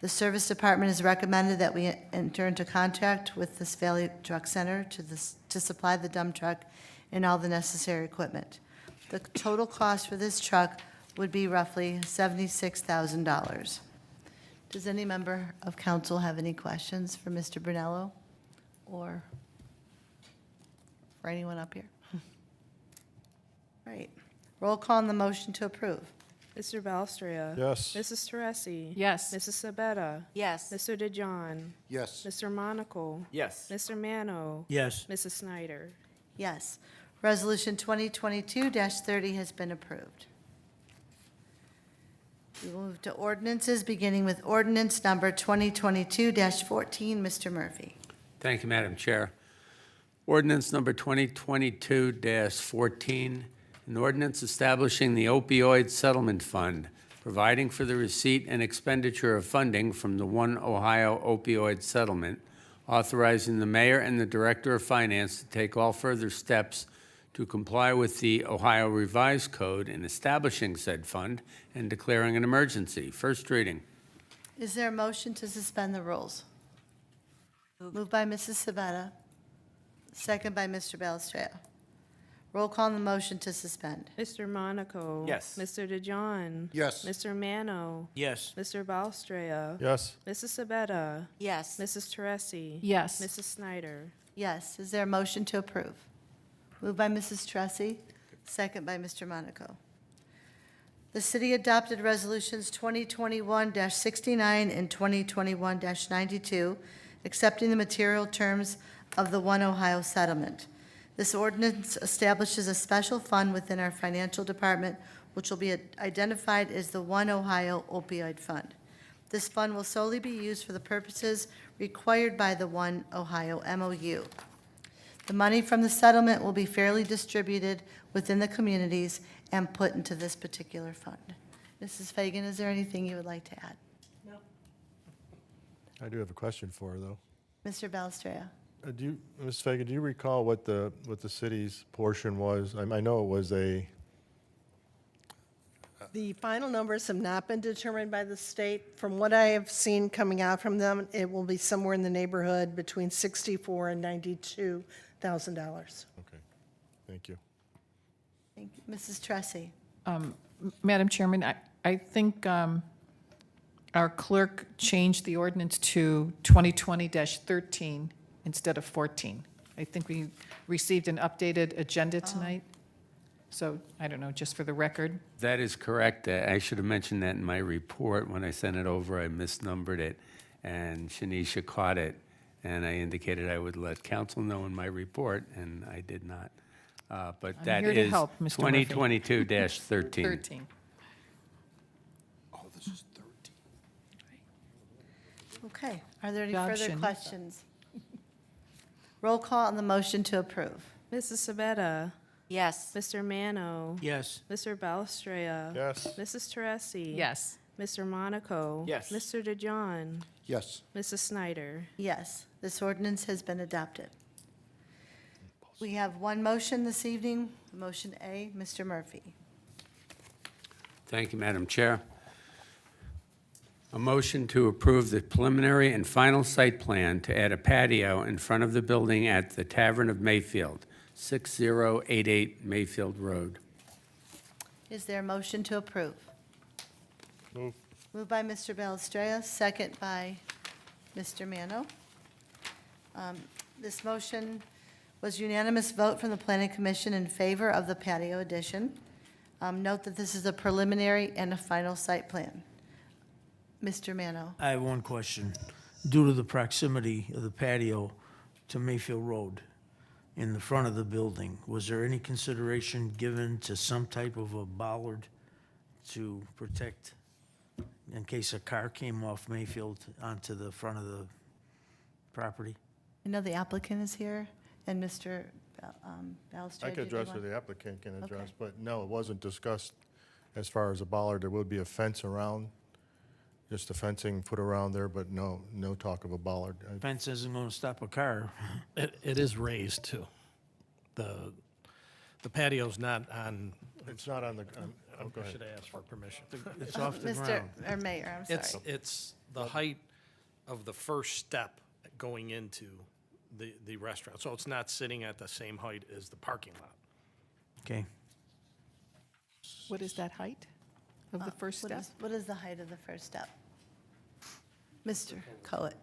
The service department has recommended that we enter into contract with this Valley Truck Center to supply the dump truck and all the necessary equipment. The total cost for this truck would be roughly $76,000. Does any member of council have any questions for Mr. Brunello or for anyone up here? Right. Roll call on the motion to approve. Mr. Balestrea. Yes. Mrs. Teresi. Yes. Mrs. Sabetta. Yes. Mr. DeJohn. Yes. Mr. Monaco. Yes. Mr. Mano. Yes. Mrs. Snyder. Yes. Resolution 2022-30 has been approved. We will move to ordinances, beginning with ordinance number 2022-14. Mr. Murphy. Thank you, Madam Chair. Ordinance number 2022-14, an ordinance establishing the opioid settlement fund, providing for the receipt and expenditure of funding from the One Ohio Opioid Settlement, authorizing the mayor and the director of finance to take all further steps to comply with the Ohio Revised Code in establishing said fund and declaring an emergency. First reading. Is there a motion to suspend the rules? Moved by Mrs. Sabetta, second by Mr. Belstrea. Roll call on the motion to suspend. Mr. Monaco. Yes. Mr. DeJohn. Yes. Mr. Mano. Yes. Mr. Balstria. Yes. Mrs. Sabetta. Yes. Mrs. Teresi. Yes. Mrs. Snyder. Yes. Is there a motion to approve? Moved by Mrs. Tressi, second by Mr. Monaco. The city adopted resolutions 2021-69 and 2021-92, accepting the material terms of the One Ohio settlement. This ordinance establishes a special fund within our financial department, which will be identified as the One Ohio Opioid Fund. This fund will solely be used for the purposes required by the One Ohio MOU. The money from the settlement will be fairly distributed within the communities and put into this particular fund. Mrs. Fagan, is there anything you would like to add? I do have a question for her, though. Mr. Balstria? Ms. Fagan, do you recall what the city's portion was? I know it was a, The final numbers have not been determined by the state. From what I have seen coming out from them, it will be somewhere in the neighborhood between $64,000 and $92,000. okay, thank you. Thank you. Mrs. Tressi? Madam Chairman, I think our clerk changed the ordinance to 2020-13 instead of 14. I think we received an updated agenda tonight. So, I don't know, just for the record. That is correct. I should have mentioned that in my report. When I sent it over, I misnumbered it, and Shanisha caught it, and I indicated I would let council know in my report, and I did not. But I'm that here to is help, Mr. Murphy. 2022-13. 13. Oh, this is 13. Okay. Are there any Job, further Shanice. questions? Roll call on the motion to approve. Mrs. Sabetta. Yes. Mr. Mano. Yes. Mr. Balstria. Yes. Mrs. Teresi. Yes. Mr. Monaco. Yes. Mr. DeJohn. Yes. Mrs. Snyder. Yes, this ordinance has been adopted. We have one motion this evening, motion A. Mr. Murphy. Thank you, Madam Chair. A motion to approve the preliminary and final site plan to add a patio in front of the building at the Tavern of Mayfield, 6088 Mayfield Road. Is there a motion to approve? Move. Moved by Mr. Balestria, second by Mr. Mano. This motion was unanimous vote from the Planning Commission in favor of the patio addition. Note that this is a preliminary and a final site plan. Mr. Mano. I have one question. Due to the proximity of the patio to Mayfield Road in the front of the building, was there any consideration given to some type of a bollard to protect in case a car came off Mayfield onto the front of the property? I know the applicant is here, and Mr. Balestria. I could address what the applicant can address, but no, it wasn't discussed as far as a bollard. There would be a fence around, just the fencing put around there, but no talk of a bollard. Fence isn't going to stop a car. It is raised too. The patio's not on, It's not on the, I go ahead. should ask for permission. It's off the Mr. ground. or Mayor, I'm sorry. It's the height of the first step going into the restaurant. So it's not sitting at the same height as the parking lot. Okay. What is that height of the first What step? what is the height of the first step? Mr. Coet.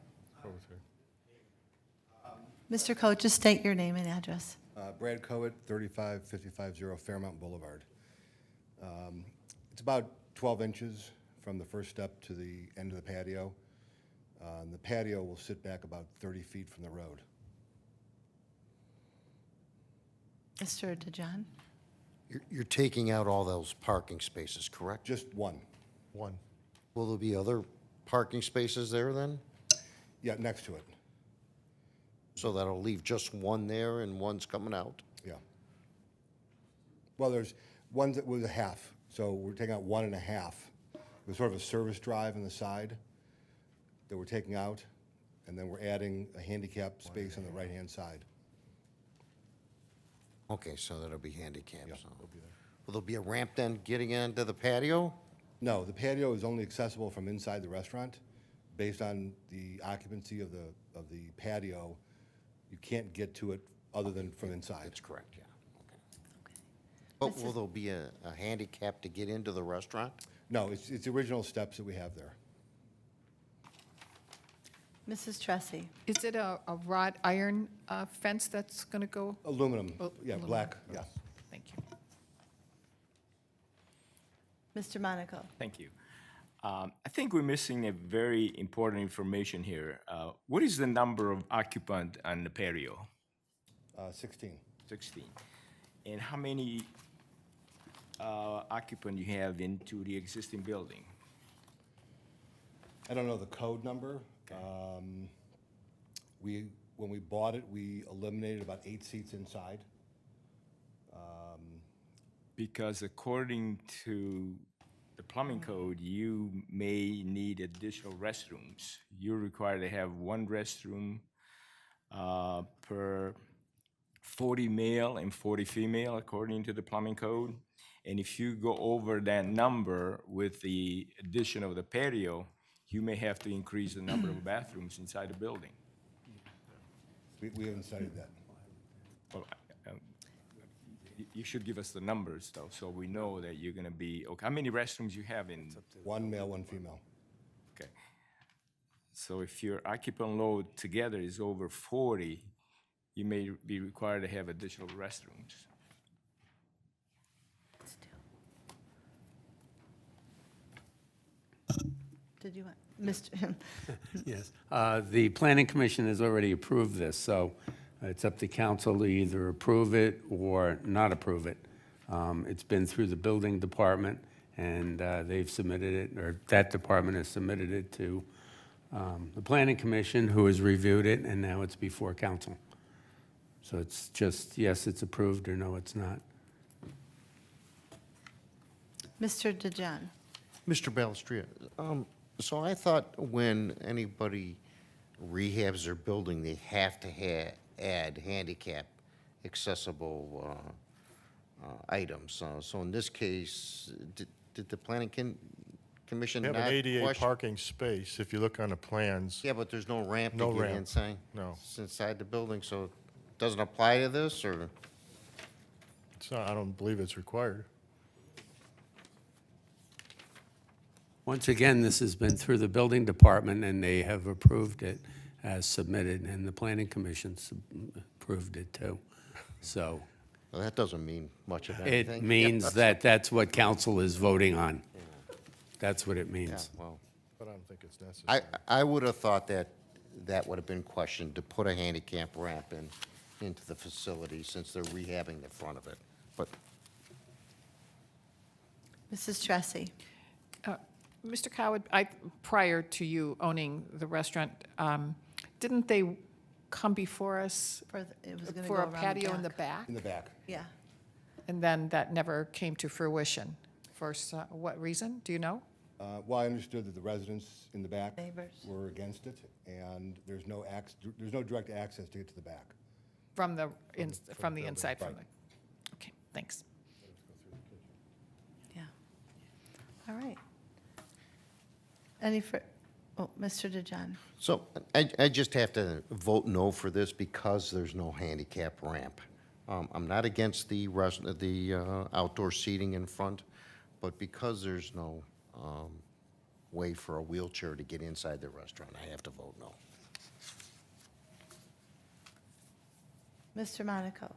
Mr. Coet, just state your name and address. Brad Coet, 35550 Fairmount Boulevard. It's about 12 inches from the first step to the end of the patio. The patio will sit back about 30 feet from the road. Mr. DeJohn? You're taking out all those parking spaces, correct? Just one. One. Will there be other parking spaces there then? Yeah, next to it. So that'll leave just one there and one's coming out? Yeah. Well, there's one that was a half, so we're taking out 1.5. There's sort of a service drive on the side that we're taking out, and then we're adding a handicap space on the right-hand side. Okay, so that'll be handicapped. Yeah, so. they'll be there. Will there be a ramp then getting onto the patio? No, the patio is only accessible from inside the restaurant. Based on the occupancy of the patio, you can't get to it other than from inside. That's correct, yeah. Okay. But will there be a handicap to get into the restaurant? No, it's the original steps that we have there. Mrs. Tressi? Is it a wrought iron fence that's going to go? Aluminum, Oh, yeah, aluminum. black, yeah. Thank you. Mr. Monaco? Thank you. I think we're missing a very important information here. What is the number of occupant on the patio? 16. 16. And how many occupant you have into the existing building? I don't know the code number. When we bought it, we eliminated about 8 seats inside. Because according to the plumbing code, you may need additional restrooms. You're required to have one restroom per 40 male and 40 female, according to the plumbing code. And if you go over that number with the addition of the patio, you may have to increase the number of bathrooms inside the building. We haven't studied that. Well, you should give us the numbers, though, so we know that you're going to be, okay, how many restrooms you have in? 1 male, 1 female. Okay. So if your occupant load together is over 40, you may be required to have additional restrooms. Did you want, Mr. Yes. The Planning Commission has already approved this, so it's up to council to either approve it or not approve it. It's been through the building department, and they've submitted it, or that department has submitted it to the Planning Commission, who has reviewed it, and now it's before council. So it's just, yes, it's approved, or no, it's not. Mr. DeJohn? Mr. Balestria, so I thought when anybody rehabs their building, they have to add handicap accessible items. So in this case, did the planning commission We not have an ADA question? parking space, if you look on the plans. Yeah, but there's no ramp No to get ramp. inside? No. It's inside the building, so it doesn't apply to this, or? It's not, I don't believe it's required. Once again, this has been through the building department, and they have approved it as submitted, and the Planning Commission approved it too. So Well, that doesn't mean much of anything. it means that that's what council is voting on. That's what it Yeah, means. well, But I don't think it's necessary. I would have thought that that would have been questioned, to put a handicap ramp into the facility, since they're rehabbing the front of it. But Mrs. Tressi? Mr. Coward, prior to you owning the restaurant, didn't they come before us It was going to go for a around the patio in the back. back? In the back. Yeah. And then that never came to fruition? For what reason? Do you know? Well, I understood that the residents in the back Neighbors. were against it, and there's no direct access to get to the back. From the building, inside, from right. the, okay, thanks. Yeah. All right. Mr. DeJohn? So I just have to vote no for this because there's no handicap ramp. I'm not against the outdoor seating in front, but because there's no way for a wheelchair to get inside the restaurant, I have to vote no. Mr. Monaco?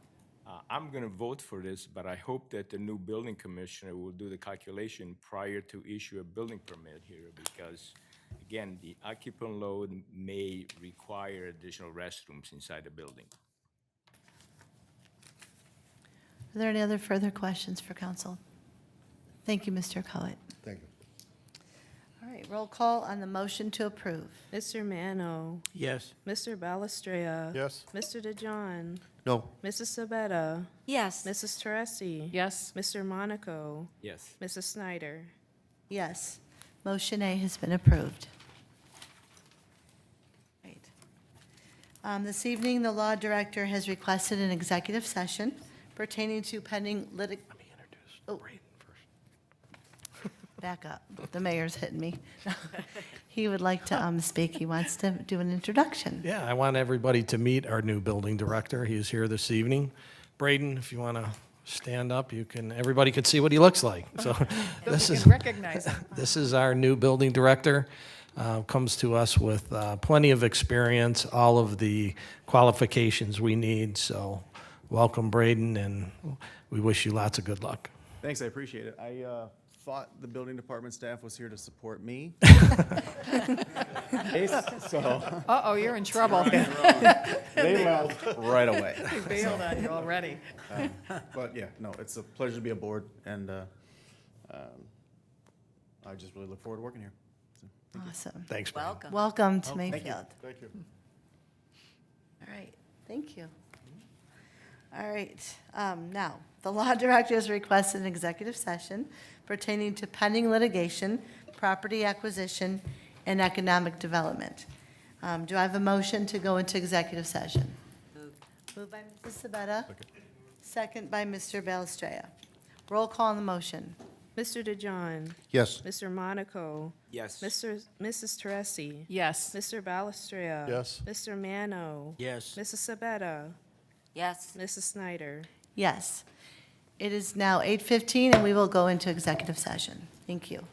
I'm going to vote for this, but I hope that the new building commissioner will do the calculation prior to issue a building permit here, because, again, the occupant load may require additional restrooms inside the building. Are there any other further questions for council? Thank you, Mr. Coet. Thank you. All right, roll call on the motion to approve. Mr. Mano. Yes. Mr. Balestria. Yes. Mr. DeJohn. No. Mrs. Sabetta. Yes. Mrs. Teresi. Yes? Mr. Monaco. Yes. Mrs. Snyder. Yes, motion A has been approved. Great. This evening, the law director has requested an executive session pertaining to pending litig. Let me introduce Braden first. Back up, the mayor's hitting me. He would like to speak, he wants to do an introduction. Yeah, I want everybody to meet our new building director. He is here this evening. Braden, if you want to stand up, you can, everybody can see what he looks like. So this You is, can recognize him. this is our new building director. Comes to us with plenty of experience, all of the qualifications we need. So welcome, Braden, and we wish you lots of good luck. Thanks, I appreciate it. I thought the building department staff was here to support me. So Uh-oh, you're in trouble. they left right away. They bailed on you already. But yeah, no, it's a pleasure to be aboard, and I just really look forward to working here. So, Awesome. Thanks, Braden. Welcome. Welcome to Mayfield. Thank you. All right, thank you. All right, now, the law director has requested an executive session pertaining to pending litigation, property acquisition, and economic development. Do I have a motion to go into executive session? Moved by Mrs. Sabetta, second by Mr. Balestria. Roll call on the motion. Mr. DeJohn. Yes. Mr. Monaco. Yes. Mrs. Teresi. Yes. Mr. Balestria. Yes. Mr. Mano. Yes. Mrs. Sabetta. Yes. Mrs. Snyder. Yes. It is now 8:15, and we will go into executive session. Thank you.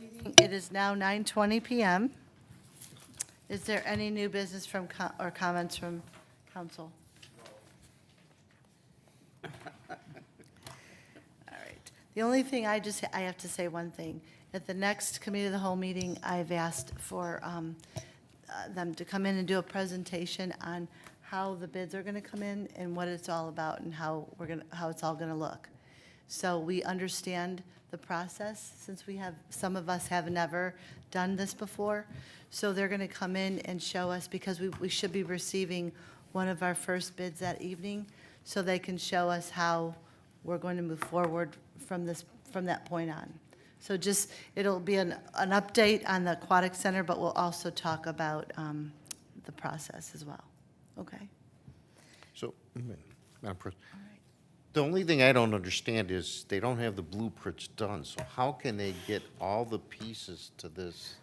It is now 9:20 PM. Is there any new business from, or comments from council? All right. The only thing I have to say one thing. At the next committee of the whole meeting, I've asked for them to come in and do a presentation on how the bids are going to come in and what it's all about and how it's all going to look. So we understand the process, since some of us have never done this before. So they're going to come in and show us, because we should be receiving one of our first bids that evening, so they can show us how we're going to move forward from that point on. So it'll be an update on the Aquatic Center, but we'll also talk about the process as well. Okay? So, Madam President, the only thing I don't understand is they don't have the blueprints done, so how can they get all the pieces to this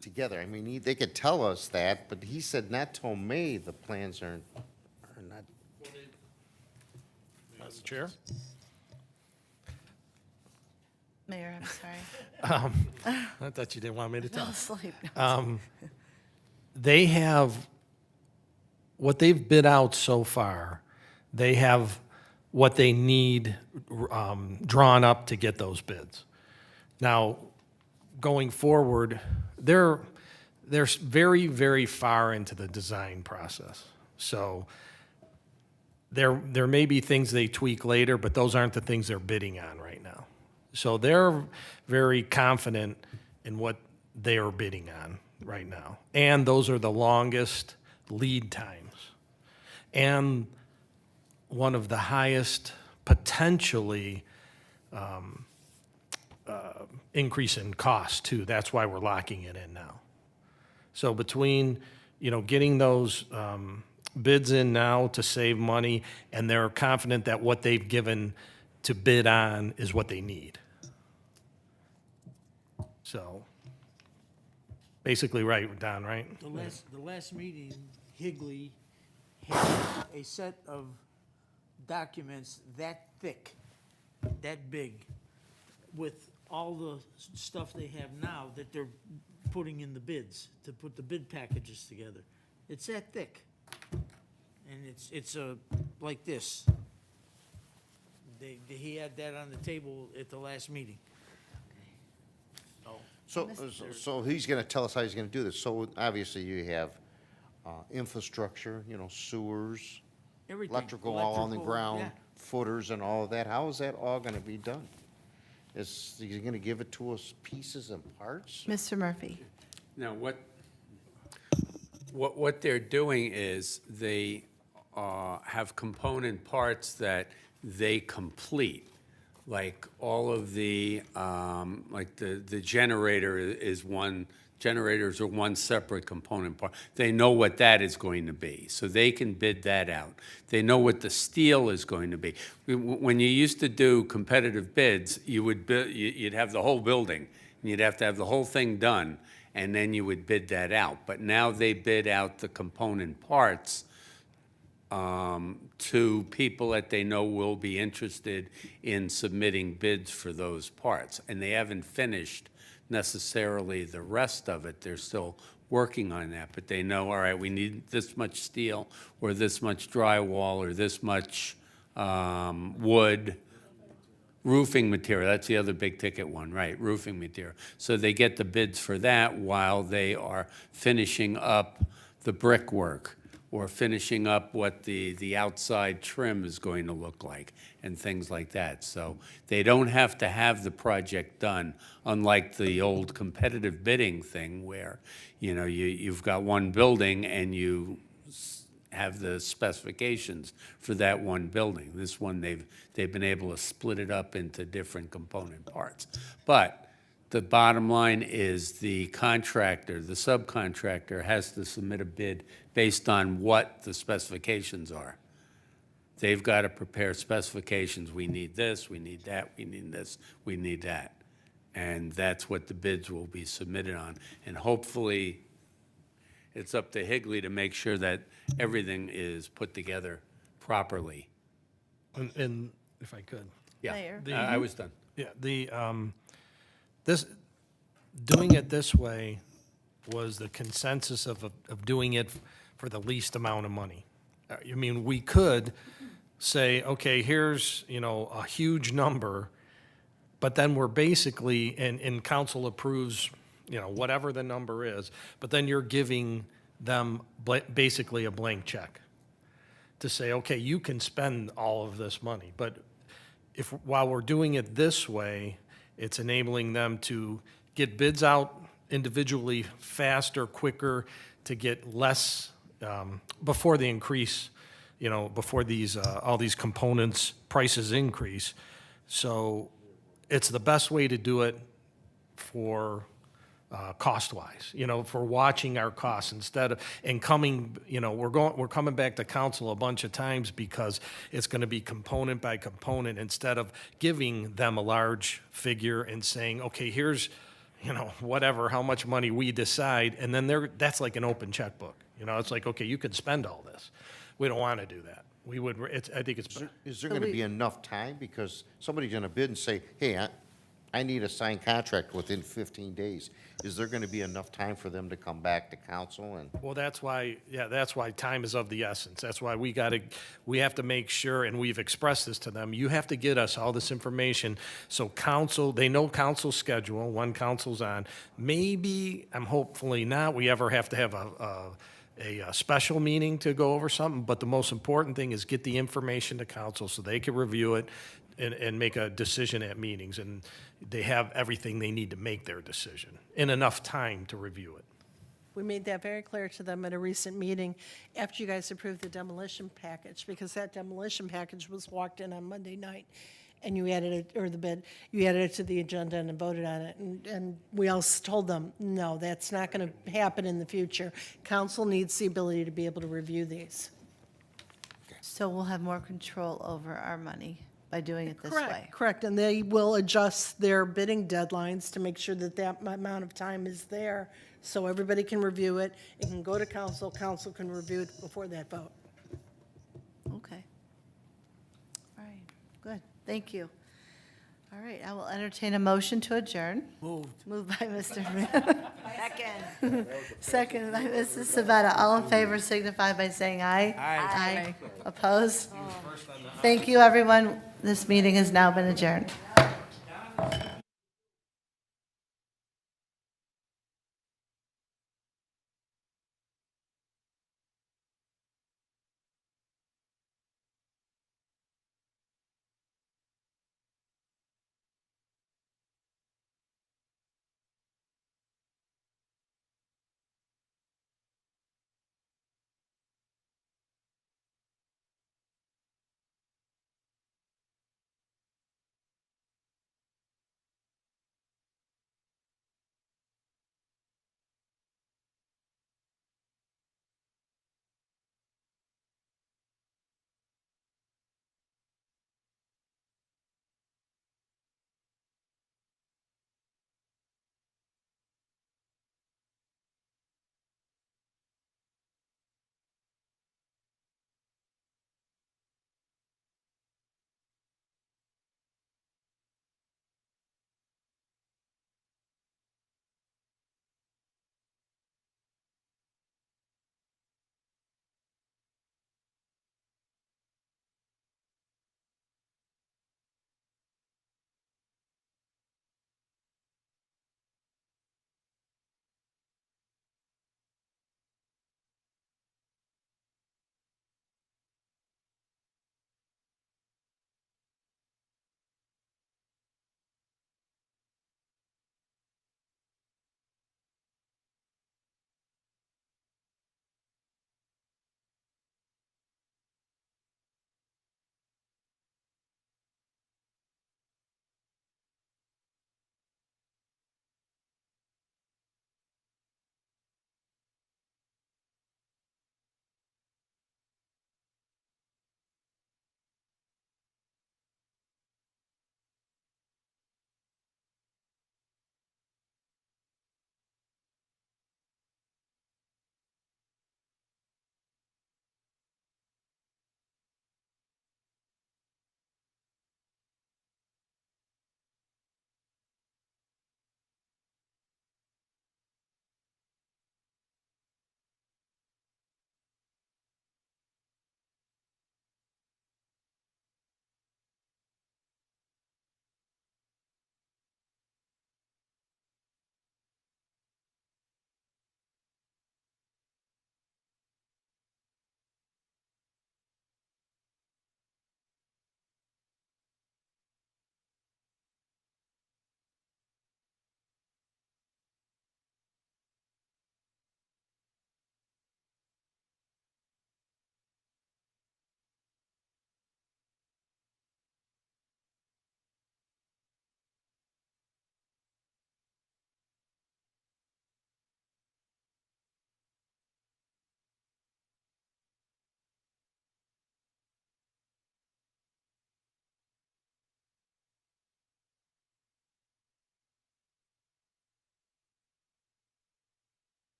together? I mean, they could tell us that, but he said not till May, the plans are not. That's the chair. Mayor, I'm sorry. I thought you didn't want me to Fell talk. asleep. They have, what they've bid out so far, they have what they need drawn up to get those bids. Now, going forward, they're very, very far into the design process. So there may be things they tweak later, but those aren't the things they're bidding on right now. So they're very confident in what they are bidding on right now. And those are the longest lead times. And one of the highest potentially increase in cost too. That's why we're locking it in now. So between, getting those bids in now to save money, and they're confident that what they've given to bid on is what they need. So, basically right, Don, right? The last meeting, Higley had a set of documents that thick, that big, with all the stuff they have now that they're putting in the bids, to put the bid packages together. It's that thick. And it's like this. He had that on the table at the last meeting. So he's gonna tell us how he's gonna do this. So obviously you have infrastructure, sewers, Everything. electrical all on the Electrical, ground, yeah. footers and all of that. How is that all gonna be done? Is he gonna give it to us pieces and parts? Mr. Murphy? Now, what they're doing is they have component parts that they complete. Like all of the, like the generator is generators are one separate component part. They know what that is going to be, so they can bid that out. They know what the steel is going to be. When you used to do competitive bids, you'd have the whole building, and you'd have to have the whole thing done, and then you would bid that out. But now they bid out the component parts to people that they know will be interested in submitting bids for those parts. And they haven't finished necessarily the rest of it. They're still working on that, but they know, all right, we need this much steel, or this much drywall, or this much wood. Roofing material, that's the other big ticket one, right, roofing material. So they get the bids for that while they are finishing up the brickwork, or finishing up what the outside trim is going to look like, and things like that. So they don't have to have the project done, unlike the old competitive bidding thing where, you've got one building and you have the specifications for that one building. This one, they've been able to split it up into different component parts. But the bottom line is the contractor, the subcontractor, has to submit a bid based on what the specifications are. They've got to prepare specifications. We need this, we need that, we need this, we need that. And that's what the bids will be submitted on. And hopefully, it's up to Higley to make sure that everything is put together properly. And if I could. Yeah, Mayor? I was done. Yeah, doing it this way was the consensus of doing it for the least amount of money. I mean, we could say, okay, here's, a huge number, but then we're basically, and council approves, whatever the number is, but then you're giving them basically a blank check to say, okay, you can spend all of this money. But while we're doing it this way, it's enabling them to get bids out individually faster, quicker, to get less, before the increase, before these, all these components, prices increase. So it's the best way to do it for cost-wise, for watching our costs instead of, and coming, we're coming back to council a bunch of times because it's going to be component by component instead of giving them a large figure and saying, okay, here's, whatever, how much money we decide, and then that's like an open checkbook. It's like, okay, you can spend all this. We don't want to do that. We would, I think it's. Is there going to be enough time? Because somebody's going to bid and say, hey, I need a signed contract within 15 days. Is there going to be enough time for them to come back to council and? Well, that's why time is of the essence. That's why we have to make sure, and we've expressed this to them, you have to get us all this information so council, they know council's schedule, when council's on. Maybe, hopefully not, we ever have to have a special meeting to go over something, but the most important thing is get the information to council so they can review it and make a decision at meetings, and they have everything they need to make their decision in enough time to review it. We made that very clear to them at a recent meeting after you guys approved the demolition package, because that demolition package was walked in on Monday night, and you added it, or the bid, you added it to the agenda and voted on it, and we all told them, no, that's not going to happen in the future. Council needs the ability to be able to review these. So we'll have more control over our money by doing it this way. Correct, and they will adjust their bidding deadlines to make sure that that amount of time is there, so everybody can review it, it can go to council, council can review it before that vote. Okay. All right, good, thank you. All right, I will entertain a motion to adjourn. Moved. Moved by Mr. Second. Second by Mrs. Savetta. All in favor signify by saying aye. Aye. Opposed? Thank you, everyone. This meeting has now been adjourned.